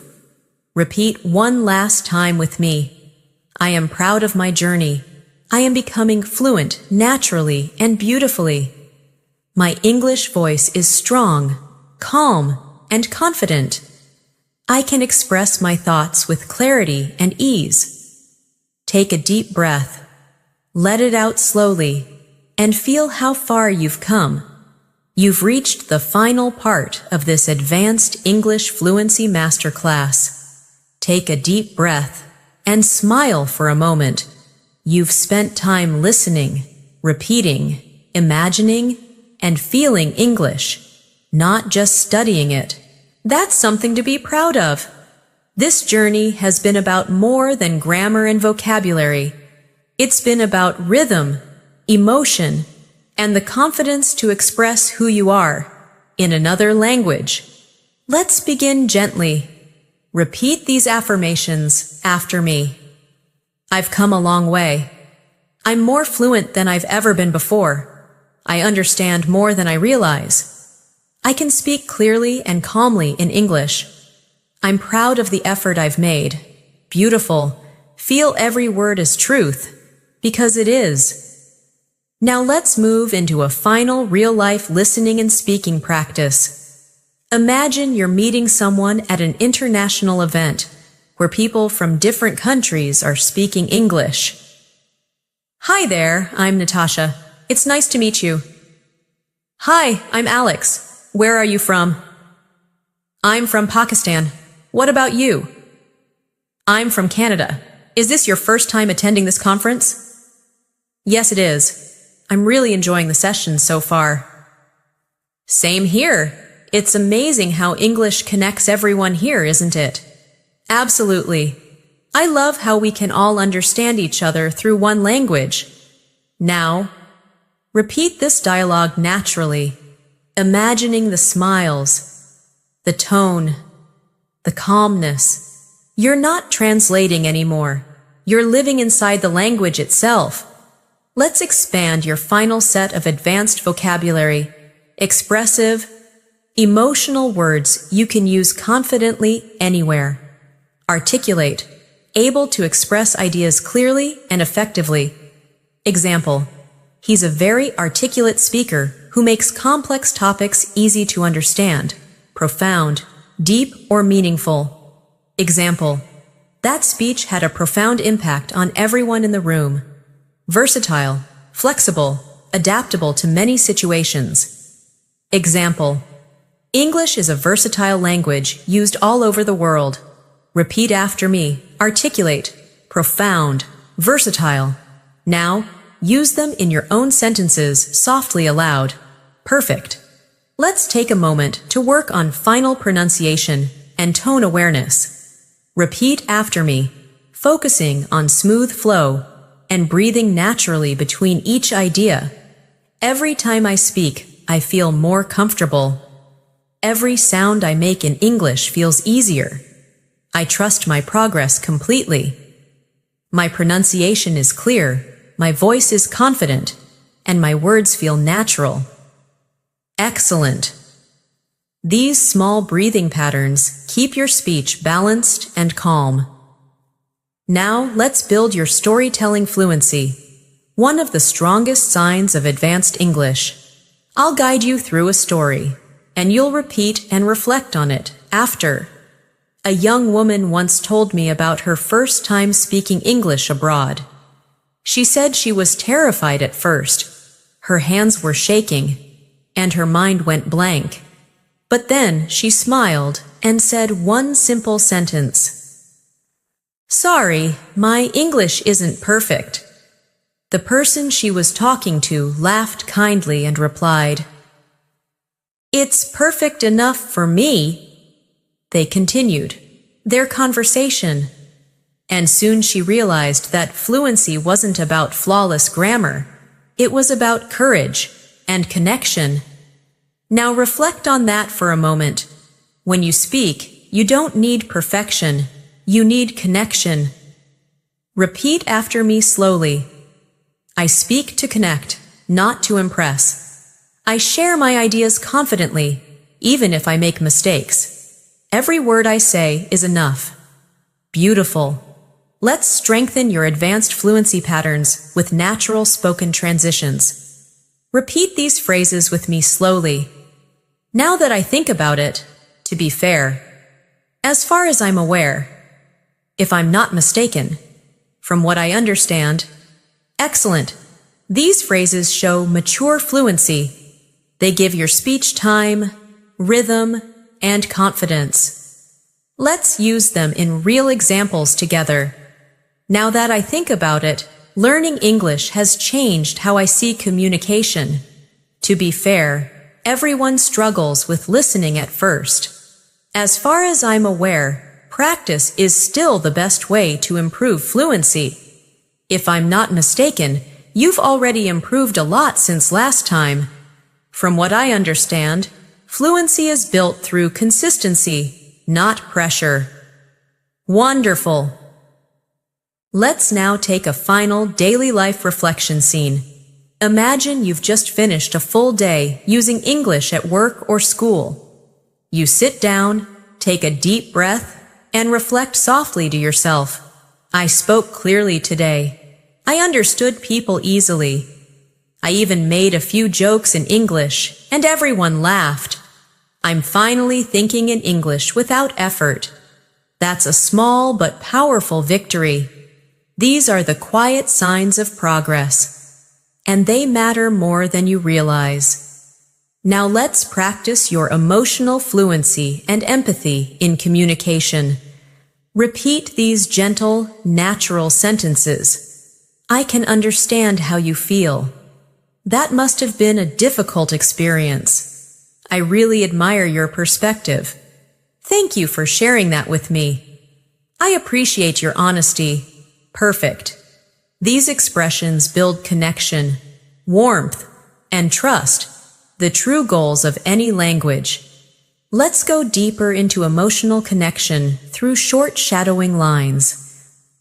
Repeat one last time with me. I am proud of my journey. I am becoming fluent naturally and beautifully. My English voice is strong, calm, and confident. I can express my thoughts with clarity and ease. Take a deep breath. Let it out slowly, and feel how far you've come. You've reached the final part of this advanced English fluency masterclass. Take a deep breath and smile for a moment. You've spent time listening, repeating, imagining, and feeling English, not just studying it. That's something to be proud of. This journey has been about more than grammar and vocabulary. It's been about rhythm, emotion, and the confidence to express who you are in another language. Let's begin gently. Repeat these affirmations after me. I've come a long way. I'm more fluent than I've ever been before. I understand more than I realize. I can speak clearly and calmly in English. I'm proud of the effort I've made. Beautiful. Feel every word as truth, because it is. Now let's move into a final real-life listening and speaking practice. Imagine you're meeting someone at an international event where people from different countries are speaking English. Hi there, I'm Natasha. It's nice to meet you. Hi, I'm Alex. Where are you from? I'm from Pakistan. What about you? I'm from Canada. Is this your first time attending this conference? Yes, it is. I'm really enjoying the session so far. Same here. It's amazing how English connects everyone here, isn't it? Absolutely. I love how we can all understand each other through one language. Now, repeat this dialogue naturally, imagining the smiles, the tone, the calmness. You're not translating anymore. You're living inside the language itself. Let's expand your final set of advanced vocabulary, expressive, emotional words you can use confidently anywhere. Articulate, able to express ideas clearly and effectively. Example, he's a very articulate speaker who makes complex topics easy to understand, profound, deep, or meaningful. Example, that speech had a profound impact on everyone in the room. Versatile, flexible, adaptable to many situations. Example, English is a versatile language used all over the world. Repeat after me. Articulate, profound, versatile. Now, use them in your own sentences softly aloud. Perfect. Let's take a moment to work on final pronunciation and tone awareness. Repeat after me, focusing on smooth flow and breathing naturally between each idea. Every time I speak, I feel more comfortable. Every sound I make in English feels easier. I trust my progress completely. My pronunciation is clear, my voice is confident, and my words feel natural. Excellent. These small breathing patterns keep your speech balanced and calm. Now let's build your storytelling fluency, one of the strongest signs of advanced English. I'll guide you through a story, and you'll repeat and reflect on it after. A young woman once told me about her first time speaking English abroad. She said she was terrified at first. Her hands were shaking, and her mind went blank. But then she smiled and said one simple sentence. Sorry, my English isn't perfect. The person she was talking to laughed kindly and replied, It's perfect enough for me. They continued their conversation, and soon she realized that fluency wasn't about flawless grammar. It was about courage and connection. Now reflect on that for a moment. When you speak, you don't need perfection. You need connection. Repeat after me slowly. I speak to connect, not to impress. I share my ideas confidently, even if I make mistakes. Every word I say is enough. Beautiful. Let's strengthen your advanced fluency patterns with natural spoken transitions. Repeat these phrases with me slowly. Now that I think about it, to be fair, as far as I'm aware, if I'm not mistaken, from what I understand, excellent. These phrases show mature fluency. They give your speech time, rhythm, and confidence. Let's use them in real examples together. Now that I think about it, learning English has changed how I see communication. To be fair, everyone struggles with listening at first. As far as I'm aware, practice is still the best way to improve fluency. If I'm not mistaken, you've already improved a lot since last time. From what I understand, fluency is built through consistency, not pressure. Wonderful! Let's now take a final daily life reflection scene. Imagine you've just finished a full day using English at work or school. You sit down, take a deep breath, and reflect softly to yourself. I spoke clearly today. I understood people easily. I even made a few jokes in English, and everyone laughed. I'm finally thinking in English without effort. That's a small but powerful victory. These are the quiet signs of progress, and they matter more than you realize. Now let's practice your emotional fluency and empathy in communication. Repeat these gentle, natural sentences. I can understand how you feel. That must have been a difficult experience. I really admire your perspective. Thank you for sharing that with me. I appreciate your honesty. Perfect. These expressions build connection, warmth, and trust, the true goals of any language. Let's go deeper into emotional connection through short shadowing lines.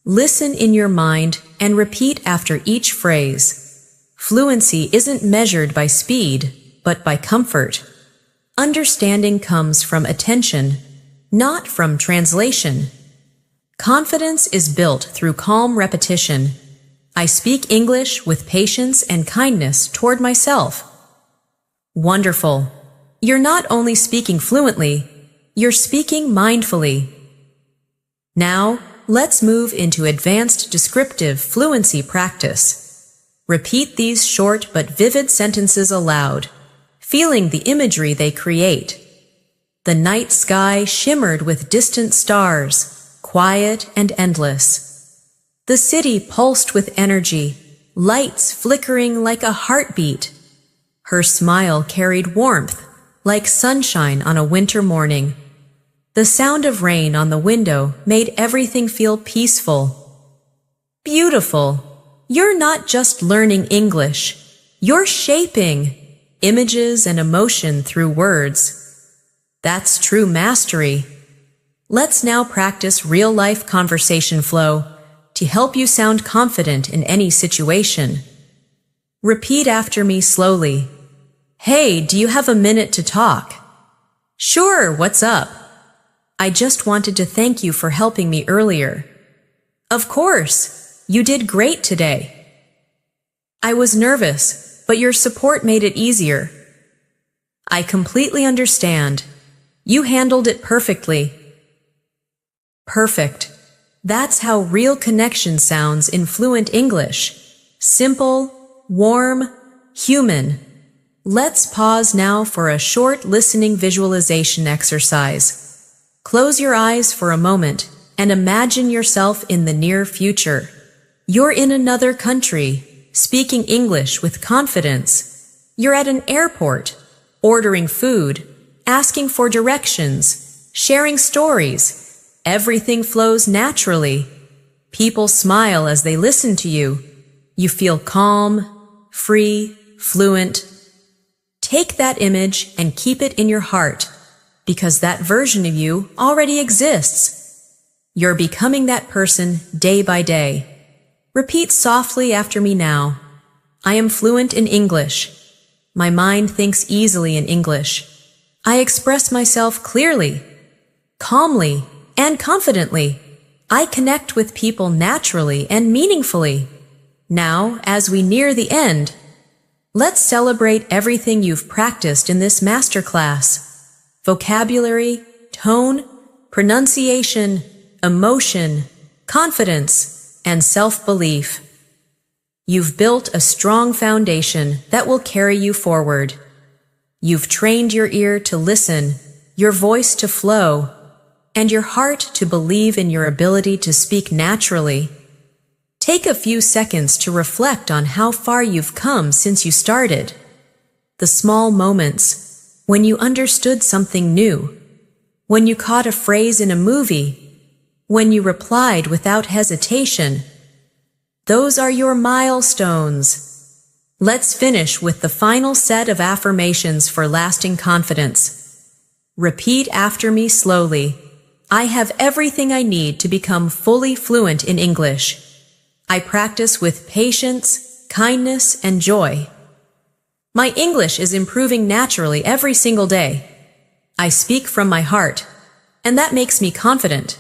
Listen in your mind and repeat after each phrase. Fluency isn't measured by speed, but by comfort. Understanding comes from attention, not from translation. Confidence is built through calm repetition. I speak English with patience and kindness toward myself. Wonderful. You're not only speaking fluently, you're speaking mindfully. Now, let's move into advanced descriptive fluency practice. Repeat these short but vivid sentences aloud, feeling the imagery they create. The night sky shimmered with distant stars, quiet and endless. The city pulsed with energy, lights flickering like a heartbeat. Her smile carried warmth, like sunshine on a winter morning. The sound of rain on the window made everything feel peaceful. Beautiful. You're not just learning English. You're shaping images and emotion through words. That's true mastery. Let's now practice real-life conversation flow to help you sound confident in any situation. Repeat after me slowly. Hey, do you have a minute to talk? Sure, what's up? I just wanted to thank you for helping me earlier. Of course, you did great today. I was nervous, but your support made it easier. I completely understand. You handled it perfectly. Perfect. That's how real connection sounds in fluent English. Simple, warm, human. Let's pause now for a short listening visualization exercise. Close your eyes for a moment and imagine yourself in the near future. You're in another country, speaking English with confidence. You're at an airport, ordering food, asking for directions, sharing stories. Everything flows naturally. People smile as they listen to you. You feel calm, free, fluent. Take that image and keep it in your heart, because that version of you already exists. You're becoming that person day by day. Repeat softly after me now. I am fluent in English. My mind thinks easily in English. I express myself clearly, calmly, and confidently. I connect with people naturally and meaningfully. Now, as we near the end, let's celebrate everything you've practiced in this masterclass. Vocabulary, tone, pronunciation, emotion, confidence, and self-belief. You've built a strong foundation that will carry you forward. You've trained your ear to listen, your voice to flow, and your heart to believe in your ability to speak naturally. Take a few seconds to reflect on how far you've come since you started. The small moments, when you understood something new, when you caught a phrase in a movie, when you replied without hesitation. Those are your milestones. Let's finish with the final set of affirmations for lasting confidence. Repeat after me slowly. I have everything I need to become fully fluent in English. I practice with patience, kindness, and joy. My English is improving naturally every single day. I speak from my heart, and that makes me confident.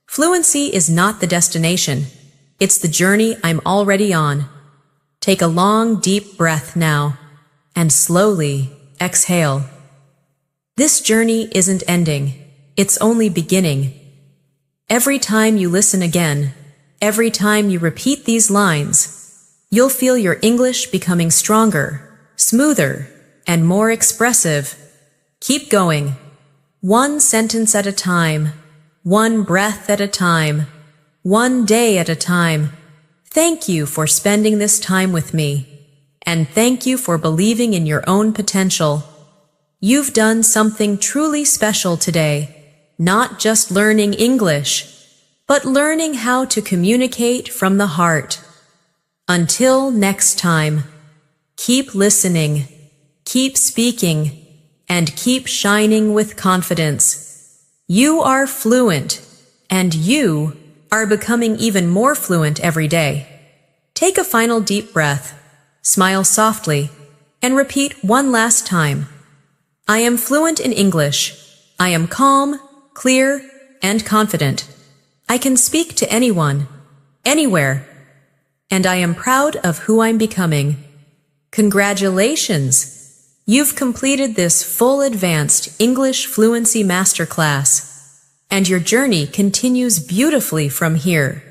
Fluency is not the destination. It's the journey I'm already on. Take a long, deep breath now, and slowly exhale. This journey isn't ending. It's only beginning. Every time you listen again, every time you repeat these lines, you'll feel your English becoming stronger, smoother, and more expressive. Keep going. One sentence at a time, one breath at a time, one day at a time. Thank you for spending this time with me, and thank you for believing in your own potential. You've done something truly special today, not just learning English, but learning how to communicate from the heart. Until next time, keep listening, keep speaking, and keep shining with confidence. You are fluent, and you are becoming even more fluent every day. Take a final deep breath, smile softly, and repeat one last time. I am fluent in English. I am calm, clear, and confident. I can speak to anyone, anywhere, and I am proud of who I'm becoming. Congratulations! You've completed this full advanced English fluency masterclass, and your journey continues beautifully from here.